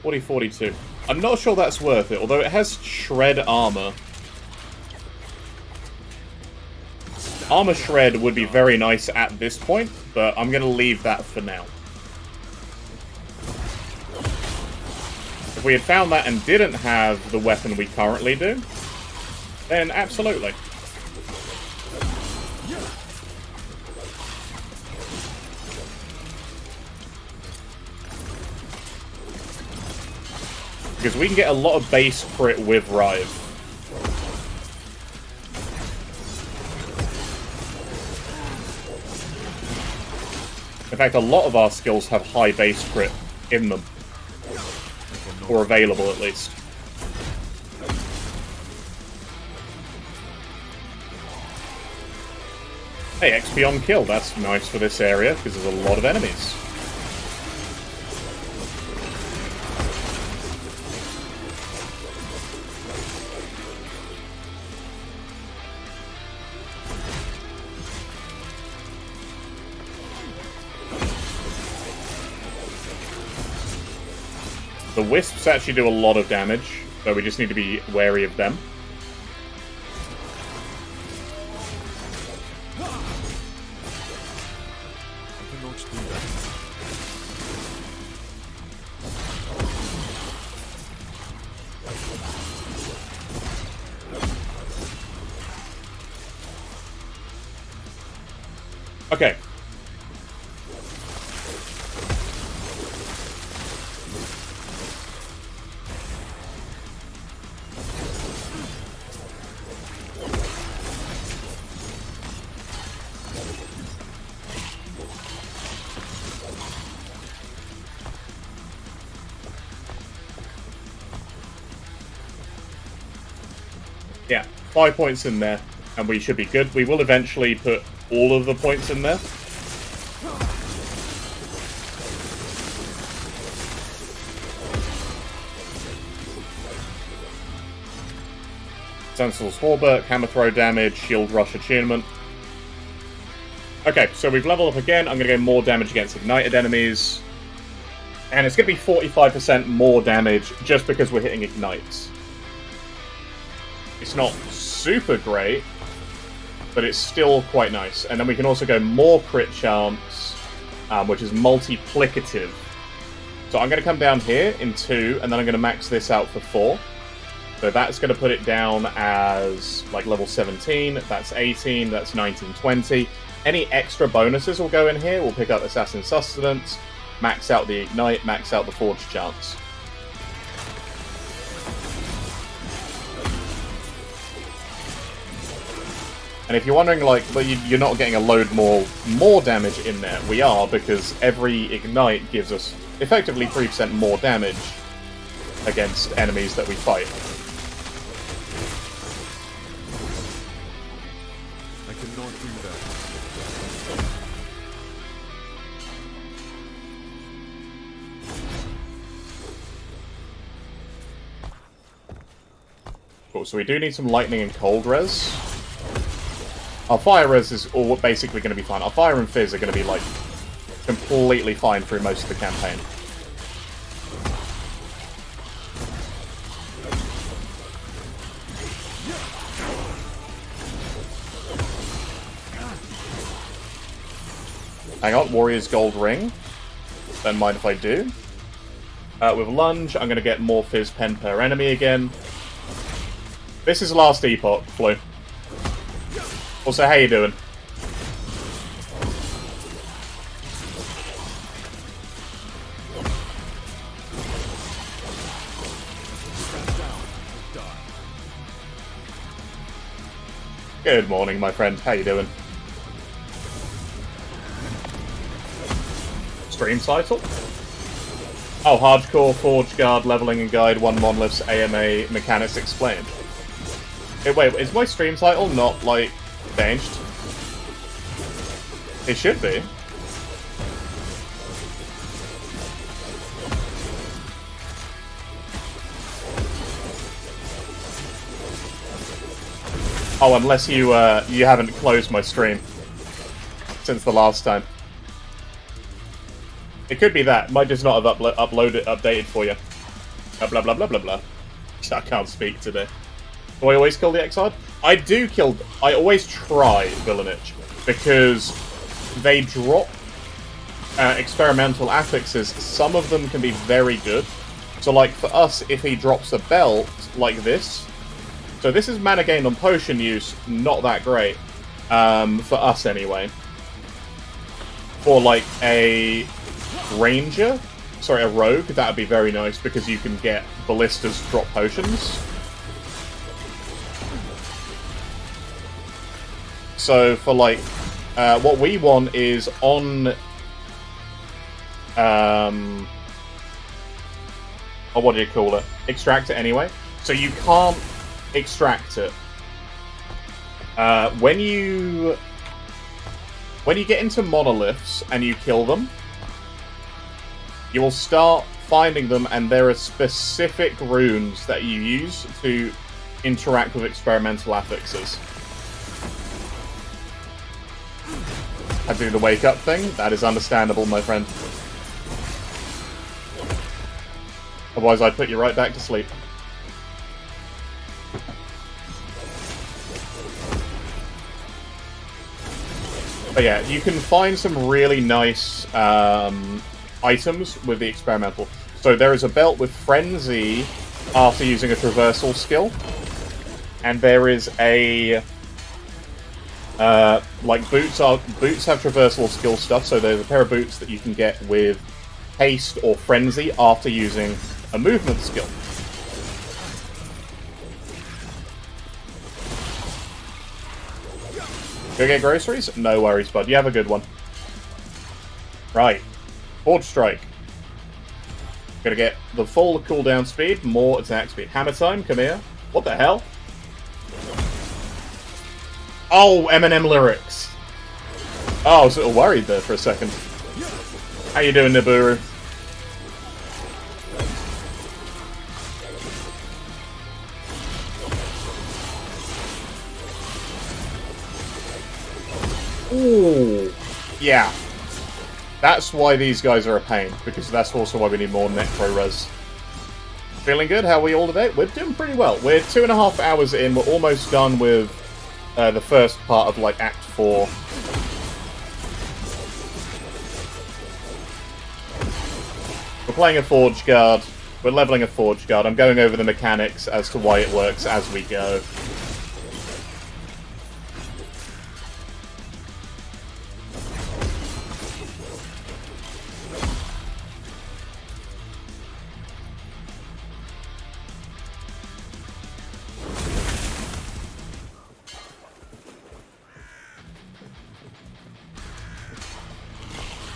A: 40-42. I'm not sure that's worth it, although it has shred armor. Armor shred would be very nice at this point, but I'm going to leave that for now. If we had found that and didn't have the weapon we currently do, then absolutely. Because we can get a lot of base crit with Rive. In fact, a lot of our skills have high base crit in them. Or available, at least. Hey, XP on kill. That's nice for this area, because there's a lot of enemies. The wisps actually do a lot of damage, so we just need to be wary of them. Okay. Yeah, 5 points in there, and we should be good. We will eventually put all of the points in there. Sentinel's Hauberk, Hammer Throw damage, Shield Rush attunement. Okay, so we've leveled up again. I'm going to get more damage against ignited enemies. And it's going to be 45% more damage just because we're hitting ignites. It's not super great, but it's still quite nice. And then we can also go more crit chance, which is multiplicative. So I'm going to come down here in 2, and then I'm going to max this out for 4. So that's going to put it down as like level 17, that's 18, that's 19, 20. Any extra bonuses will go in here. We'll pick up Assassin Sustenance, max out the Ignite, max out the Forge chance. And if you're wondering, like, well, you're not getting a load more damage in there, we are, because every Ignite gives us effectively 3% more damage against enemies that we fight.
D: I cannot do that.
A: Cool, so we do need some lightning and cold res. Our fire res is all basically going to be fine. Our fire and fizz are going to be, like, completely fine through most of the campaign. Hang on, Warrior's Gold Ring. Don't mind if I do. With Lunge, I'm going to get more Fizz Pen per enemy again. This is last Epoch, Flu. Also, how you doing? Good morning, my friend. How you doing? Stream title? Oh, Hardcore, Forgeguard, Leveling and Guide, 1 Monoliths, AMA, Mechanics Explained. Hey, wait, is my stream title not, like, changed? It should be. Oh, unless you you haven't closed my stream since the last time. It could be that. Might just not have updated for you. Blah blah blah blah blah. I can't speak today. Do I always kill the Exard? I do kill... I always try Villanich, because they drop experimental affixes. Some of them can be very good. So, like, for us, if he drops a belt like this... So this is mana gained on potion use, not that great. For us, anyway. For, like, a ranger... Sorry, a rogue, that would be very nice, because you can get ballistas to drop potions. So, for, like, what we want is on or what do you call it? Extract it anyway. So you can't extract it. When you get into monoliths and you kill them, you will start finding them, and there are specific runes that you use to interact with experimental affixes. I do the wake up thing. That is understandable, my friend. Otherwise, I'd put you right back to sleep. But yeah, you can find some really nice items with the experimental. So there is a belt with Frenzy after using a traversal skill. And there is a... like, boots have traversal skill stuff, so there's a pair of boots that you can get with Haste or Frenzy after using a movement skill. Go get groceries? No worries, bud. You have a good one. Right. Forge Strike. Gonna get the full cooldown speed, more attack speed. Hammer time, come here. What the hell? Oh, Eminem lyrics. Oh, I was a little worried there for a second. How you doing, Nibiru? Ooh. Yeah. That's why these guys are a pain, because that's also why we need more Necro Res. Feeling good? How are we all today? We're doing pretty well. We're 2.5 hours in. We're almost done with the first part of, like, Act 4. We're playing a Forgeguard. We're leveling a Forgeguard. I'm going over the mechanics as to why it works as we go.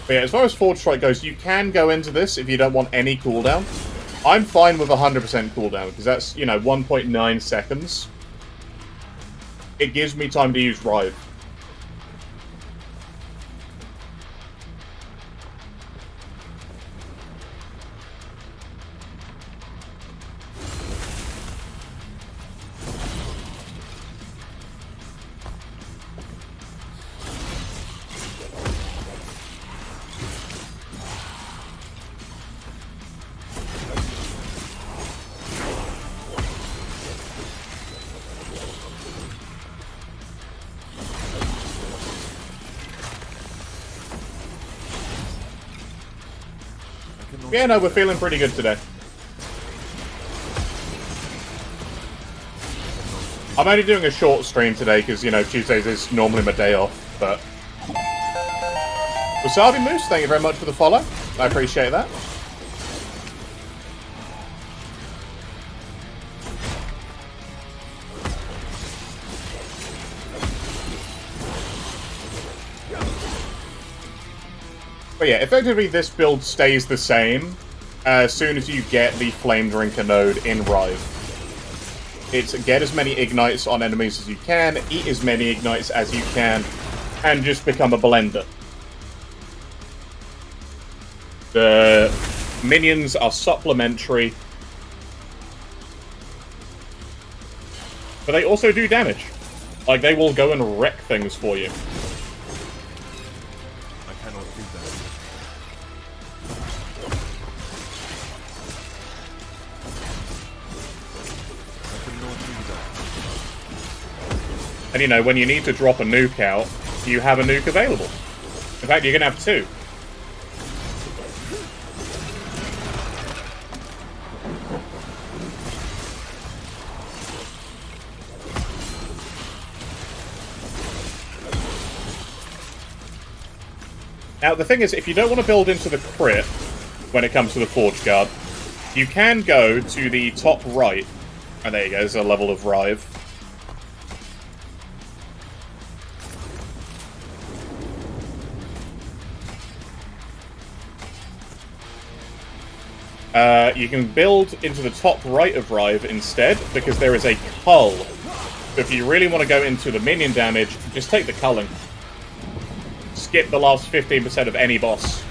A: But yeah, as far as Forge Strike goes, you can go into this if you don't want any cooldown. I'm fine with 100% cooldown, because that's, you know, 1.9 seconds. It gives me time to use Rive. Yeah, no, we're feeling pretty good today. I'm only doing a short stream today because, you know, Tuesdays is normally my day off, but... Wasabi Moose, thank you very much for the follow. I appreciate that. But yeah, effectively this build stays the same as soon as you get the Flame Drinker node in Rive. It's get as many ignites on enemies as you can, eat as many ignites as you can, and just become a blender. The minions are supplementary, but they also do damage. Like, they will go and wreck things for you. And, you know, when you need to drop a nuke out, you have a nuke available. In fact, you're going to have two. Now, the thing is, if you don't want to build into the crit when it comes to the Forgeguard, you can go to the top right. And there you go, there's a level of Rive. You can build into the top right of Rive instead, because there is a cull. So if you really want to go into the minion damage, just take the culling. Skip the last 15% of any boss.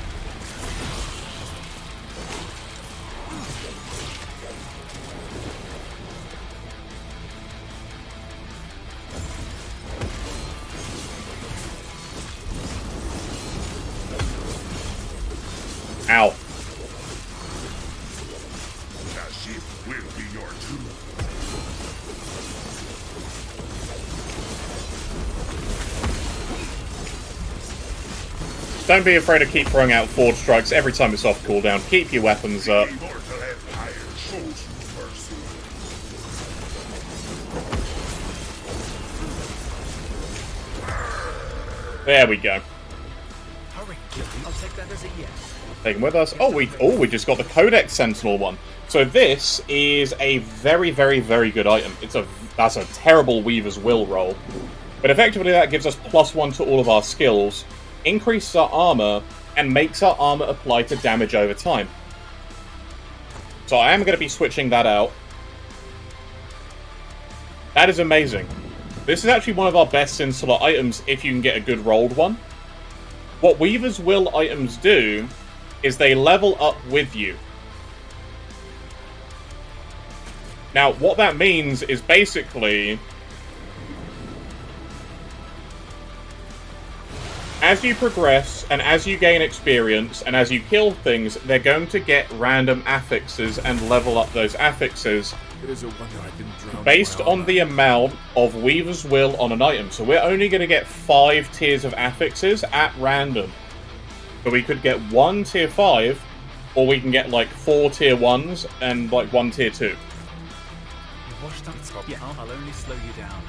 A: Ow.
C: Kashif will be your tomb.
A: Don't be afraid to keep throwing out Forge Strikes every time it's off cooldown. Keep your weapons up.
C: Immortal Empire shows you mercy.
A: There we go.
E: Hurry, I'll take that as a yes.
A: Take him with us. We just got the Codex Sentinel one. So this is a very, very, very good item. That's a terrible Weaver's Will roll. But effectively that gives us +1 to all of our skills, increases our armor, and makes our armor apply to damage over time. So I am going to be switching that out. That is amazing. This is actually one of our best Insular items if you can get a good rolled one. What Weaver's Will items do is they level up with you. Now, what that means is basically, as you progress, and as you gain experience, and as you kill things, they're going to get random affixes and level up those affixes
D: It is a wonder I didn't drown
A: based
D: my
A: on
D: armor.
A: the amount of Weaver's Will on an item. So we're only going to get 5 tiers of affixes at random. So we could get 1 tier 5, or we can get like 4 tier 1s and like 1 tier 2.
E: You washed up? Yeah, I'll only slow you down.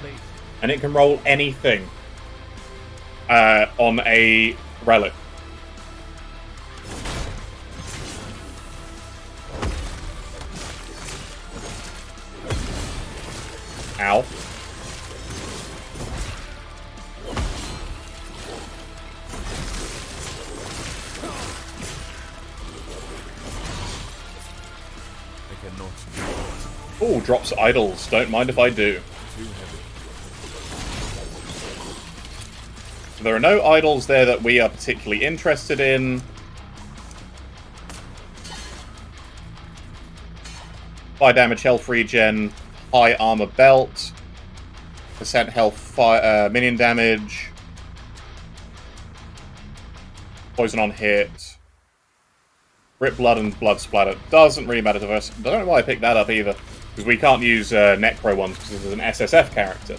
E: Please.
A: And it can roll anything on a relic. Ow.
D: I cannot do it.
A: Ooh, drops idols. Don't mind if I do.
D: Too heavy.
A: So there are no idols there that we are particularly interested in. High damage, health regen, high armor belt, percent health, minion damage, poison on hit, rip blood and blood splatter. Doesn't really matter to us. I don't know why I picked that up either, because we can't use Necro ones because this is an SSF character.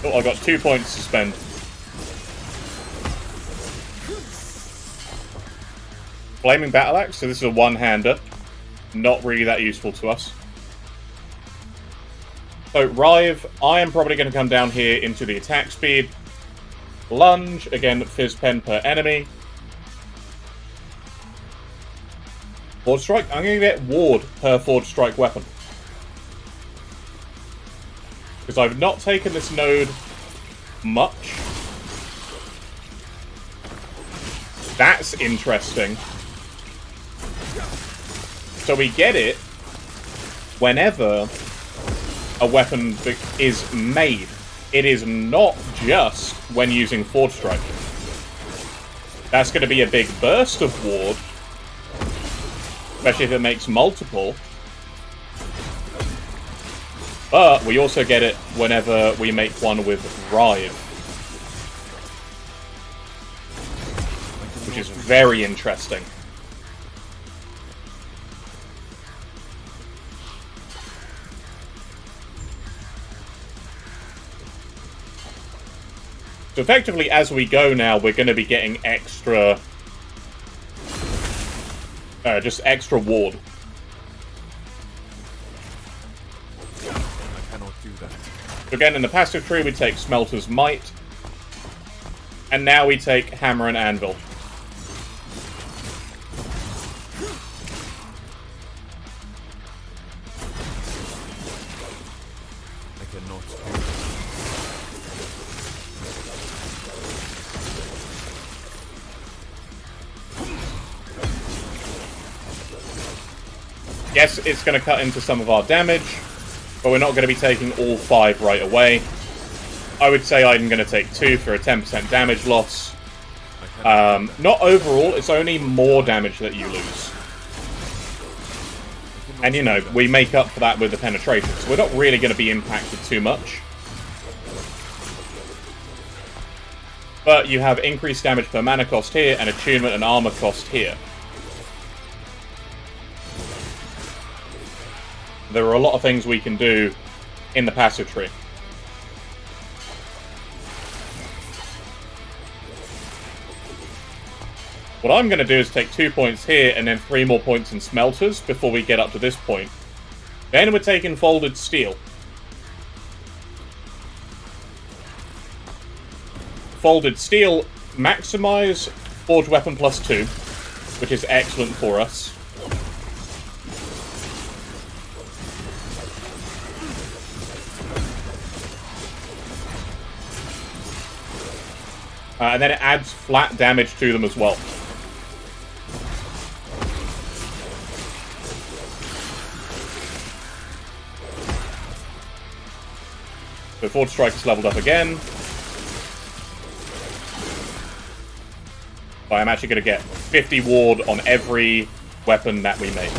A: Oh, I got 2 points to spend. Flaming Battle Axe, so this is a one-hander. Not really that useful to us. So, Rive, I am probably going to come down here into the attack speed. Lunge, again, Fizz Pen per enemy. Forge Strike, I'm going to get Ward per Forge Strike weapon. Because I've not taken this node much. That's interesting. So we get it whenever a weapon is made. It is not just when using Forge Strike. That's going to be a big burst of Ward, especially if it makes multiple. But we also get it whenever we make one with Rive, which is very interesting. So effectively, as we go now, we're going to be getting extra, just extra Ward.
D: I cannot do that.
A: again, in the passive tree, we take Smelter's Might. And now we take Hammer and Anvil.
D: I cannot do
A: Yes, it's going to cut into some of our damage, but we're not going to be taking all 5 right away. I would say I'm going to take 2 for a 10% damage loss. Not overall, it's only more damage that you lose. And, you know, we make up for that with the penetration, so we're not really going to be impacted too much. But you have increased damage per mana cost here, and attunement and armor cost here. There are a lot of things we can do in the passive tree. What I'm going to do is take 2 points here and then 3 more points in Smelters before we get up to this point. Then we're taking Folded Steel. Folded Steel, maximize Forge Weapon +2, which is excellent for us. And then it adds flat damage to them as well. So Forge Strike is leveled up again. But I'm actually going to get 50 ward on every weapon that we make.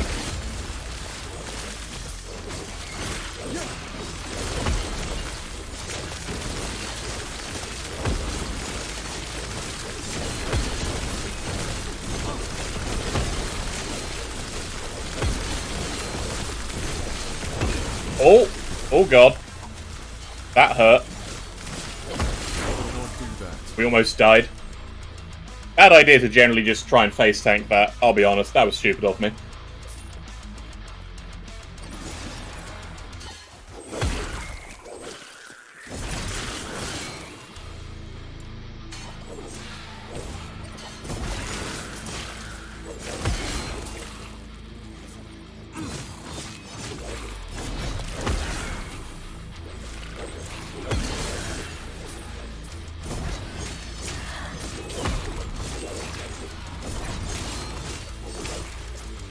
A: Oh! Oh god. That hurt. We almost died. Bad idea to generally just try and face tank that. I'll be honest, that was stupid of me.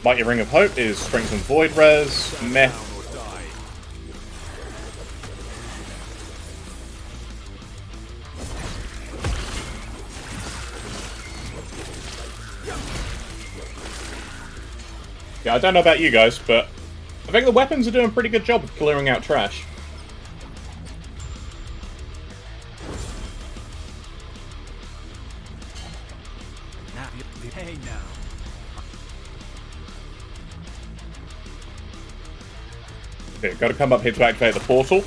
A: Mighty Ring of Hope is Strength and Void Res. Meh. Yeah, I don't know about you guys, but I think the weapons are doing a pretty good job of clearing out trash.
E: Hey now.
A: Okay, gotta come up here to activate the portal.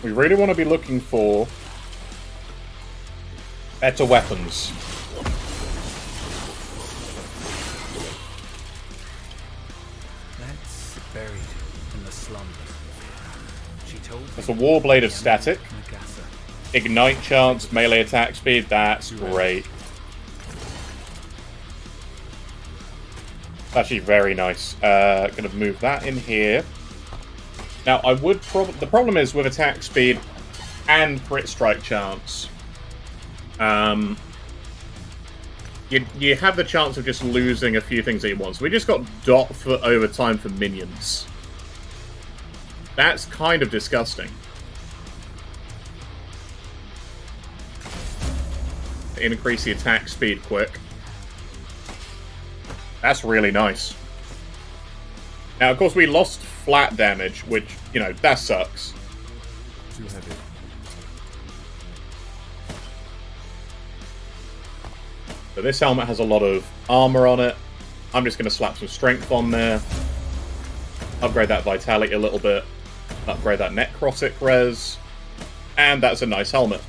A: We really want to be looking for better weapons.
E: That's buried in the slumber. She told me.
A: There's a Warblade of Static.
E: Nagasa.
A: Ignite chance, melee attack speed, that's great. Actually very nice. Gonna move that in here. Now, I would the problem is with attack speed and crit strike chance, you have the chance of just losing a few things that you want. So we just got dot for overtime for minions. That's kind of disgusting. Increase the attack speed quick. That's really nice. Now, of course, we lost flat damage, which, you know, that sucks.
D: Too heavy.
A: So this helmet has a lot of armor on it. I'm just going to slap some strength on there. Upgrade that vitality a little bit. Upgrade that necrotic res. And that's a nice helmet.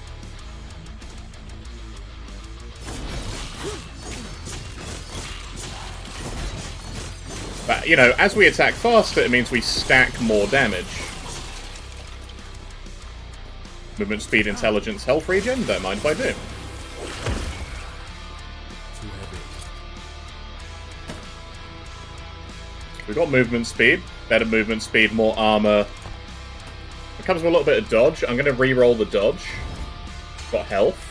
A: But, you know, as we attack faster, it means we stack more damage. Movement, speed, intelligence, health regen? Don't mind if I do.
D: Too heavy.
A: We've got movement speed. Better movement speed, more armor. It comes with a little bit of dodge. I'm going to re-roll the dodge. Got health.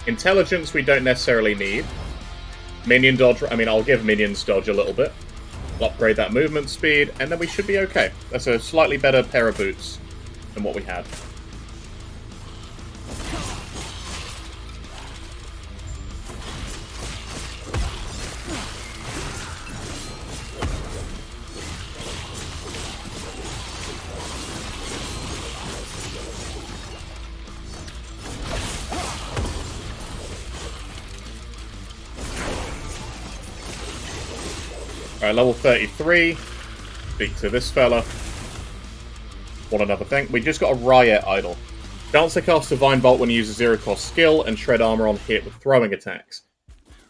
A: Intelligence we don't necessarily need. Minion dodge, I mean, I'll give minions dodge a little bit. Upgrade that movement speed, and then we should be okay. That's a slightly better pair of boots than what we had. Alright, level 33. Speak to this fella. One another thing. We just got a Riot Idol. Chance to cast Divine Bolt when you use a zero-cost skill, and shred armor on hit with throwing attacks.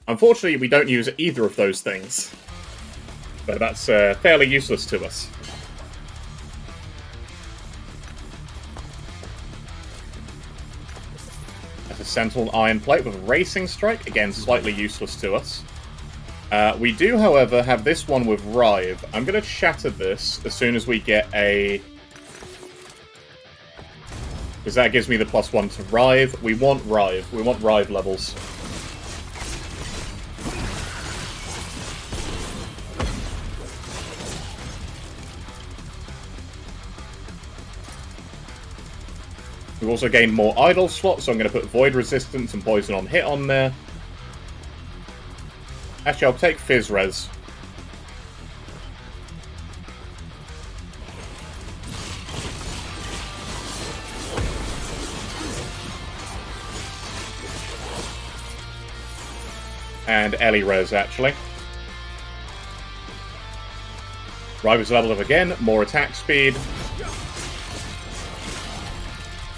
A: Unfortunately, we don't use either of those things. But that's fairly useless to us. That's a Sentinel Iron Plate with Racing Strike. Again, slightly useless to us. We do, however, have this one with Rive. I'm going to shatter this as soon as we get a... because that gives me the +1 to Rive. We want Rive. We want Rive levels. We've also gained more idle slots, so I'm going to put Void Resistance and Poison on Hit on there. Actually, I'll take Fizz Res. And Ellie Res, actually. Rival's leveled up again, more attack speed.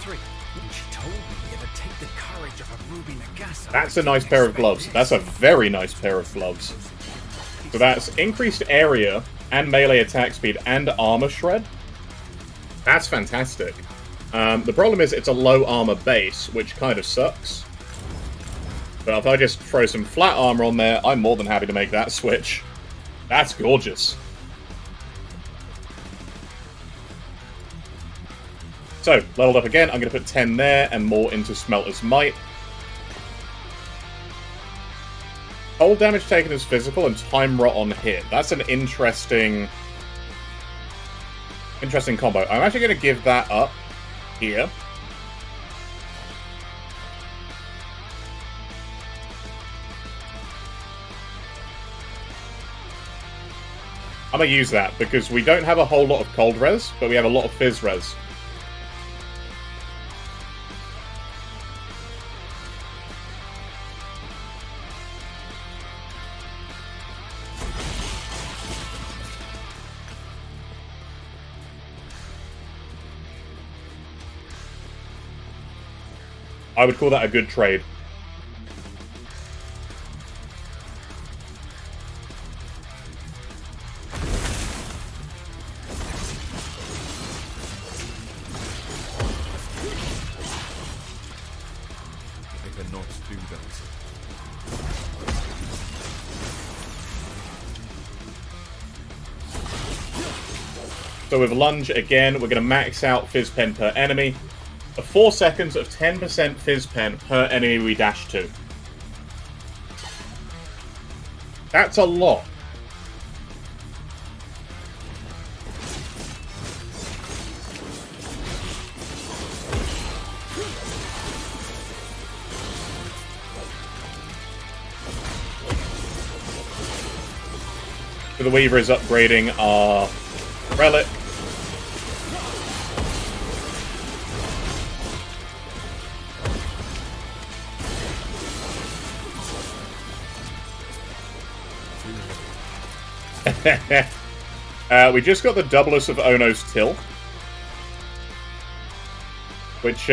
E: 3. She told me it'd take the courage of a Ruby Nagasa.
A: That's a nice pair of gloves. That's a very nice pair of gloves. So that's increased area and melee attack speed and armor shred. That's fantastic. The problem is it's a low armor base, which kind of sucks. But if I just throw some flat armor on there, I'm more than happy to make that switch. That's gorgeous. So, leveled up again, I'm going to put 10 there and more into Smelter's Might. Cold damage taken is physical and time rot on hit. That's an interesting combo. I'm actually going to give that up here. I'm going to use that because we don't have a whole lot of cold res, but we have a lot of fizz res. I would call that a good trade.
D: I cannot do that.
A: So with Lunge, again, we're going to max out Fizz Pen per enemy. 4 seconds of 10% Fizz Pen per enemy we dash to. That's a lot. So the Weaver is upgrading our relic. We just got the doublers of Ono's Till, which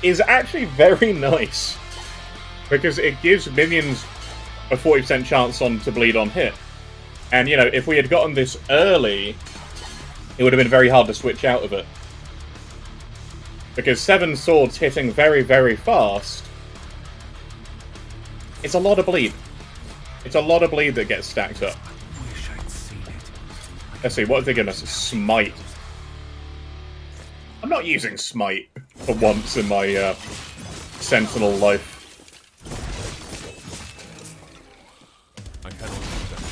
A: is actually very nice, because it gives minions a 40% chance to bleed on hit. And, you know, if we had gotten this early, it would have been very hard to switch out of it. Because 7 swords hitting very, very fast, it's a lot of bleed. It's a lot of bleed that gets stacked up.
E: Wish I'd seen it.
A: Let's see, what have they given us? Smite. I'm not using Smite for once in my Sentinel life.
D: I cannot do that.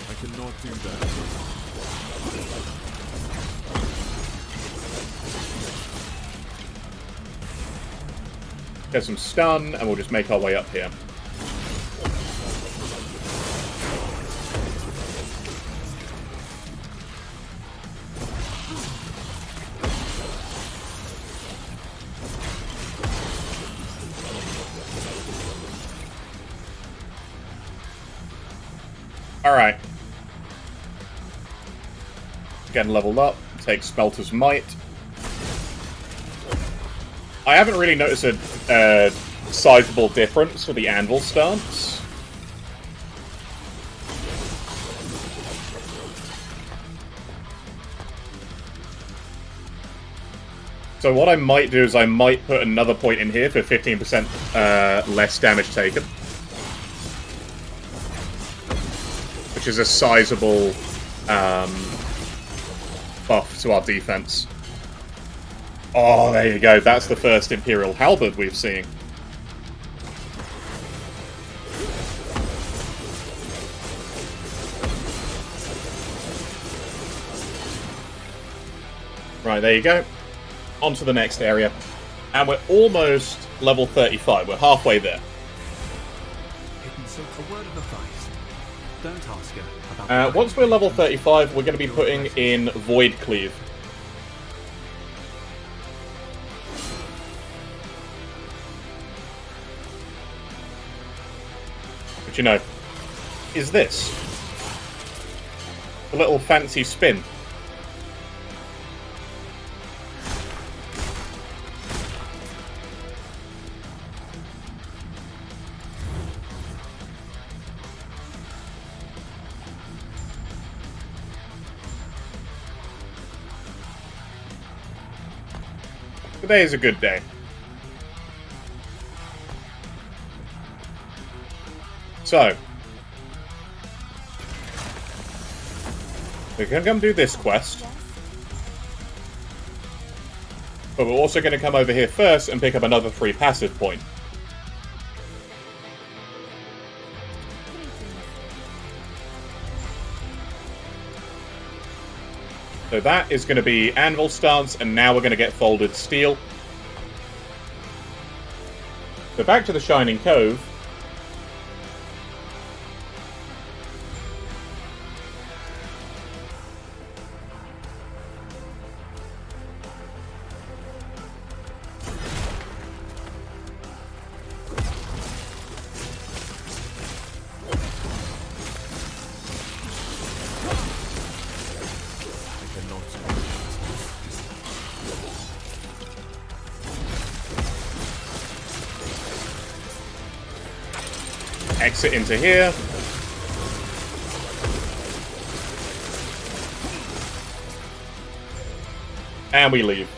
D: I cannot do that.
A: Get some stun, and we'll just make our way up here. Alright. Getting leveled up. Take Smelter's Might. I haven't really noticed a sizable difference for the Anvil stance. So what I might do is I might put another point in here for 15% less damage taken. Which is a sizable buff to our defense. Oh, there you go. That's the first Imperial Halberd we've seen. Right, there you go. On to the next area. And we're almost level 35. We're halfway there.
E: Hidden silk. A word of advice. Don't ask her about
A: Once we're level 35, we're going to be putting in Void Cleave. But you know, is this a little fancy spin? Today is a good day. So, we're going to come do this quest. But we're also going to come over here first and pick up another free passive point. So that is going to be Anvil Stance, and now we're going to get Folded Steel. So back to the Shining Cove. Exit into here. And we leave.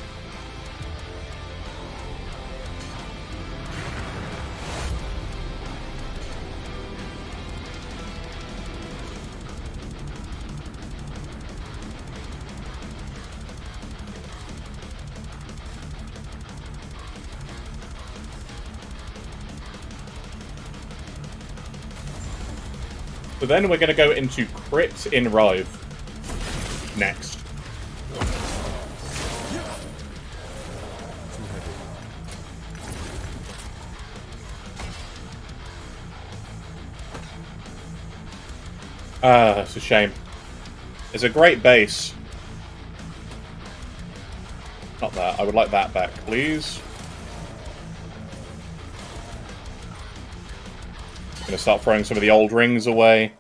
A: So then we're going to go into Crypt in Rive next. Ah, that's a shame. It's a great base. Not that. I would like that back, please. I'm gonna start throwing some of the old rings away.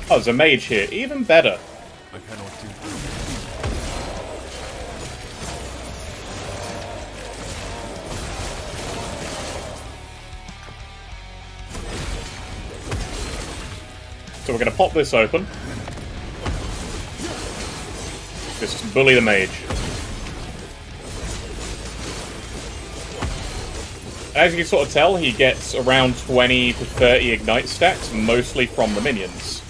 A: Oh, there's a mage here. Even better.
D: I cannot do that.
A: So we're going to pop this open. Just bully the mage. As you can sort of tell, he gets around 20 to 30 ignite stacks, mostly from the minions.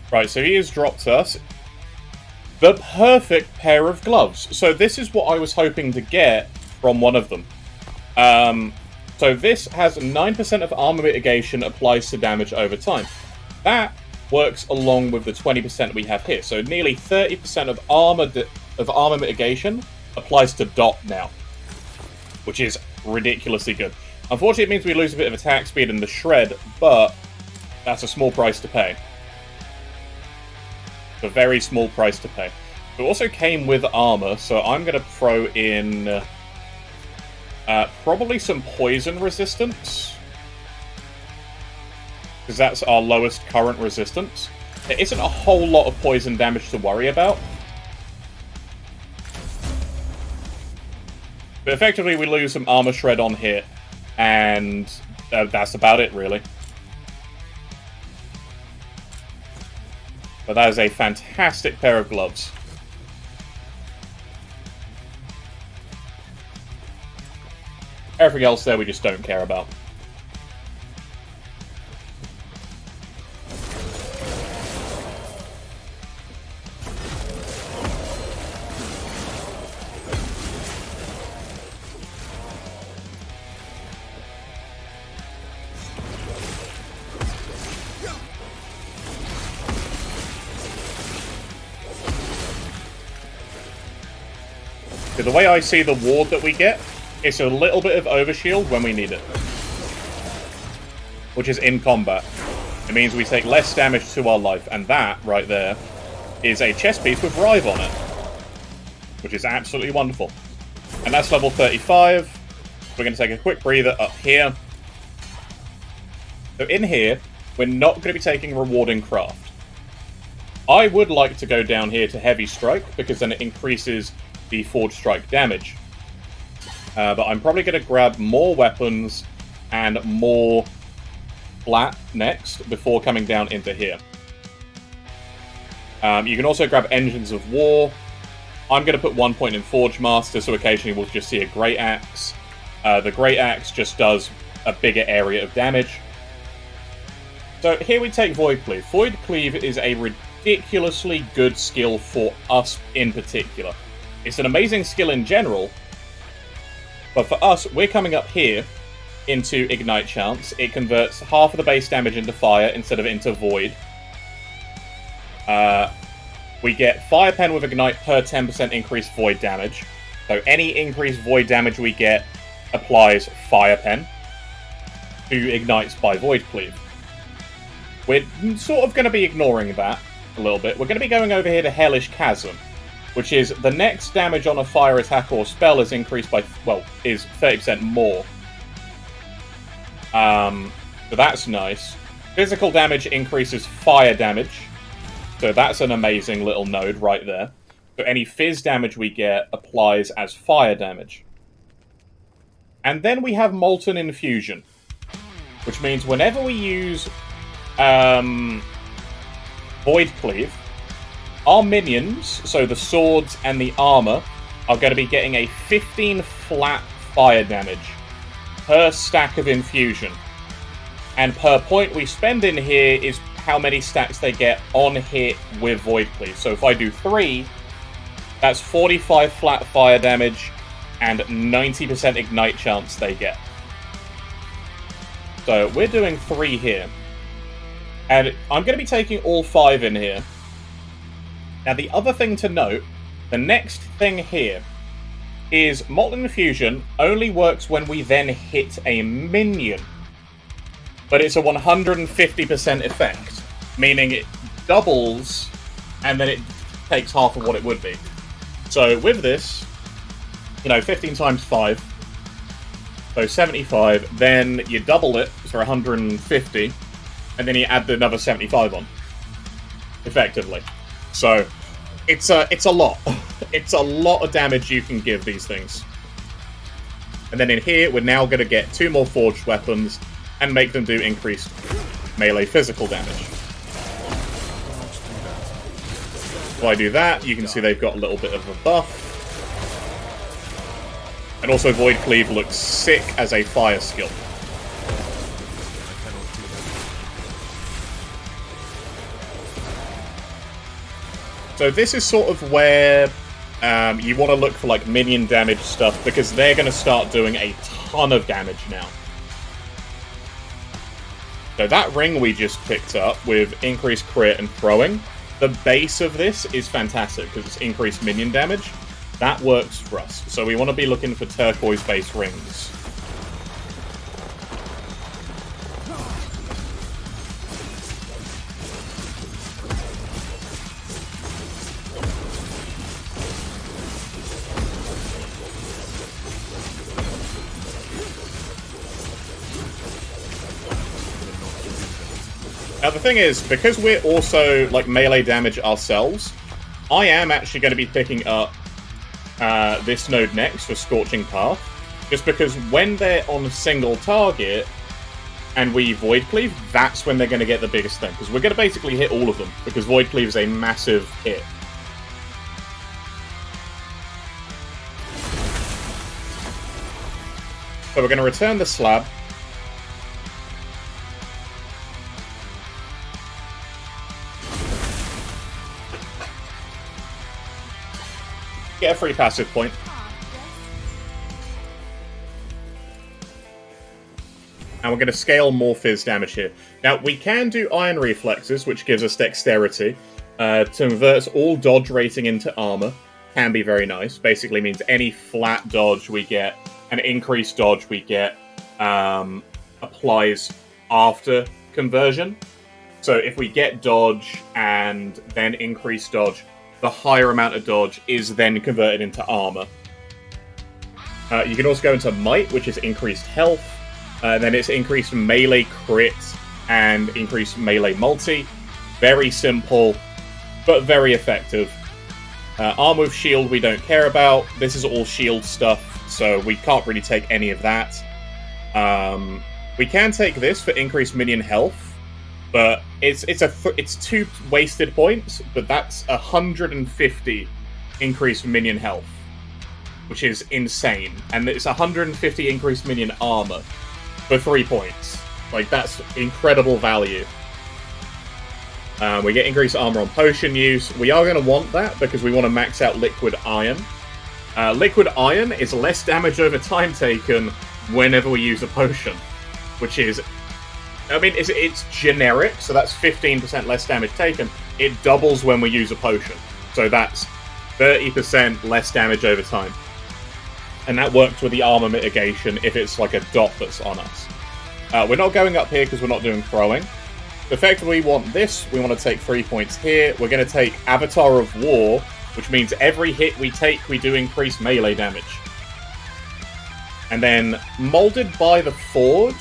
A: Right, so he has dropped us the perfect pair of gloves. So this is what I was hoping to get from one of them. So this has 9% of armor mitigation applies to damage over time. That works along with the 20% we have here. So nearly 30% of armor mitigation applies to dot now, which is ridiculously good. Unfortunately, it means we lose a bit of attack speed in the shred, but that's a small price to pay. A very small price to pay. It also came with armor, so I'm going to throw in probably some poison resistance, because that's our lowest current resistance. There isn't a whole lot of poison damage to worry about, but effectively we lose some armor shred on hit, and that's about it, really. But that is a fantastic pair of gloves. Everything else there we just don't care about. The way I see the ward that we get, it's a little bit of overshield when we need it. Which is in combat. It means we take less damage to our life, and that, right there, is a chest piece with Rive on it. Which is absolutely wonderful. And that's level 35. We're going to take a quick breather up here. So in here, we're not going to be taking Rewarding Craft. I would like to go down here to Heavy Strike, because then it increases the Forge Strike damage. But I'm probably going to grab more weapons and more flat next before coming down into here. You can also grab Engines of War. I'm going to put 1 point in Forge Master, so occasionally we'll just see a Great Axe. The Great Axe just does a bigger area of damage. So here we take Void Cleave. Void Cleave is a ridiculously good skill for us in particular. It's an amazing skill in general, but for us, we're coming up here into Ignite Chance. It converts half of the base damage into fire instead of into void. We get Fire Pen with Ignite per 10% increased void damage. So any increased void damage we get applies Fire Pen to Ignites by Void Cleave. We're sort of going to be ignoring that a little bit. We're going to be going over here to Hellish Chasm, which is the next damage on a fire attack or spell is increased by, well, is 30% more. So that's nice. Physical damage increases fire damage. So that's an amazing little node right there. So any fizz damage we get applies as fire damage. And then we have Molten Infusion, which means whenever we use Void Cleave, our minions, so the swords and the armor, are going to be getting a 15 flat fire damage per stack of infusion. And per point we spend in here is how many stacks they get on hit with Void Cleave. So if I do 3, that's 45 flat fire damage and 90% ignite chance they get. So we're doing 3 here. And I'm going to be taking all 5 in here. Now the other thing to note, the next thing here is Molten Infusion only works when we then hit a minion. But it's a 150% effect, meaning it doubles and then it takes half of what it would be. So with this, 15 times 5, so 75, then you double it for 150, and then you add another 75 on, effectively. So it's a lot. It's a lot of damage you can give these things. And then in here, we're now going to get 2 more forged weapons and make them do increased melee physical damage. If I do that, you can see they've got a little bit of a buff. And also Void Cleave looks sick as a fire skill. So this is sort of where you want to look for like minion damage stuff, because they're going to start doing a ton of damage now. So that ring we just picked up with increased crit and throwing, the base of this is fantastic because it's increased minion damage. That works for us. So we want to be looking for turquoise-based rings. Now the thing is, because we're also like melee damage ourselves, I am actually going to be picking up this node next for Scorching Path, just because when they're on a single target and we Void Cleave, that's when they're going to get the biggest thing, because we're going to basically hit all of them, because Void Cleave is a massive hit. So we're going to return the slab. Get a free passive point. And we're going to scale more fizz damage here. Now, we can do Iron Reflexes, which gives us dexterity. To convert all dodge rating into armor. Can be very nice. Basically means any flat dodge we get, an increased dodge we get, applies after conversion. So if we get dodge and then increased dodge, the higher amount of dodge is then converted into armor. You can also go into Might, which is increased health. Then it's increased melee crit and increased melee multi. Very simple, but very effective. Armor with shield we don't care about. This is all shield stuff, so we can't really take any of that. We can take this for increased minion health. But it's 2 wasted points, but that's 150 increased minion health, which is insane. And it's 150 increased minion armor for 3 points. Like, that's incredible value. We get increased armor on potion use. We are going to want that because we want to max out Liquid Iron. Liquid Iron is less damage over time taken whenever we use a potion, which is... I mean, it's generic, so that's 15% less damage taken. It doubles when we use a potion. So that's 30% less damage over time. And that works with the armor mitigation if it's like a dot that's on us. We're not going up here because we're not doing throwing. Effectively, we want this. We want to take 3 points here. We're going to take Avatar of War, which means every hit we take, we do increase melee damage. And then Molded by the Forge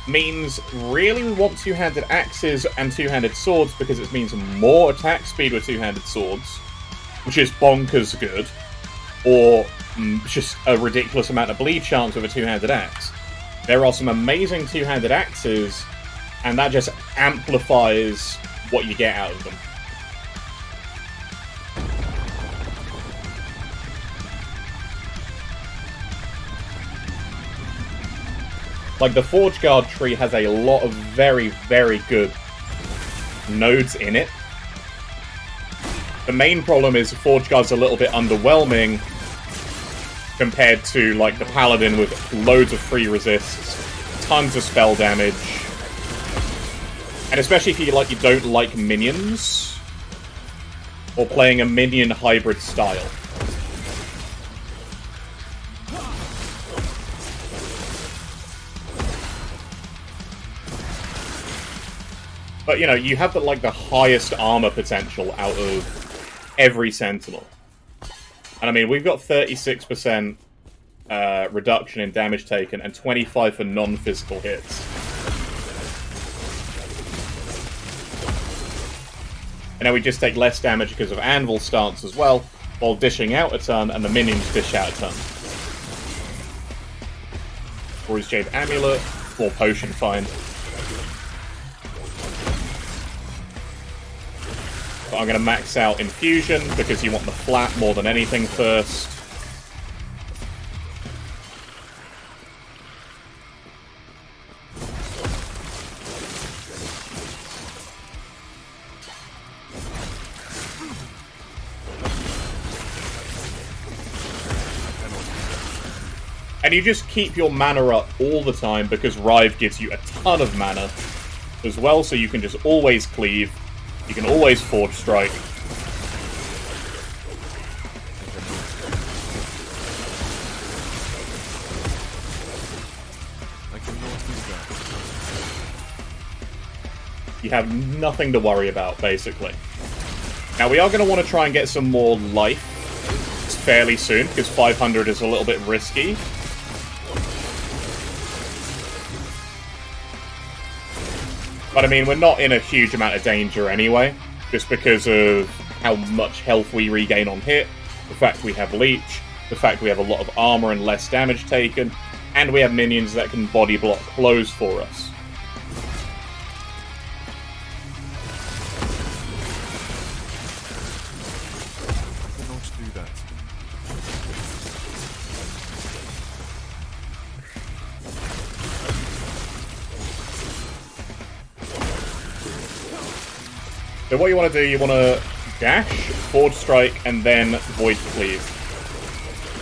A: means really we want two-handed axes and two-handed swords because it means more attack speed with two-handed swords, which is bonkers good, or just a ridiculous amount of bleed chance with a two-handed axe. There are some amazing two-handed axes, and that just amplifies what you get out of them. Like, the Forgeguard tree has a lot of very, very good nodes in it. The main problem is Forgeguard's a little bit underwhelming compared to, like, the Paladin with loads of free resists, tons of spell damage, and especially if you don't like minions, or playing a minion hybrid style. But, you know, you have the highest armor potential out of every Sentinel. And I mean, we've got 36% reduction in damage taken and 25 for non-physical hits. And now we just take less damage because of Anvil stance as well, while dishing out a ton, and the minions dish out a ton. Bruised Jade Amulet, 4 Potion Find. But I'm going to max out Infusion, because you want the flat more than anything first. And you just keep your mana up all the time, because Rive gives you a ton of mana as well, so you can just always cleave. You can always Forge Strike. You have nothing to worry about, basically. Now, we are going to want to try and get some more life fairly soon, because 500 is a little bit risky. But I mean, we're not in a huge amount of danger anyway, just because of how much health we regain on hit, the fact we have Leech, the fact we have a lot of armor and less damage taken, and we have minions that can body block blows for us.
D: I cannot do that.
A: So what you want to do, you want to dash, Forge Strike, and then Void Cleave.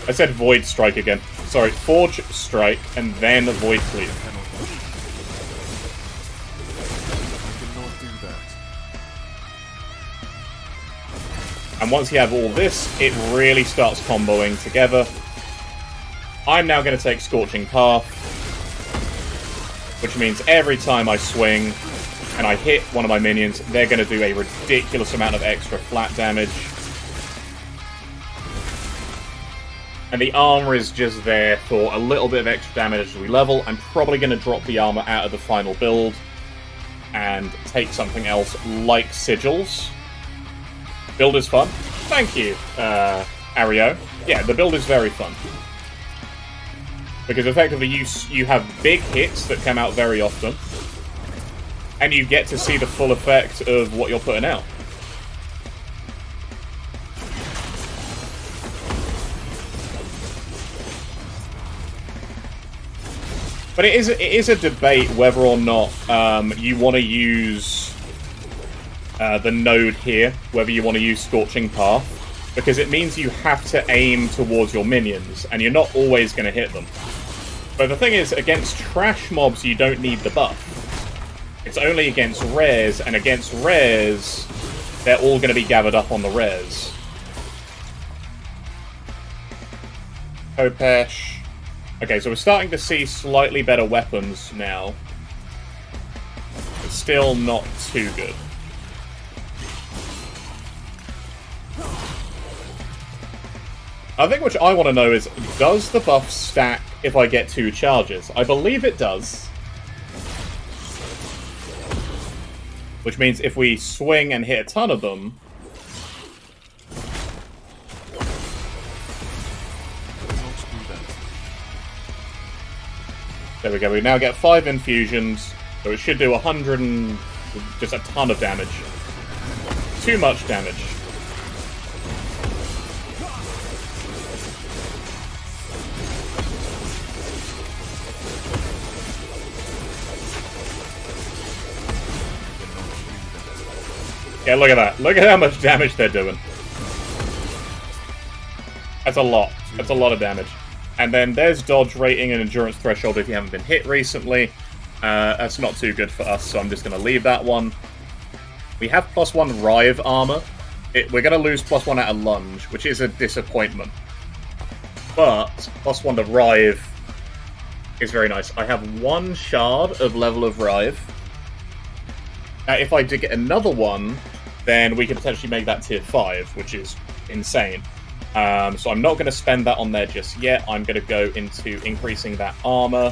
A: I said Void Strike again. Sorry, Forge Strike, and then Void Cleave.
D: I cannot do that.
A: And once you have all this, it really starts comboing together. I'm now going to take Scorching Path, which means every time I swing and I hit one of my minions, they're going to do a ridiculous amount of extra flat damage. And the armor is just there for a little bit of extra damage as we level. I'm probably going to drop the armor out of the final build and take something else like Sigils. Build is fun. Thank you, Ario. Yeah, the build is very fun. Because effectively you have big hits that come out very often. And you get to see the full effect of what you're putting out. But it is a debate whether or not you want to use the node here, whether you want to use Scorching Path, because it means you have to aim towards your minions, and you're not always going to hit them. But the thing is, against trash mobs, you don't need the buff. It's only against rares, and against rares, they're all going to be gathered up on the rares. Kopesh. Okay, so we're starting to see slightly better weapons now. But still not too good. I think what I want to know is, does the buff stack if I get 2 charges? I believe it does. Which means if we swing and hit a ton of them... There we go, we now get 5 infusions, so it should do 100 and... just a ton of damage. Too much damage. Yeah, look at that. Look at how much damage they're doing. That's a lot. That's a lot of damage. And then there's dodge rating and endurance threshold if you haven't been hit recently. That's not too good for us, so I'm just going to leave that one. We have +1 Rive armor. We're going to lose +1 out of lunge, which is a disappointment. But +1 to Rive is very nice. I have 1 shard of level of Rive. Now, if I did get another one, then we could potentially make that tier 5, which is insane. So I'm not going to spend that on there just yet. I'm going to go into increasing that armor.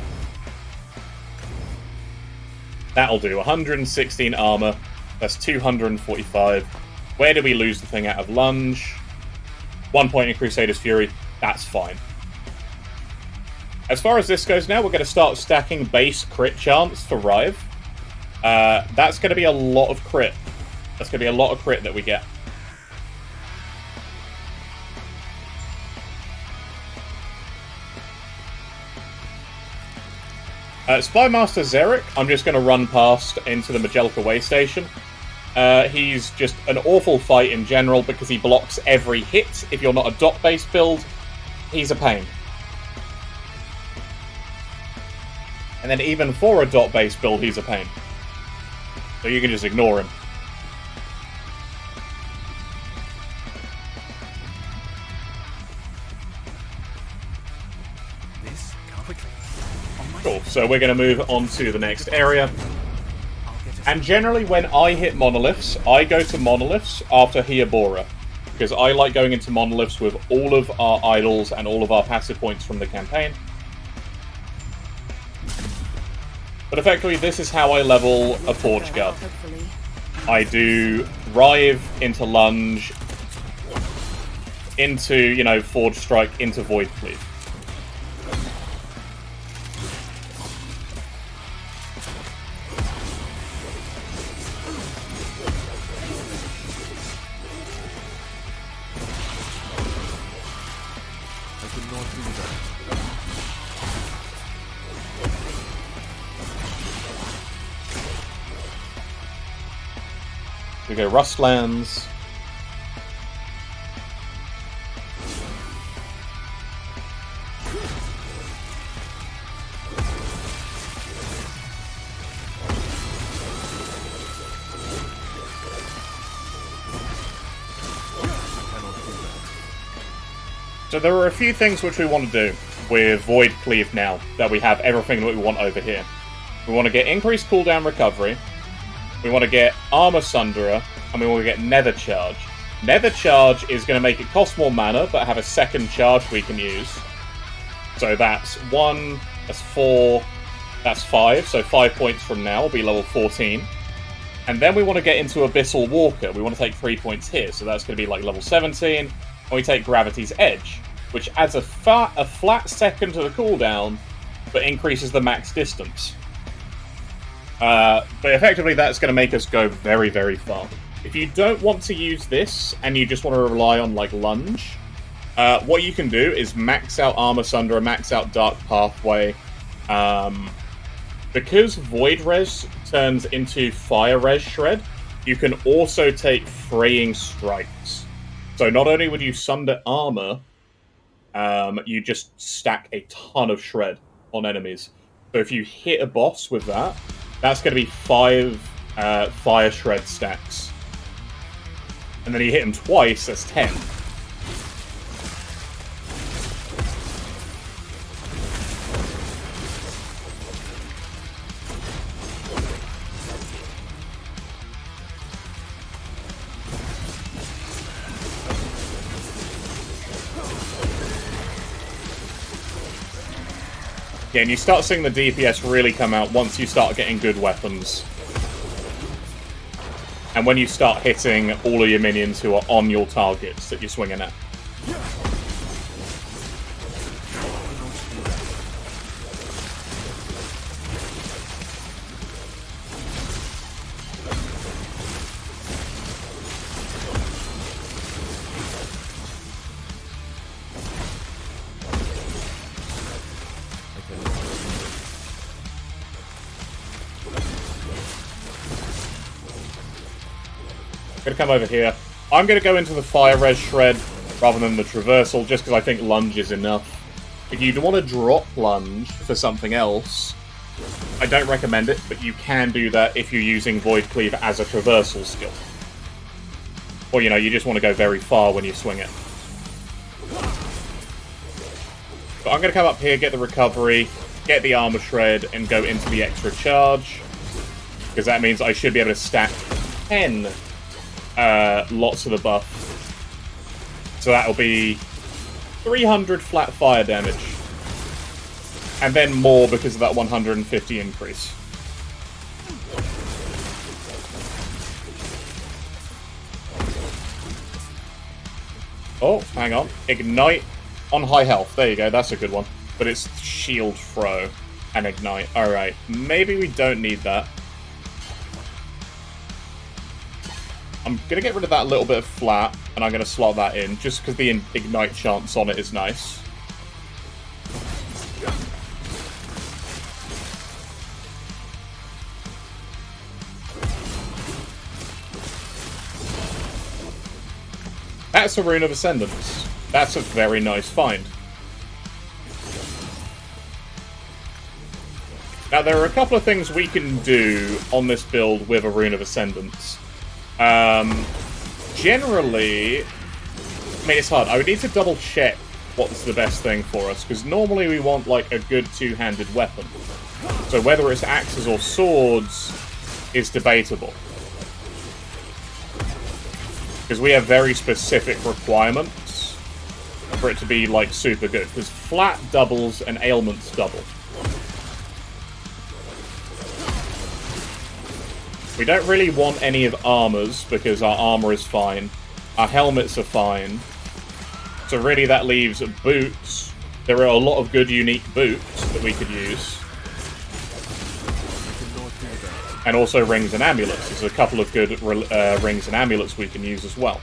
A: That'll do 116 armor. That's 245. Where do we lose the thing out of lunge? 1 point in Crusader's Fury. That's fine. As far as this goes now, we're going to start stacking base crit chance for Rive. That's going to be a lot of crit. That's going to be a lot of crit that we get. Spymaster Xeric, I'm just going to run past into the Majelka Way Station. He's just an awful fight in general because he blocks every hit. If you're not a dot-based build, he's a pain. And then even for a dot-based build, he's a pain. So you can just ignore him.
E: This quickly. On my
A: Cool, so we're going to move on to the next area. And generally when I hit monoliths, I go to monoliths after Hiabora. Because I like going into monoliths with all of our idols and all of our passive points from the campaign. But effectively, this is how I level a Forgeguard.
B: Hopefully.
A: I do Rive into Lunge, into, Forge Strike, into Void Cleave.
D: I cannot do that.
A: We go Rustlands. So there are a few things which we want to do with Void Cleave now, that we have everything that we want over here. We want to get increased cooldown recovery, we want to get Armor Sunderer, and we want to get Nether Charge. Nether Charge is going to make it cost more mana, but have a second charge we can use. So that's 1, that's 4, that's 5, so 5 points from now will be level 14. And then we want to get into Abyssal Walker. We want to take 3 points here, so that's going to be like level 17. And we take Gravity's Edge, which adds a flat second to the cooldown, but increases the max distance. But effectively, that's going to make us go very, very far. If you don't want to use this, and you just want to rely on, Lunge, what you can do is max out Armor Sunderer, max out Dark Pathway. Because Void Res turns into Fire Res Shred, you can also take Fraying Strikes. So not only would you sunder armor, you just stack a ton of shred on enemies. So if you hit a boss with that, that's going to be 5 fire shred stacks. And then you hit him twice, that's 10. Yeah, and you start seeing the DPS really come out once you start getting good weapons. And when you start hitting all of your minions who are on your targets that you're swinging at. gonna come over here. I'm gonna go into the Fire Res Shred rather than the Traversal, just because I think Lunge is enough. If you want to drop Lunge for something else, I don't recommend it, but you can do that if you're using Void Cleave as a Traversal skill. Or, you know, you just want to go very far when you swing it. But I'm going to come up here, get the Recovery, get the Armor Shred, and go into the extra charge. Because that means I should be able to stack 10 lots of the buff. So that'll be 300 flat fire damage. And then more because of that 150 increase. Oh, hang on. Ignite on high health. There you go, that's a good one. But it's shield throw and ignite. Alright, maybe we don't need that. I'm going to get rid of that little bit of flat, and I'm going to slot that in, just because the ignite chance on it is nice. That's a Rune of Ascendance. That's a very nice find. Now, there are a couple of things we can do on this build with a Rune of Ascendance. Generally, I mean, it's hard. I would need to double check what's the best thing for us, because normally we want, like, a good two-handed weapon. So whether it's axes or swords is debatable. Because we have very specific requirements for it to be, like, super good. Because flat doubles and ailments double. We don't really want any of armors, because our armor is fine. Our helmets are fine. So really that leaves boots. There are a lot of good unique boots that we could use. And also rings and amulets. There's a couple of good rings and amulets we can use as well.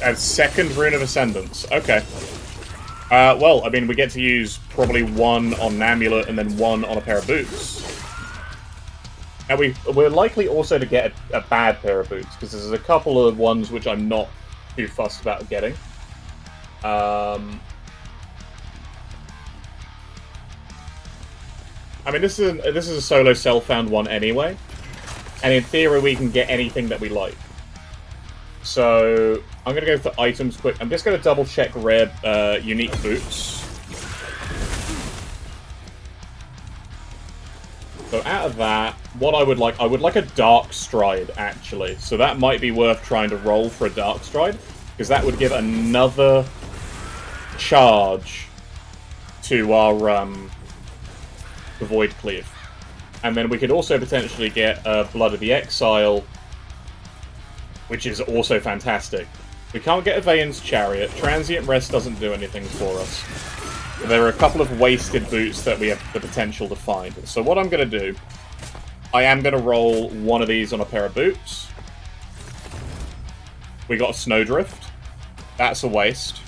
A: A second Rune of Ascendance. Okay. Well, I mean, we get to use probably one on an amulet and then one on a pair of boots. And we're likely also to get a bad pair of boots, because there's a couple of ones which I'm not too fussed about getting. I mean, this is a solo self-found one anyway, and in theory we can get anything that we like. So I'm going to go for items quick. I'm just going to double check rare unique boots. So out of that, what I would like a Dark Stride, actually. So that might be worth trying to roll for a Dark Stride, because that would give another charge to our the Void Cleave. And then we could also potentially get Blood of the Exile, which is also fantastic. We can't get Evayan's Chariot. Transient Rest doesn't do anything for us. There are a couple of wasted boots that we have the potential to find. So what I'm going to do, I am going to roll one of these on a pair of boots. We got a Snowdrift. That's a waste.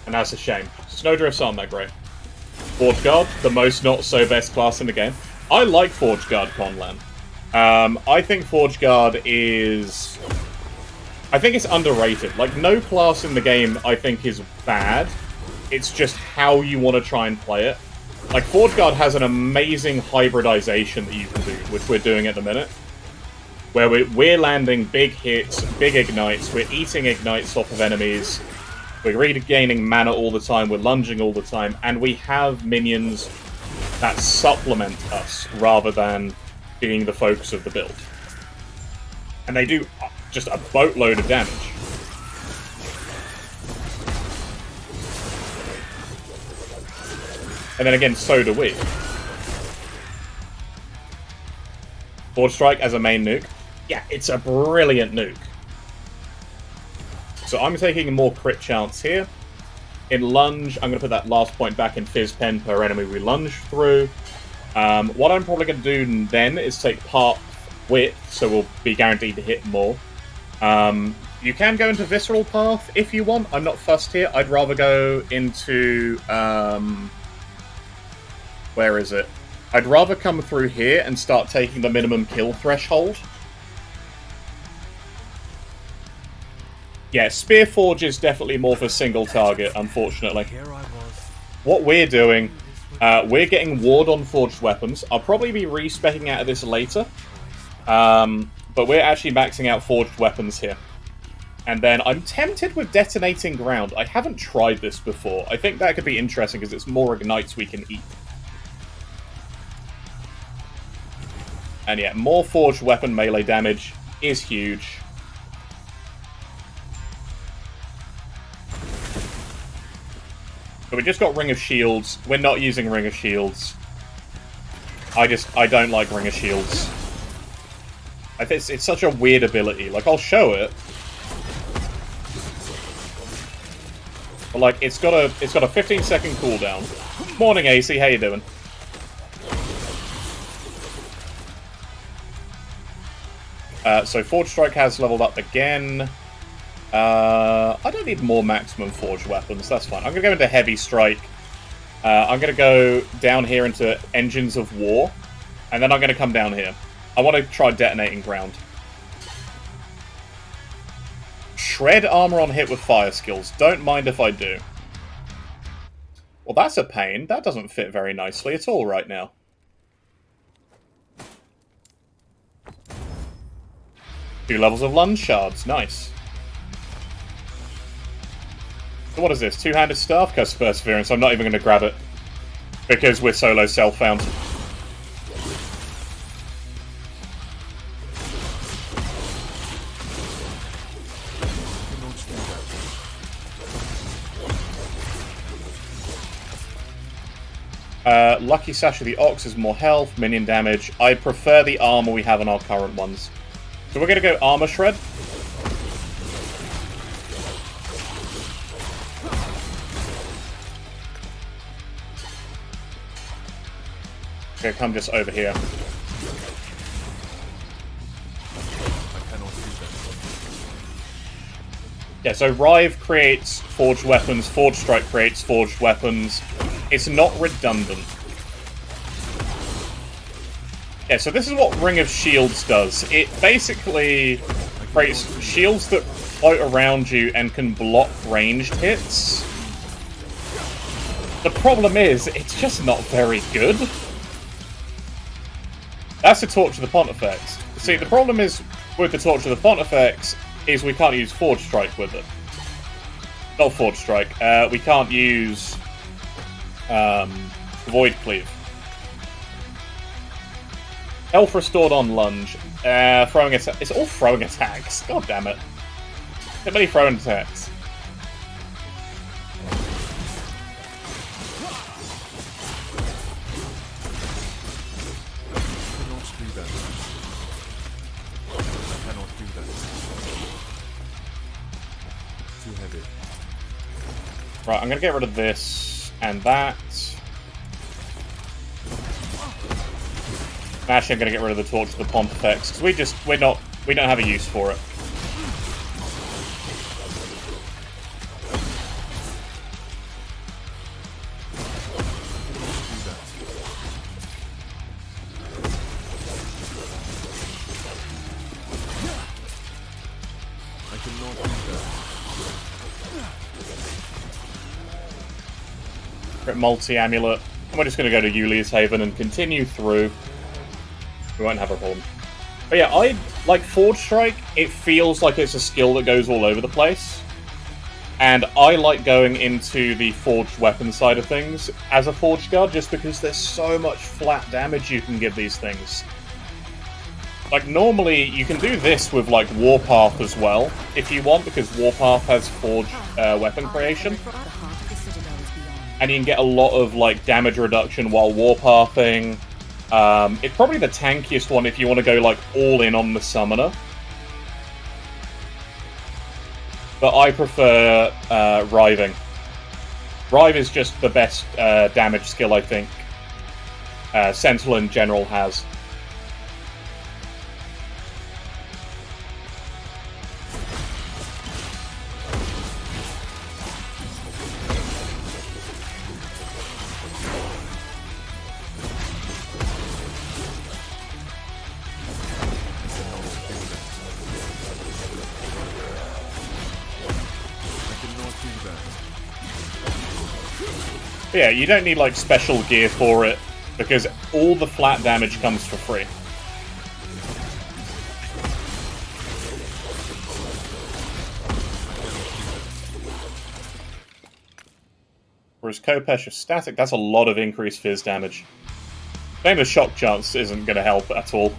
A: And that's a shame. Snowdrifts aren't that great. Forgeguard, the most not-so-best class in the game. I like Forgeguard, Conlan. I think Forgeguard is... I think it's underrated. Like, no class in the game, I think, is bad. It's just how you want to try and play it. Like, Forgeguard has an amazing hybridization that you can do, which we're doing at the minute. Where we're landing big hits, big ignites, we're eating ignites off of enemies, we're regaining mana all the time, we're lunging all the time, and we have minions that supplement us rather than being the focus of the build. And they do just a boatload of damage. And then again, so do we. Forge Strike as a main nuke. Yeah, it's a brilliant nuke. So I'm taking a more crit chance here. In lunge, I'm going to put that last point back in Fizz Pen per enemy we lunge through. What I'm probably going to do then is take part width, so we'll be guaranteed to hit more. You can go into Visceral Path if you want. I'm not fussed here. I'd rather go into... where is it? I'd rather come through here and start taking the minimum kill threshold. Yeah, Spear Forge is definitely more for single target, unfortunately.
E: Here I was.
A: What we're doing, we're getting ward on forged weapons. I'll probably be re-speccing out of this later. But we're actually maxing out forged weapons here. And then I'm tempted with detonating ground. I haven't tried this before. I think that could be interesting because it's more ignites we can eat. And yeah, more forged weapon melee damage is huge. So we just got Ring of Shields. We're not using Ring of Shields. I don't like Ring of Shields. I think it's such a weird ability. Like, I'll show it. But like, it's got a 15-second cooldown. Morning, AC. How you doing? So Forge Strike has leveled up again. I don't need more maximum forged weapons. That's fine. I'm going to go into Heavy Strike. I'm going to go down here into Engines of War. And then I'm going to come down here. I want to try detonating ground. Shred armor on hit with fire skills. Don't mind if I do. Well, that's a pain. That doesn't fit very nicely at all right now. Two levels of lunge shards. Nice. So what is this? Two-handed staff? Curse of Perseverance. I'm not even going to grab it. Because we're solo self-found. Lucky Sash of the Ox is more health, minion damage. I prefer the armor we have on our current ones. So we're going to go Armor Shred. Okay, come just over here.
D: I cannot do that.
A: Yeah, so Rive creates forged weapons, Forge Strike creates forged weapons. It's not redundant. Yeah, so this is what Ring of Shields does. It basically creates shields that float around you and can block ranged hits. The problem is, it's just not very good. That's the Torch of the Pontifex. See, the problem is with the Torch of the Pontifex is we can't use Forge Strike with it. Not Forge Strike. We can't use Void Cleave. Health restored on lunge. Throwing attacks. It's all throwing attacks. God damn it. Too many throwing attacks. Right, I'm gonna get rid of this and that. Actually, I'm gonna get rid of the Torch of the Pontifex because we don't have a use for it.
D: I cannot do that.
A: Multi-amulet. And we're just going to go to Yulia's Haven and continue through. We won't have a problem. But yeah, I like Forge Strike. It feels like it's a skill that goes all over the place. And I like going into the forged weapon side of things as a Forgeguard just because there's so much flat damage you can give these things. Like, normally, you can do this with, like, Warpath as well, if you want, because Warpath has forged weapon creation. And you can get a lot of, like, damage reduction while Warpathing. It's probably the tankiest one if you want to go like all in on the summoner. But I prefer Riving. Rive is just the best damage skill, I think, Sentinel in general has. But yeah, you don't need like special gear for it, because all the flat damage comes for free. Whereas Kopesh is static, that's a lot of increased fizz damage. Same as shock chance isn't going to help at all.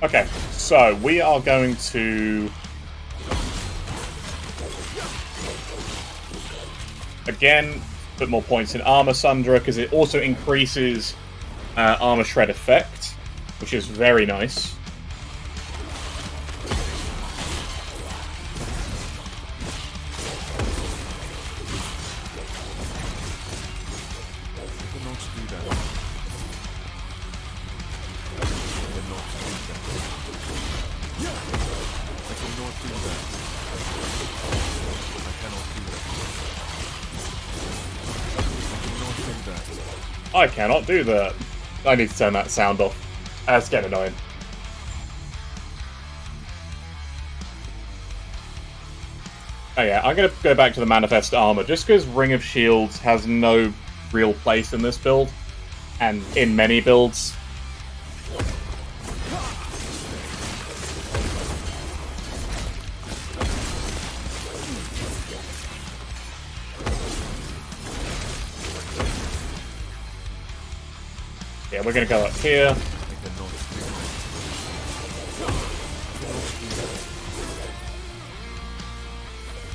A: Okay, so we are going to again put more points in Armor Sunderer because it also increases Armor Shred effect, which is very nice. I cannot do that. I need to turn that sound off. That's getting annoying. Oh yeah, I'm going to go back to the Manifest Armor, just because Ring of Shields has no real place in this build, and in many builds. Yeah, we're going to go up here.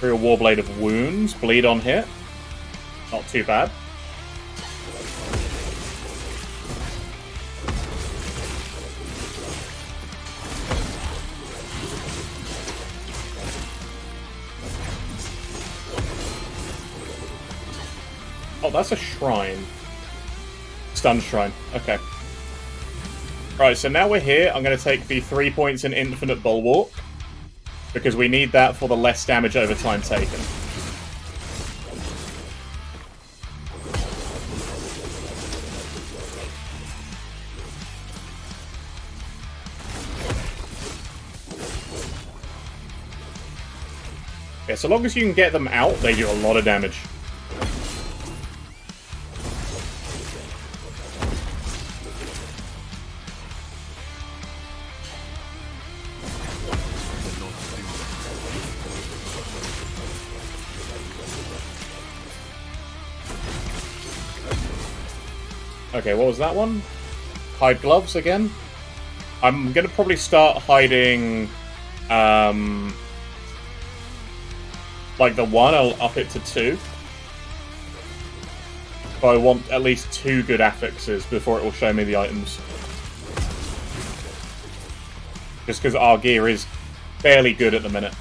A: Through a Warblade of Wounds. Bleed on hit. Not too bad. Oh, that's a shrine. Stun Shrine. Okay. Right, so now we're here. I'm going to take the 3 points in Infinite Bulwark, because we need that for the less damage over time taken. Yeah, so long as you can get them out, they do a lot of damage. Okay, what was that one? Hide gloves again? I'm gonna probably start hiding, like the 1, I'll up it to 2. But I want at least 2 good affixes before it will show me the items. Just because our gear is fairly good at the minute.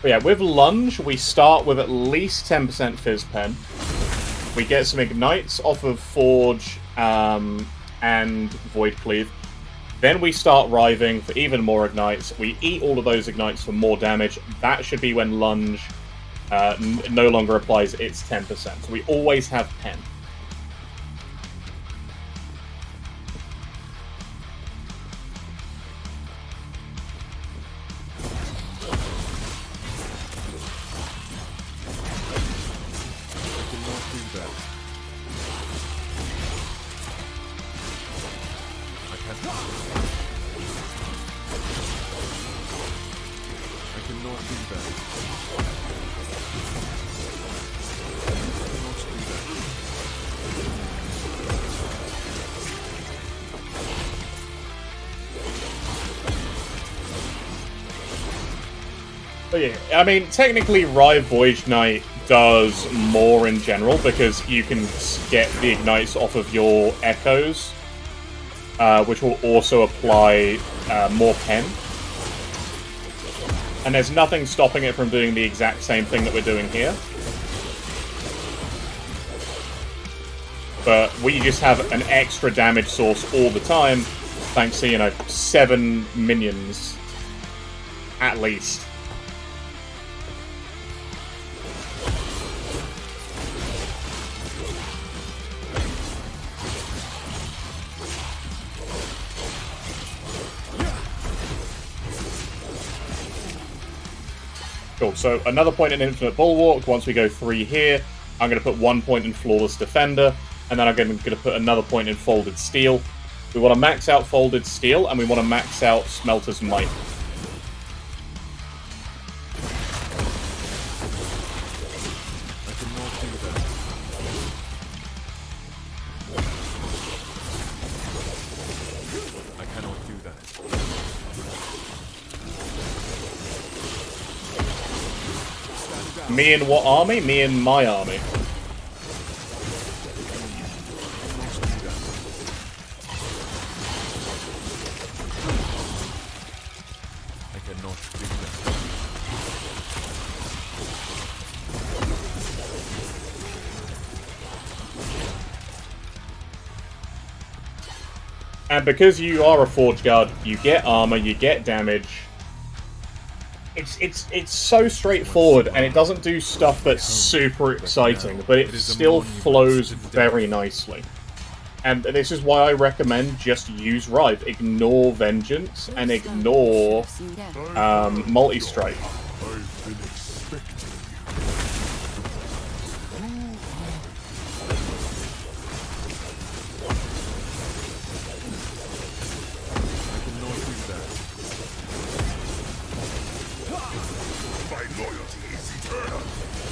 A: But yeah, with Lunge, we start with at least 10% Fizz Pen. We get some Ignites off of Forge and Void Cleave. Then we start Riving for even more Ignites. We eat all of those Ignites for more damage. That should be when Lunge no longer applies its 10%. So we always have 10. But yeah, I mean, technically, Rive Voyage Knight does more in general because you can get the ignites off of your echoes, which will also apply more pen. And there's nothing stopping it from doing the exact same thing that we're doing here. But we just have an extra damage source all the time, thanks to, you know, 7 minions, at least. Cool, so another point in Infinite Bulwark. Once we go 3 here, I'm going to put 1 point in Flawless Defender, and then I'm going to put another point in Folded Steel. We want to max out Folded Steel, and we want to max out Smelter's Might.
D: I cannot do that.
A: Me in what army? Me in my army.
D: I cannot do that.
A: And because you are a Forgeguard, you get armor, you get damage. It's so straightforward, and it doesn't do stuff that's super exciting, but it still flows very nicely. And this is why I recommend just use Rive. Ignore Vengeance, and ignore Multi-Strike.
C: I've been expecting you.
D: I cannot do that.
C: My loyalty is eternal.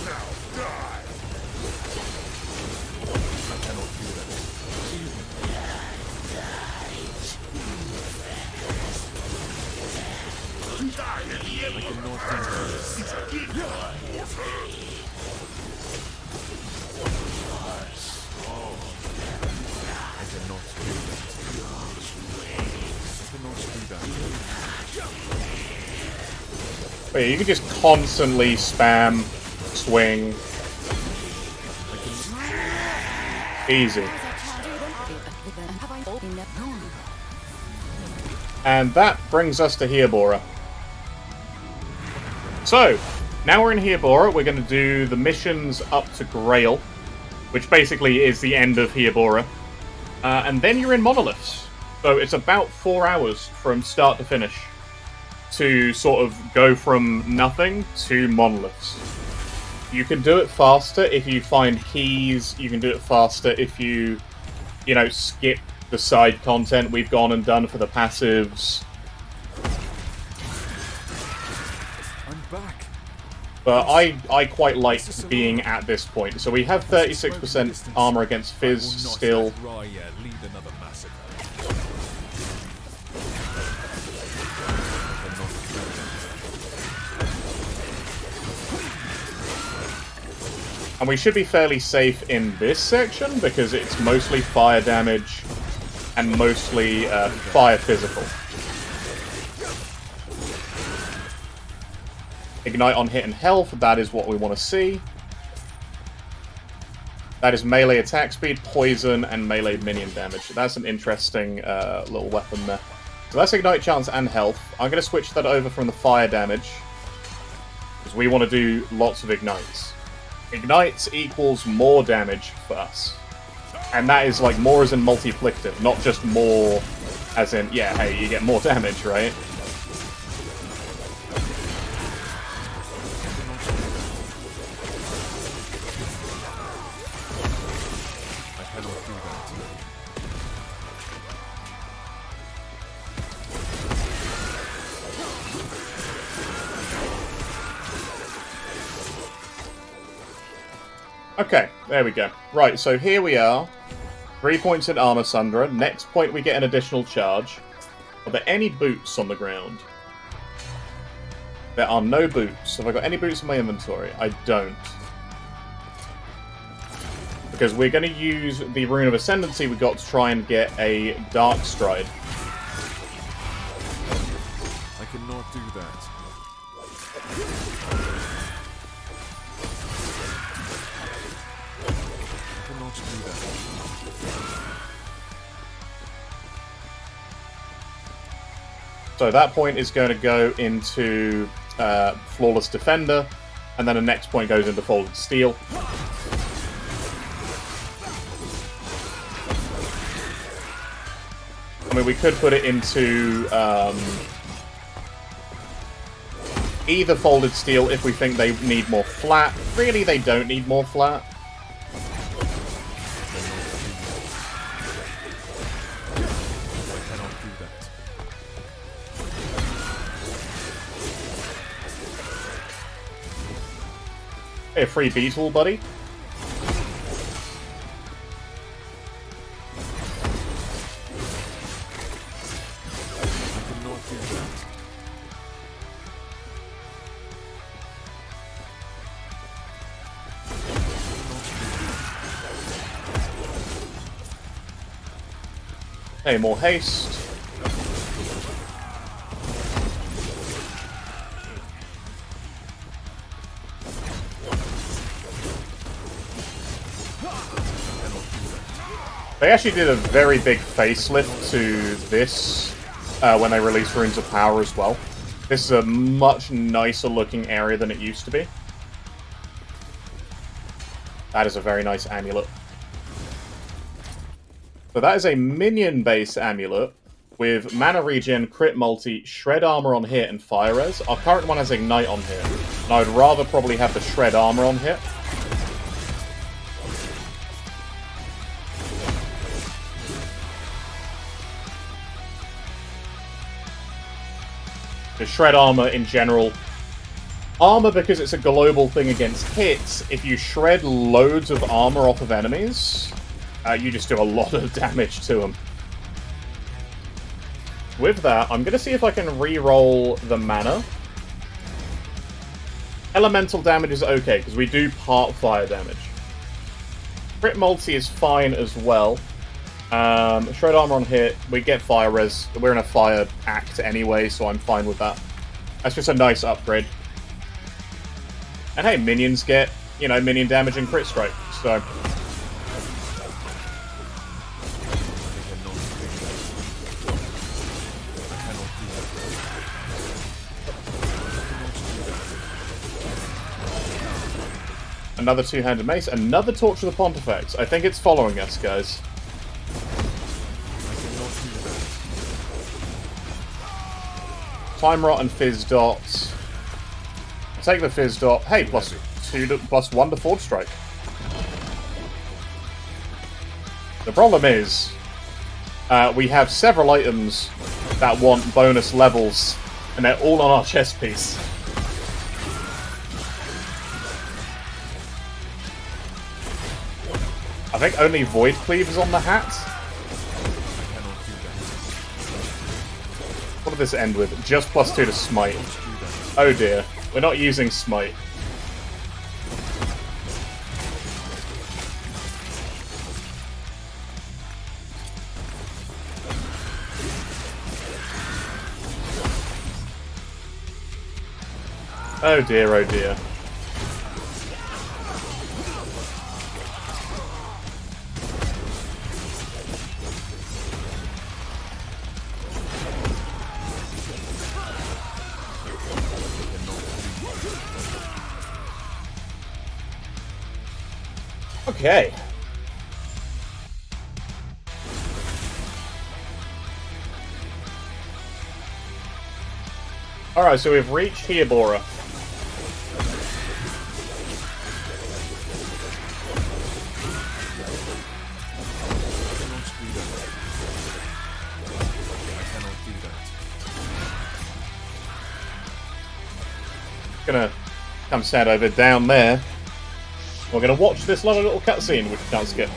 C: Now die.
D: I cannot do that. I cannot do that. I cannot do that. I cannot do that.
A: But yeah, you can just constantly spam, swing. Easy. And that brings us to Heobora. So, now we're in Heobora, we're going to do the missions up to Grail, which basically is the end of Heobora. And then you're in Monoliths. So it's about 4 hours from start to finish to sort of go from nothing to Monoliths. You can do it faster if you find keys, you can do it faster if you know, skip the side content we've gone and done for the passives.
D: I'm back.
A: But I quite like being at this point. So we have 36% armor against Fizz still.
D: Let Raya lead another massacre. I cannot do that.
A: And we should be fairly safe in this section because it's mostly fire damage and mostly fire physical. Ignite on hit and health, that is what we want to see. That is melee attack speed, poison, and melee minion damage. That's an interesting little weapon there. So that's ignite chance and health. I'm going to switch that over from the fire damage, because we want to do lots of ignites. Ignites equals more damage for us. And that is like more as in multiplicative, not just more as in, yeah, hey, you get more damage, right?
D: I cannot do that.
A: Okay, there we go. Right, so here we are. 3 points in Armor Sunderer. Next point we get an additional charge. Are there any boots on the ground? There are no boots. Have I got any boots in my inventory? I don't. Because we're going to use the Rune of Ascendancy we got to try and get a Dark Stride.
D: I cannot do that. I cannot do that.
A: So that point is going to go into Flawless Defender, and then the next point goes into Folded Steel. I mean, we could put it into either Folded Steel if we think they need more flat. Really, they don't need more flat.
D: I cannot do that.
A: Hey, a free beetle, buddy.
D: I cannot do that.
A: Hey, more haste. They actually did a very big facelift to this when they released Runes of Power as well. This is a much nicer looking area than it used to be. That is a very nice amulet. So that is a minion-based amulet with mana regen, crit multi, shred armor on hit, and fire res. Our current one has ignite on hit, and I would rather probably have the shred armor on hit. The shred armor in general. Armor, because it's a global thing against hits, if you shred loads of armor off of enemies, you just do a lot of damage to them. With that, I'm going to see if I can re-roll the mana. Elemental damage is okay, because we do part fire damage. Crit multi is fine as well. Shred armor on hit, we get fire res. We're in a fire act anyway, so I'm fine with that. That's just a nice upgrade. And hey, minions get, you know, minion damage and crit strike, so... Another two-handed mace, another Torch of the Pontifex. I think it's following us, guys. Time Rot and Fizz Dot. Take the Fizz Dot. Hey, +1 to Forge Strike. The problem is, we have several items that want bonus levels, and they're all on our chest piece. I think only Void Cleave is on the hat. What did this end with? Just +2 to Smite. Oh dear. We're not using Smite. Oh dear, oh dear. Okay. Alright, so we've reached Hiabora. Gonna come stand over down there. We're gonna watch this lovely little cutscene, which we can't skip.
C: Be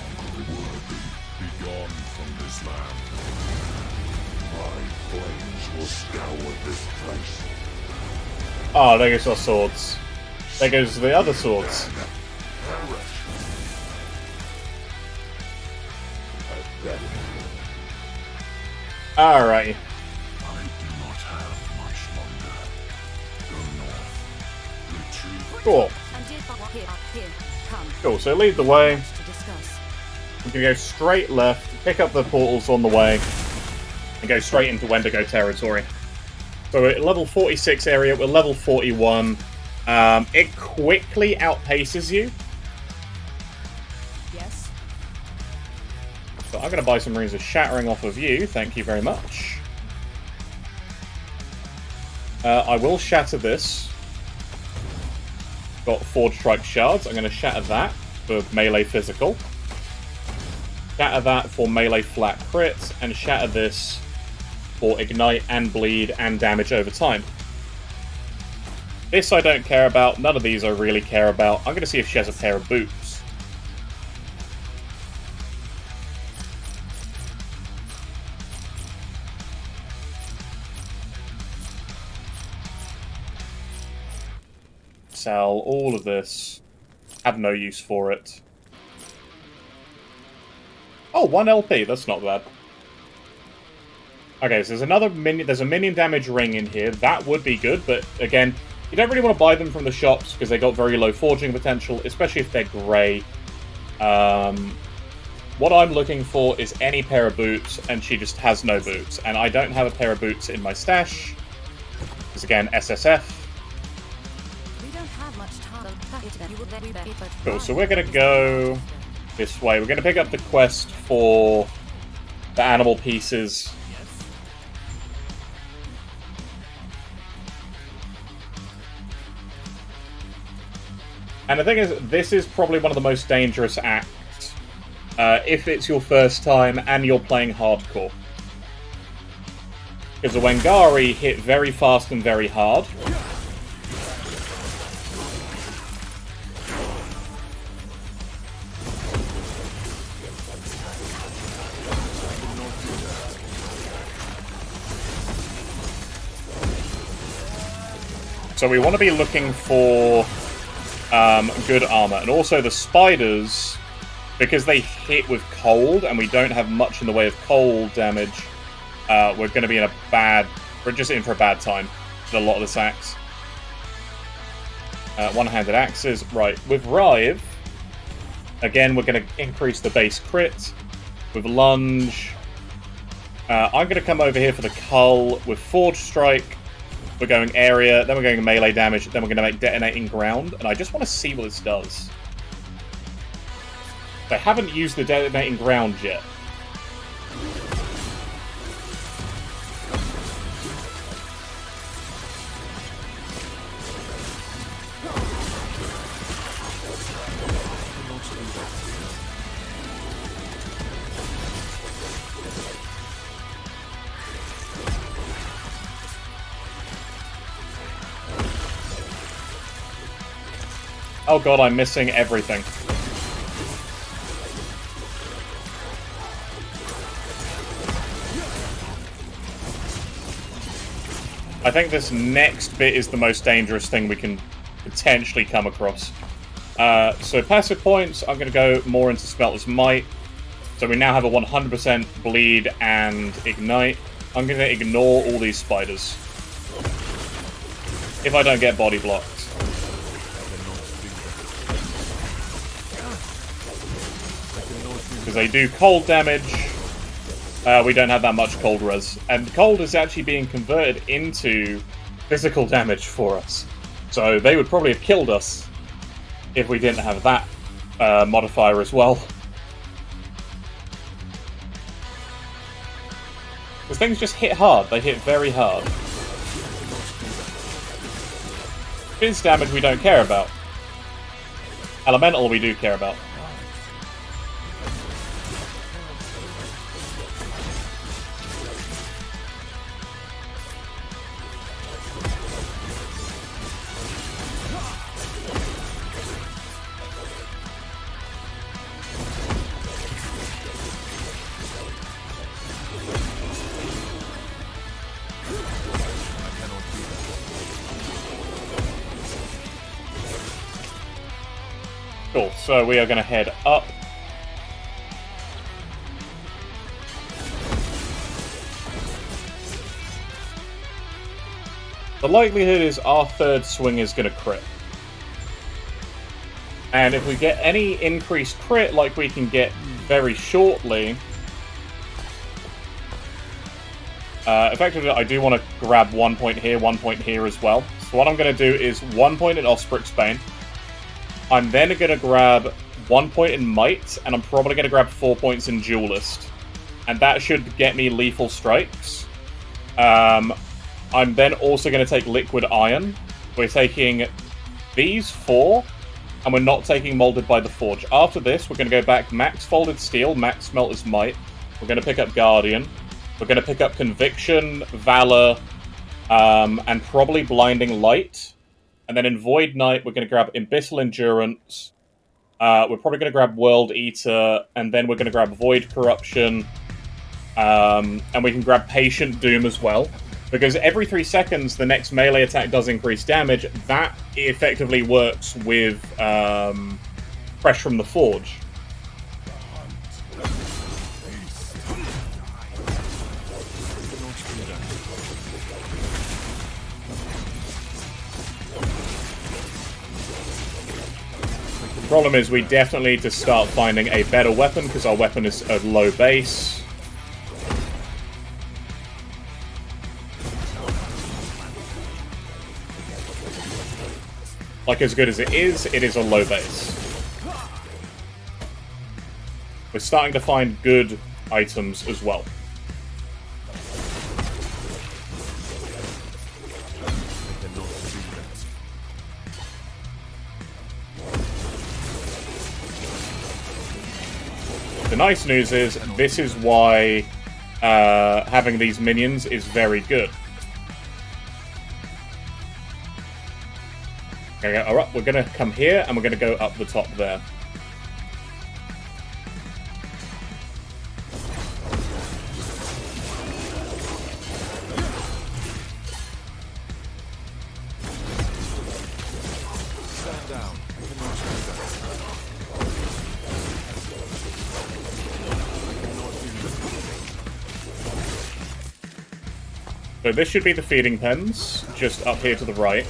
C: gone from this land. My flames will scour this place.
A: Oh, there goes our swords. There goes the other swords. Alright.
C: I do not have much longer. Go north. Retreat.
A: Cool.
B: Here. Come.
A: Cool, so lead the way.
B: To discuss.
A: We can go straight left, pick up the portals on the way, and go straight into Wendigo territory. So we're at level 46 area, we're level 41. It quickly outpaces you.
B: Yes.
A: So I'm going to buy some Runes of Shattering off of you, thank you very much. I will shatter this. Got Forge Strike Shards, I'm going to shatter that for melee physical. Shatter that for melee flat crits, and shatter this for ignite and bleed and damage over time. This I don't care about, none of these I really care about. I'm going to see if she has a pair of boots. Sell all of this. Have no use for it. Oh, 1 LP, that's not bad. Okay, so there's another minion. There's a minion damage ring in here. That would be good, but again, you don't really want to buy them from the shops because they got very low forging potential, especially if they're grey. What I'm looking for is any pair of boots, and she just has no boots. And I don't have a pair of boots in my stash. Because again, SSF.
B: We don't have much time.
A: Cool, so we're going to go this way. We're going to pick up the quest for the animal pieces. And the thing is, this is probably one of the most dangerous acts if it's your first time and you're playing hardcore. Because the Wengari hit very fast and very hard. So we want to be looking for good armor. And also the spiders, because they hit with cold and we don't have much in the way of cold damage, we're going to be in a bad... We're just in for a bad time with a lot of this axe. One-handed axes. Right, with Rive, again, we're going to increase the base crit. With Lunge, I'm going to come over here for the Cull. With Forge Strike, we're going area, then we're going melee damage, then we're going to make detonating ground, and I just want to see what this does. They haven't used the detonating ground yet. Oh god, I'm missing everything. I think this next bit is the most dangerous thing we can potentially come across. So passive points, I'm going to go more into Smelter's Might. So we now have a 100% bleed and ignite. I'm going to ignore all these spiders. If I don't get body blocked. Because they do cold damage. We don't have that much cold res. And cold is actually being converted into physical damage for us. So they would probably have killed us if we didn't have that modifier as well. Because things just hit hard. They hit very hard. Fizz damage we don't care about. Elemental we do care about. Cool, so we are going to head up. The likelihood is our third swing is going to crit. And if we get any increased crit like we can get very shortly... effectively, I do want to grab 1 point here, 1 point here as well. So what I'm going to do is 1 point in Ospric's Bane. I'm then going to grab 1 point in Might, and I'm probably going to grab 4 points in Duelist. And that should get me Lethal Strikes. I'm then also going to take Liquid Iron. We're taking these 4, and we're not taking Molded by the Forge. After this, we're going to go back Max Folded Steel, Max Smelter's Might. We're going to pick up Guardian. We're going to pick up Conviction, Valor, and probably Blinding Light. And then in Void Knight, we're going to grab Abyssal Endurance. We're probably going to grab World Eater, and then we're going to grab Void Corruption. And we can grab Patient Doom as well. Because every 3 seconds, the next melee attack does increase damage. That effectively works with Fresh from the Forge. The problem is we definitely need to start finding a better weapon, because our weapon is a low base. Like, as good as it is a low base. We're starting to find good items as well. The nice news is, this is why having these minions is very good. Okay, alright, we're gonna come here, and we're gonna go up the top there.
D: Stand down. I cannot do that. I cannot do that.
A: So this should be the feeding pens, just up here to the right.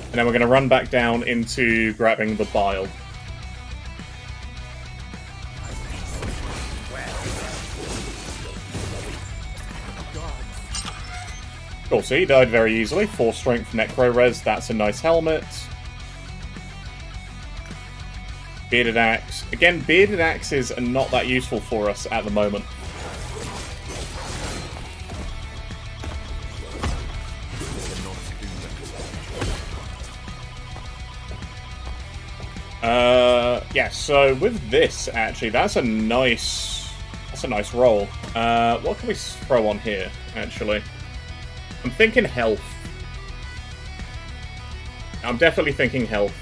A: And then we're going to run back down into grabbing the bile. Cool, so he died very easily. 4 strength necro res, that's a nice helmet. Bearded axe. Again, bearded axes are not that useful for us at the moment. Yeah, so with this, actually, that's a nice roll. What can we throw on here, actually? I'm thinking health. I'm definitely thinking health.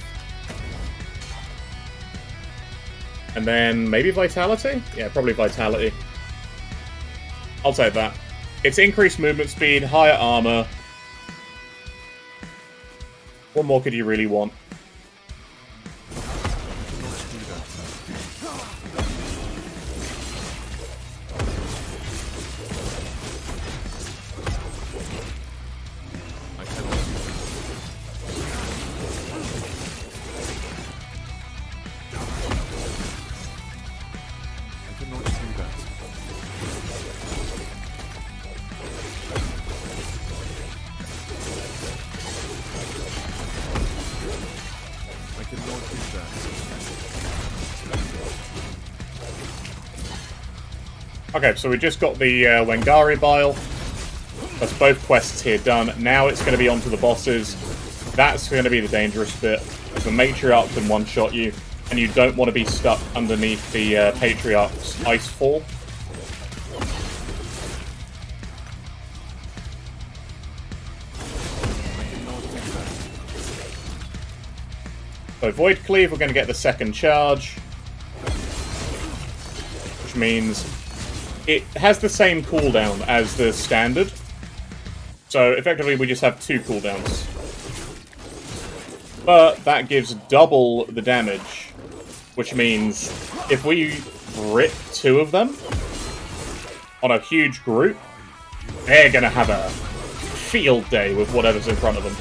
A: And then maybe vitality? Yeah, probably vitality. I'll take that. It's increased movement speed, higher armor. What more could you really want? Okay, so we just got the Wengari Bile. That's both quests here done. Now it's going to be onto the bosses. That's going to be the dangerous bit. The Matriarch can one-shot you, and you don't want to be stuck underneath the Patriarch's Ice Fall. So Void Cleave, we're going to get the second charge. Which means it has the same cooldown as the standard. So effectively we just have 2 cooldowns. But that gives double the damage, which means if we rip 2 of them on a huge group, they're gonna have a field day with whatever's in front of them.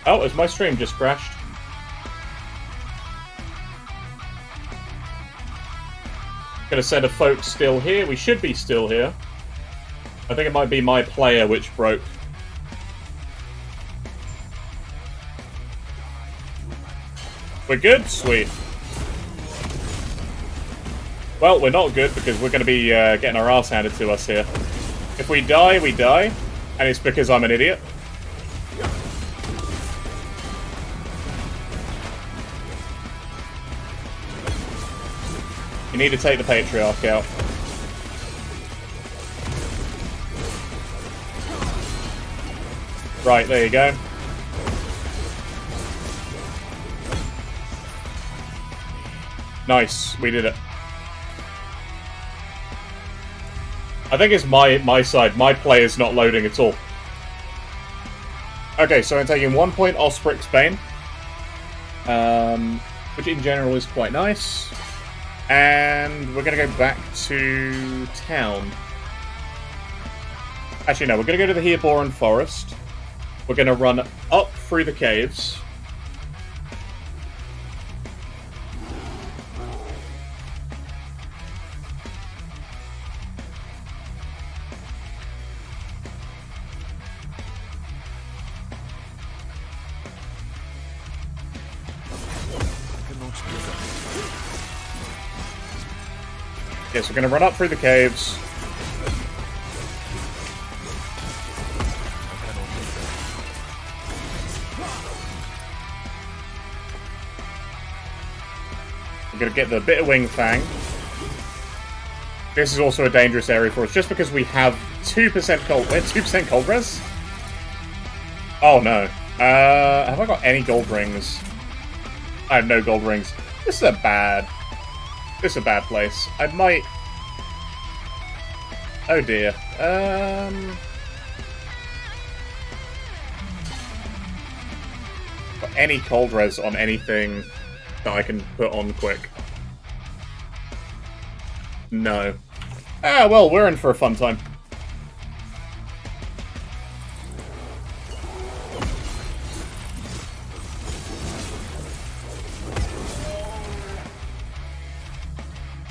A: Oh, has my stream just crashed? Got a set of folks still here. We should be still here. I think it might be my player which broke. We're good? Sweet. Well, we're not good because we're going to be getting our ass handed to us here. If we die, we die. And it's because I'm an idiot. You need to take the Patriarch out. Right, there you go. Nice, we did it. I think it's my side. My player's not loading at all. Okay, so I'm taking 1 point Ospric's Bane. Which in general is quite nice. And we're going to go back to town. Actually, no, we're going to go to the Heerboren Forest. We're going to run up through the caves. Yes, we're going to run up through the caves. We're going to get the Bitter Wing Fang. This is also a dangerous area for us, just because we have 2% cold... We're 2% cold res? Oh no. Have I got any gold rings? I have no gold rings. This is a bad place. I might... Oh dear. Got any cold res on anything that I can put on quick? No. Ah, well, we're in for a fun time.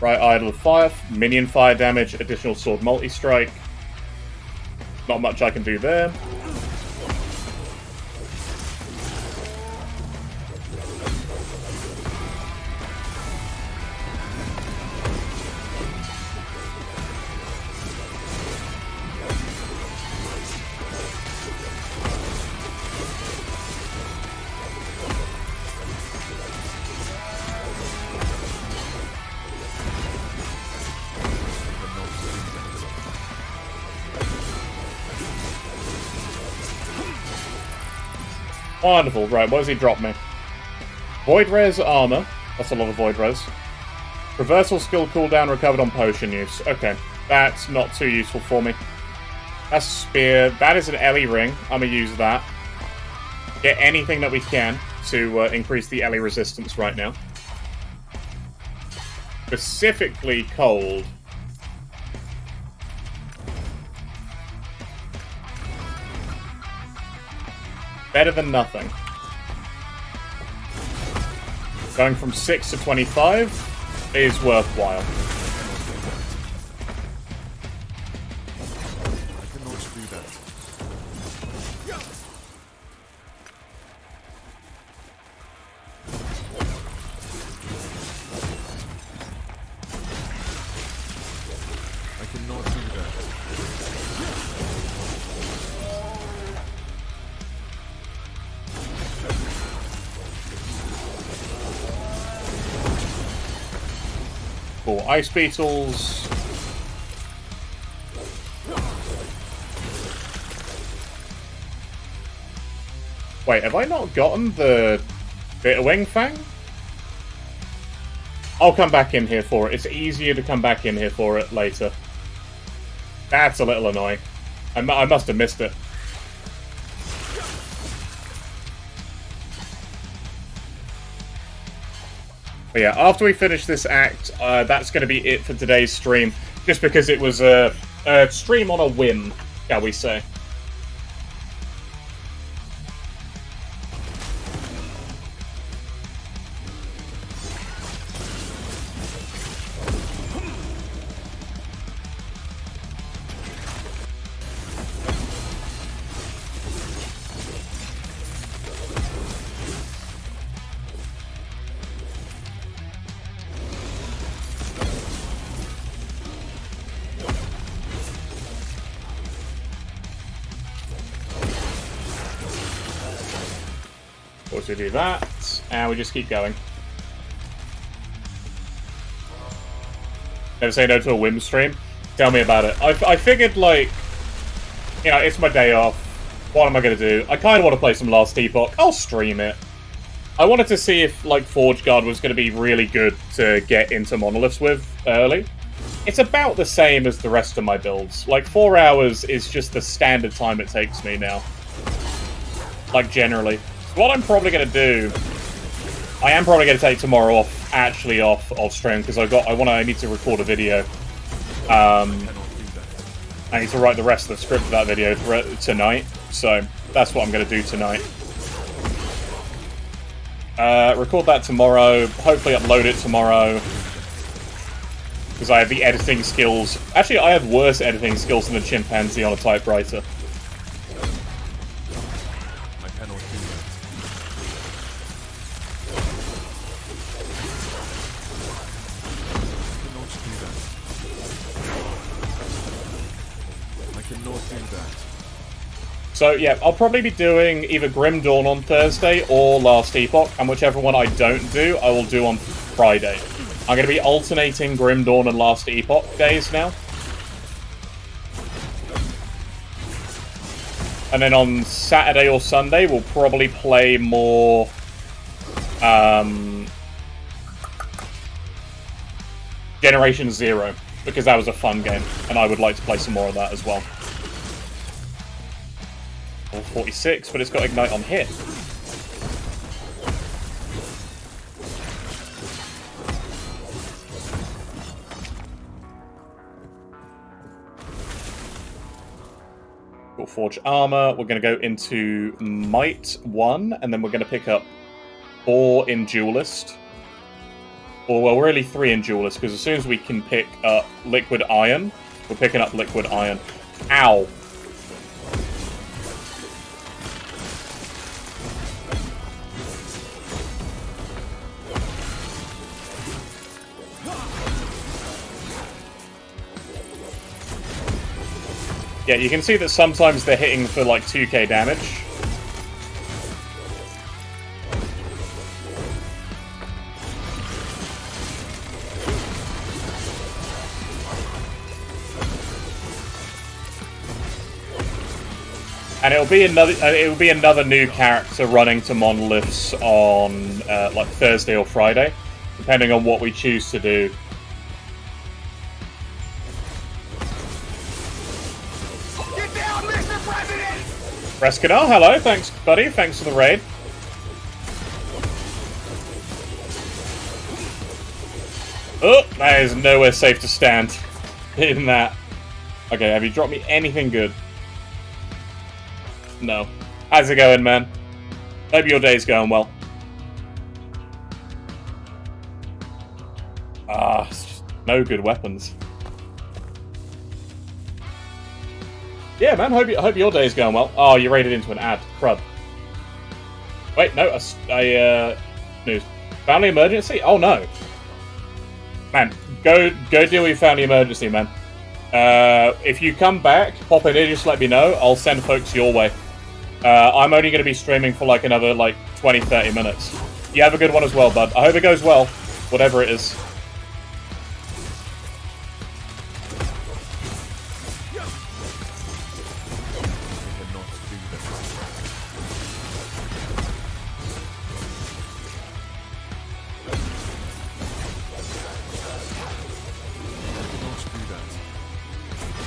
A: Right, Idol of Fire, minion fire damage, additional sword multi-strike. Not much I can do there. Wonderful. Right, what does he drop me? Void Res armor. That's a lot of Void Res. Reversal skill cooldown recovered on potion use. Okay, that's not too useful for me. That's a spear. That is an Ellie ring. I'm going to use that. Get anything that we can to increase the Ellie resistance right now. Specifically cold. Better than nothing. Going from 6 to 25 is worthwhile.
D: I cannot do that. I cannot do that.
A: Cool. Ice Beetles. Wait, have I not gotten the Bitter Wing Fang? I'll come back in here for it. It's easier to come back in here for it later. That's a little annoying. I must have missed it. But yeah, after we finish this act, that's going to be it for today's stream. Just because it was a stream on a whim, shall we say. We do that, and we just keep going. Never say no to a whim stream. Tell me about it. I figured, like, you know, it's my day off. What am I going to do? I kind of want to play some Last Epoch. I'll stream it. I wanted to see if, like, Forgeguard was going to be really good to get into monoliths with early. It's about the same as the rest of my builds. Like, 4 hours is just the standard time it takes me now. Like, generally. What I'm probably going to do, I am probably going to take tomorrow off, actually off stream, because I need to record a video. I need to write the rest of the script for that video tonight, so that's what I'm going to do tonight. Record that tomorrow, hopefully upload it tomorrow, because I have the editing skills. Actually, I have worse editing skills than a chimpanzee on a typewriter. So yeah, I'll probably be doing either Grim Dawn on Thursday or Last Epoch, and whichever one I don't do, I will do on Friday. I'm going to be alternating Grim Dawn and Last Epoch days now. And then on Saturday or Sunday, we'll probably play more... Generation Zero, because that was a fun game, and I would like to play some more of that as well. 46, but it's got Ignite on hit. Got Forge Armor. We're going to go into Might 1, and then we're going to pick up 4 in Duelist. Or, well, really 3 in Duelist, because as soon as we can pick up Liquid Iron, we're picking up Liquid Iron. Ow! Yeah, you can see that sometimes they're hitting for like 2k damage. And it'll be another new character running to monoliths on like Thursday or Friday, depending on what we choose to do. Rescanal, hello, thanks buddy, thanks for the raid. Oh, that is nowhere safe to stand in that. Okay, have you dropped me anything good? No. How's it going, man? Hope your day's going well. It's just no good weapons. Yeah, man, hope your day's going well. Oh, you raided into an ad. Crud. Wait, no, news. Family emergency? Oh, no. Man, go deal with your family emergency, man. If you come back, pop in here, just let me know. I'll send folks your way. I'm only going to be streaming for like another, 20-30 minutes. You have a good one as well, bud. I hope it goes well, whatever it is.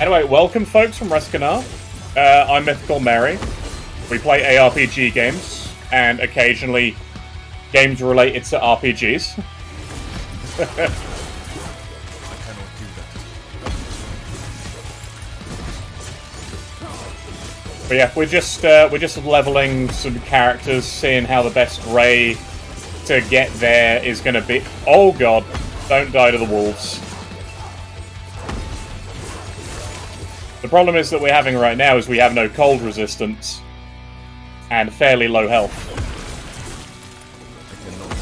A: Anyway, welcome folks from Reskanar. I'm Mythical Mary. We play ARPG games, and occasionally games related to RPGs.
D: I cannot do that.
A: But yeah, we're just leveling some characters, seeing how the best way to get there is going to be. Oh god, don't die to the wolves. The problem is that we're having right now is we have no cold resistance and fairly low health.
D: I cannot do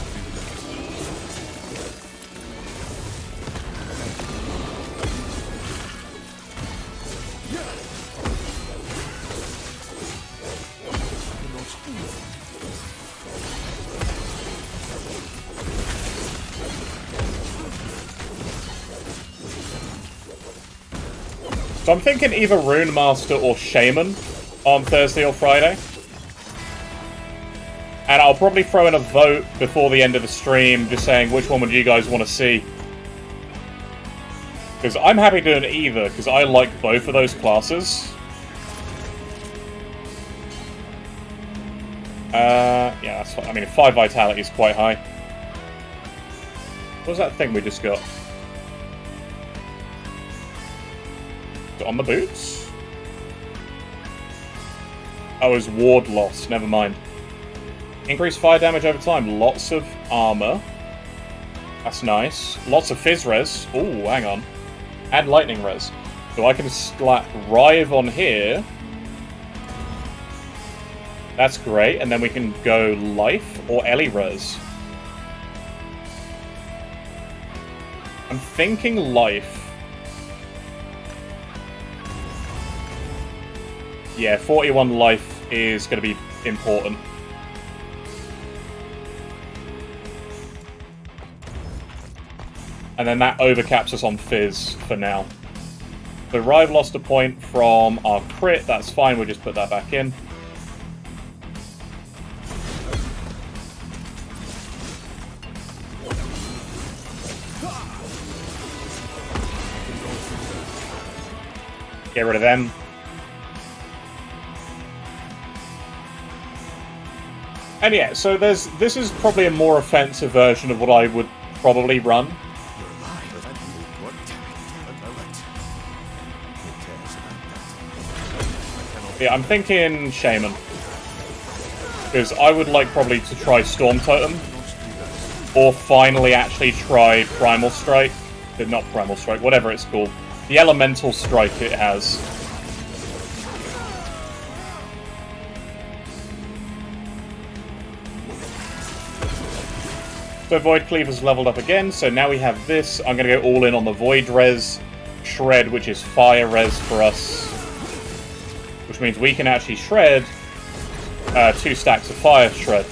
A: So I'm thinking either Rune Master or Shaman on Thursday or Friday. And I'll probably throw in a vote before the end of the stream, just saying which one would you guys want to see. Because I'm happy doing either, because I like both of those classes. Yeah, that's fine. I mean, 5 Vitality is quite high. What was that thing we just got? On the boots? Oh, it was ward loss. Never mind. Increased fire damage over time. Lots of armor. That's nice. Lots of fizz res. Ooh, hang on. Add lightning res. So I can slap Rive on here. That's great. And then we can go life or Ellie res. I'm thinking life. Yeah, 41 life is going to be important. And then that overcaps us on Fizz for now. So Rive lost a point from our crit, that's fine, we'll just put that back in. Get rid of them. And yeah, so this is probably a more offensive version of what I would probably run. Yeah, I'm thinking Shaman. Because I would like probably to try Storm Totem. Or finally actually try Primal Strike. Not Primal Strike, whatever it's called. The Elemental Strike it has. So Void Cleaver's leveled up again, so now we have this. I'm going to go all in on the Void Res. Shred, which is Fire Res for us. Which means we can actually shred 2 stacks of Fire Shred.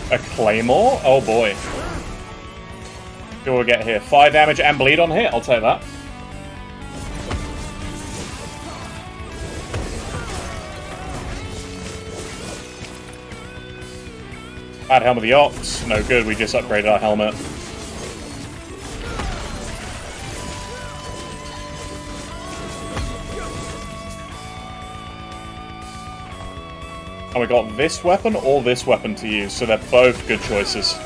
A: A Claymore? Oh boy. What do we get here? Fire damage and bleed on hit. I'll take that. Bad Helm of the Ox. No good, we just upgraded our helmet. And we got this weapon or this weapon to use, so they're both good choices.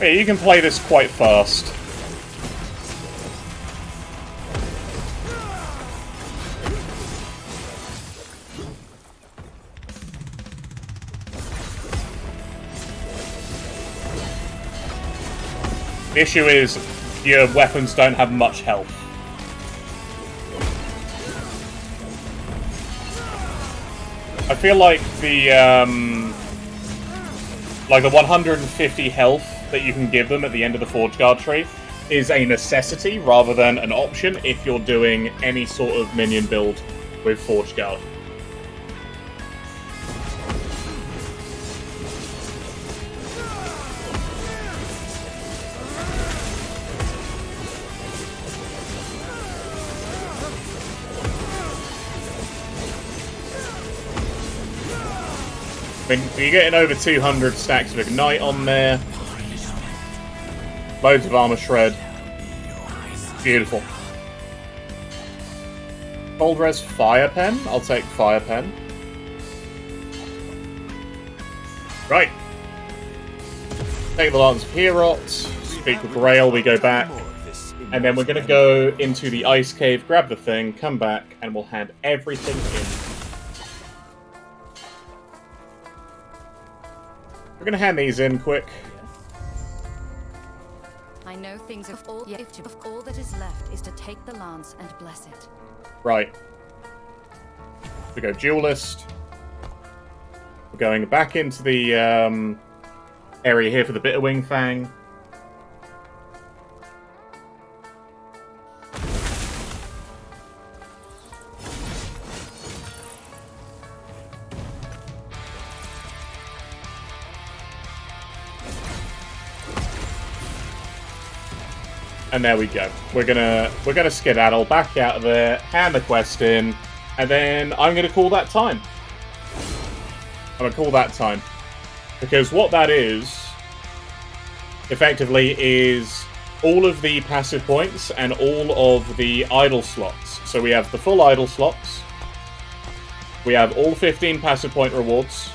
A: Yeah, you can play this quite fast. The issue is your weapons don't have much health. I feel like the 150 health that you can give them at the end of the Forgeguard tree is a necessity rather than an option if you're doing any sort of minion build with Forgeguard. I mean, you're getting over 200 stacks of Ignite on there. Loads of Armor Shred. Beautiful. Cold Res Fire Pen? I'll take Fire Pen. Right. Take the Lance of Herot. Speak with Grail, we go back. And then we're going to go into the Ice Cave, grab the thing, come back, and we'll hand everything in. We're going to hand these in quick.
B: I know things of all, yet if all that is left is to take the lance and bless it.
A: Right. We go Duelist. We're going back into the area here for the Bitterwing Fang. And there we go. We're gonna skedaddle back out of there, hand the quest in, and then I'm gonna call that time. I'm gonna call that time. Because what that is, effectively, is all of the passive points and all of the idle slots. So we have the full idle slots. We have all 15 passive point rewards.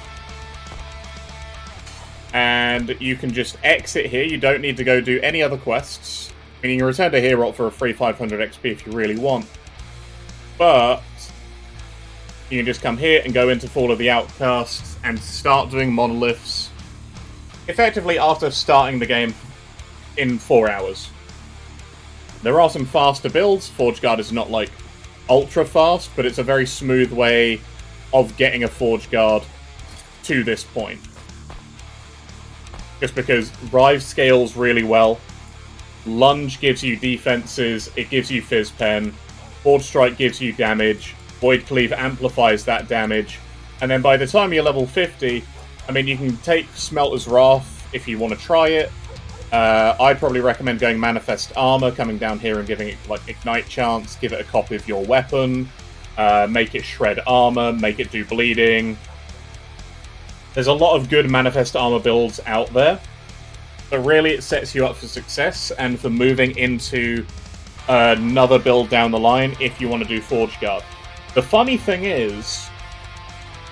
A: And you can just exit here. You don't need to go do any other quests. I mean, you can return to Herot for a free 500 XP if you really want. But you can just come here and go into Fall of the Outcasts and start doing monoliths. Effectively, after starting the game in 4 hours. There are some faster builds. Forgeguard is not, like, ultra fast, but it's a very smooth way of getting a Forgeguard to this point. Just because Rive scales really well. Lunge gives you defenses, it gives you Fizz Pen. Forge Strike gives you damage. Void Cleave amplifies that damage. And then by the time you're level 50, I mean, you can take Smelter's Wrath if you want to try it. I'd probably recommend going Manifest Armor, coming down here and giving it, like, Ignite Chance, give it a copy of your weapon, make it Shred Armor, make it do bleeding. There's a lot of good Manifest Armor builds out there. But really, it sets you up for success and for moving into another build down the line if you want to do Forgeguard. The funny thing is,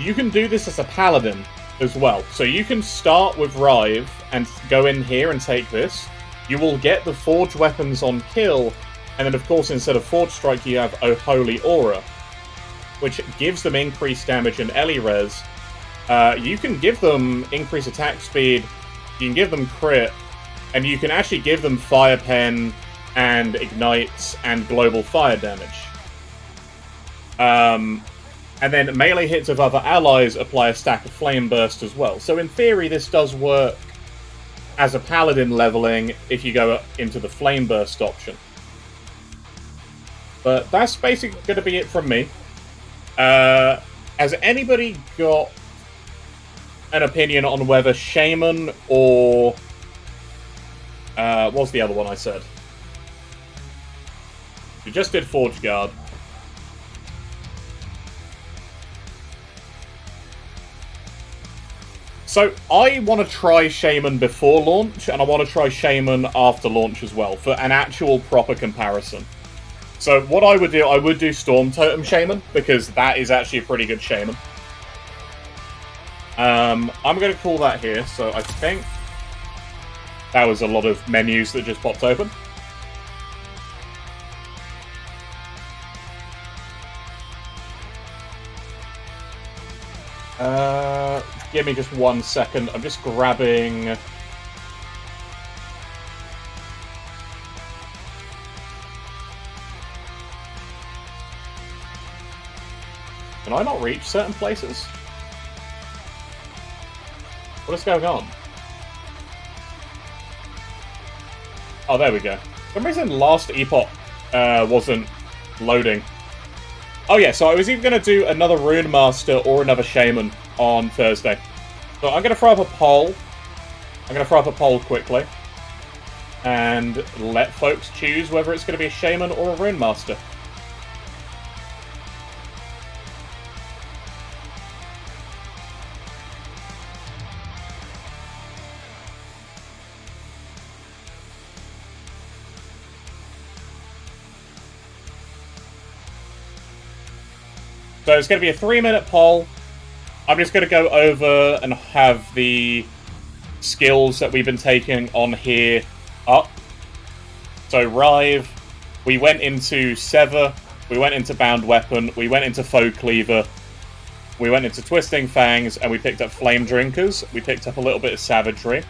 A: you can do this as a Paladin as well. So you can start with Rive and go in here and take this. You will get the Forge weapons on kill, and then of course instead of Forge Strike you have O Holy Aura, which gives them increased damage and Ellie Res. You can give them increased attack speed, you can give them crit, and you can actually give them Fire Pen and Ignites and Global Fire damage. And then melee hits of other allies apply a stack of Flame Burst as well. So in theory this does work as a Paladin leveling if you go into the Flame Burst option. But that's basically going to be it from me. Has anybody got an opinion on whether Shaman or what was the other one I said? We just did Forgeguard. So I want to try Shaman before launch, and I want to try Shaman after launch as well, for an actual proper comparison. So what I would do, I would do Storm Totem Shaman, because that is actually a pretty good Shaman. I'm going to call that here, so I think that was a lot of menus that just popped open. Give me just 1 second. I'm just grabbing I not reach certain places? What is going on? Oh, there we go. For some reason, last Epoch wasn't loading. Oh yeah, so I was either going to do another Rune Master or another Shaman on Thursday. So I'm going to throw up a poll. I'm going to throw up a poll quickly. And let folks choose whether it's going to be a Shaman or a Rune Master. So it's going to be a 3-minute poll. I'm just going to go over and have the skills that we've been taking on here up. So Rive, we went into Sever, we went into Bound Weapon, we went into Foe Cleaver, we went into Twisting Fangs, and we picked up Flame Drinkers. We picked up a little bit of Savagery.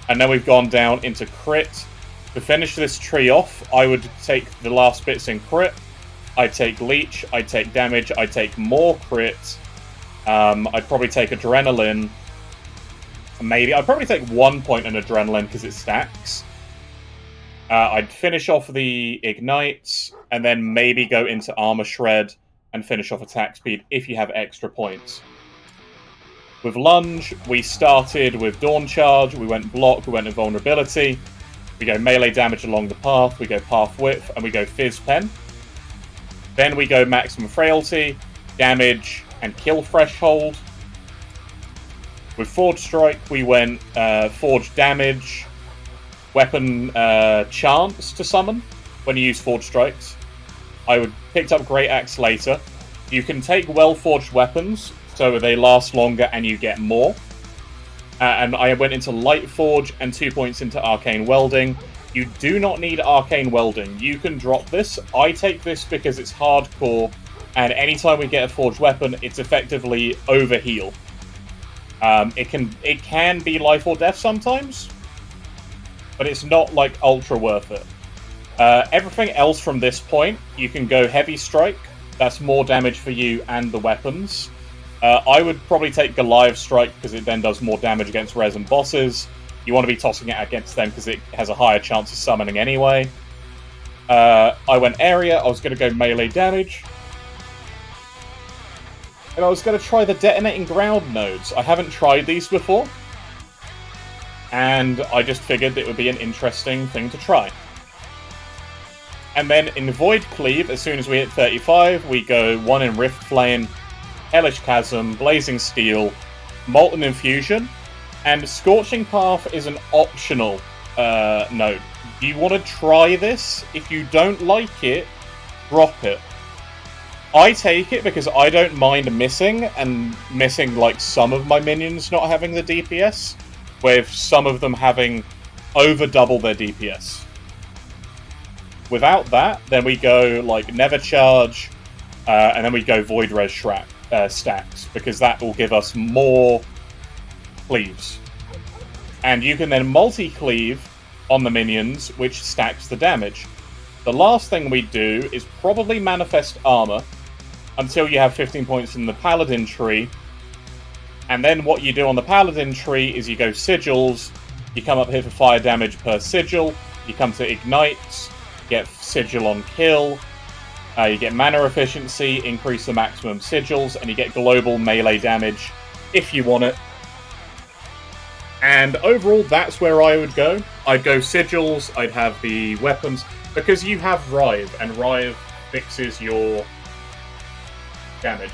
A: And then we've gone down into Crit. To finish this tree off, I would take the last bits in Crit. I'd take Leech, I'd take Damage, I'd take more Crit. I'd probably take Adrenaline. Maybe. I'd probably take 1 point in Adrenaline because it stacks. I'd finish off the Ignites, and then maybe go into Armor Shred and finish off Attack Speed if you have extra points. With Lunge, we started with Dawn Charge, we went Block, we went Invulnerability, we go Melee Damage along the path, we go Path Width, and we go Fizz Pen. Then we go Maximum Frailty, Damage, and Kill Threshold. With Forge Strike, we went Forge Damage, Weapon Chance to summon when you use Forge Strikes. I picked up Great Axe later. You can take well-forged weapons, so they last longer and you get more. And I went into Light Forge and 2 points into Arcane Welding. You do not need Arcane Welding. You can drop this. I take this because it's hardcore, and anytime we get a forged weapon, it's effectively overheal. It can be life or death sometimes, but it's not like ultra worth it. Everything else from this point, you can go Heavy Strike. That's more damage for you and the weapons. I would probably take Goliath Strike because it then does more damage against res and bosses. You want to be tossing it against them because it has a higher chance of summoning anyway. I went Area. I was going to go Melee Damage. And I was going to try the Detonating Ground Nodes. I haven't tried these before. And I just figured it would be an interesting thing to try. And then in Void Cleave, as soon as we hit 35, we go 1 in Rift Flame, Hellish Chasm, Blazing Steel, Molten Infusion, and Scorching Path is an optional node. Do you want to try this? If you don't like it, drop it. I take it because I don't mind missing like some of my minions not having the DPS, with some of them having over double their DPS. Without that, then we go like Never Charge, and then we go Void Res stacks, because that will give us more cleaves. And you can then multi-cleave on the minions, which stacks the damage. The last thing we do is probably Manifest Armor until you have 15 points in the Paladin tree. And then what you do on the Paladin tree is you go Sigils, you come up here for fire damage per Sigil, you come to Ignites, get Sigil on kill, you get mana efficiency, increase the maximum Sigils, and you get global melee damage if you want it. And overall, that's where I would go. I'd go Sigils, I'd have the weapons, because you have Rive, and Rive fixes your damage.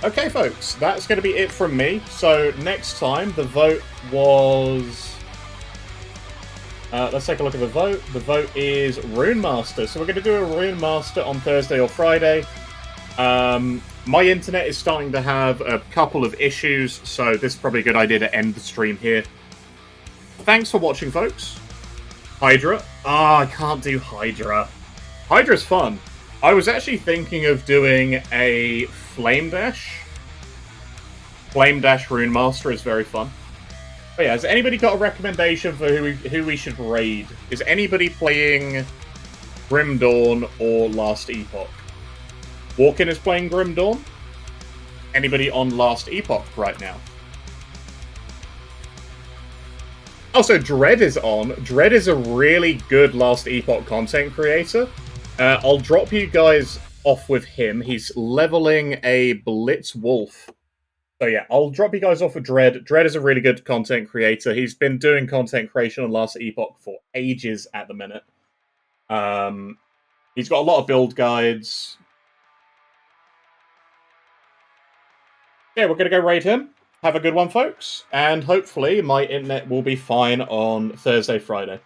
A: Okay, folks, that's going to be it from me. So next time, the vote was Let's take a look at the vote. The vote is Rune Master. So we're going to do a Rune Master on Thursday or Friday. My internet is starting to have a couple of issues, so this is probably a good idea to end the stream here. Thanks for watching, folks. Hydra. I can't do Hydra. Hydra's fun. I was actually thinking of doing a Flame Dash. Flame Dash Rune Master is very fun. But yeah, has anybody got a recommendation for who we should raid? Is anybody playing Grim Dawn or Last Epoch? Walkin is playing Grim Dawn. Anybody on Last Epoch right now? Also, Dread is on. Dread is a really good Last Epoch content creator. I'll drop you guys off with him. He's leveling a Blitz Wolf. So yeah, I'll drop you guys off with Dread. Dread is a really good content creator. He's been doing content creation on Last Epoch for ages at the minute. He's got a lot of build guides. Yeah, we're going to go raid him. Have a good one, folks. And hopefully my internet will be fine on Thursday, Friday.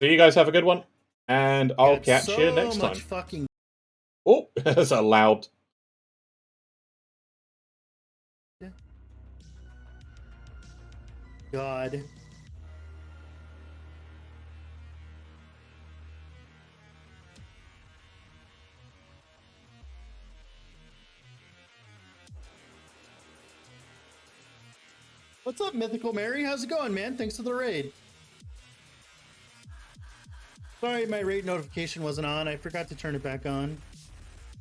A: So you guys have a good one. And I'll catch you next time.
F: Fucking...
A: Oh, that's a loud.
F: God. What's up, Mythical Mary? How's it going, man? Thanks for the raid. Sorry, my raid notification wasn't on. I forgot to turn it back on.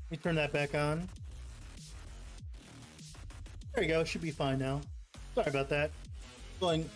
F: Let me turn that back on. There you go. Should be fine now. Sorry about that. Going.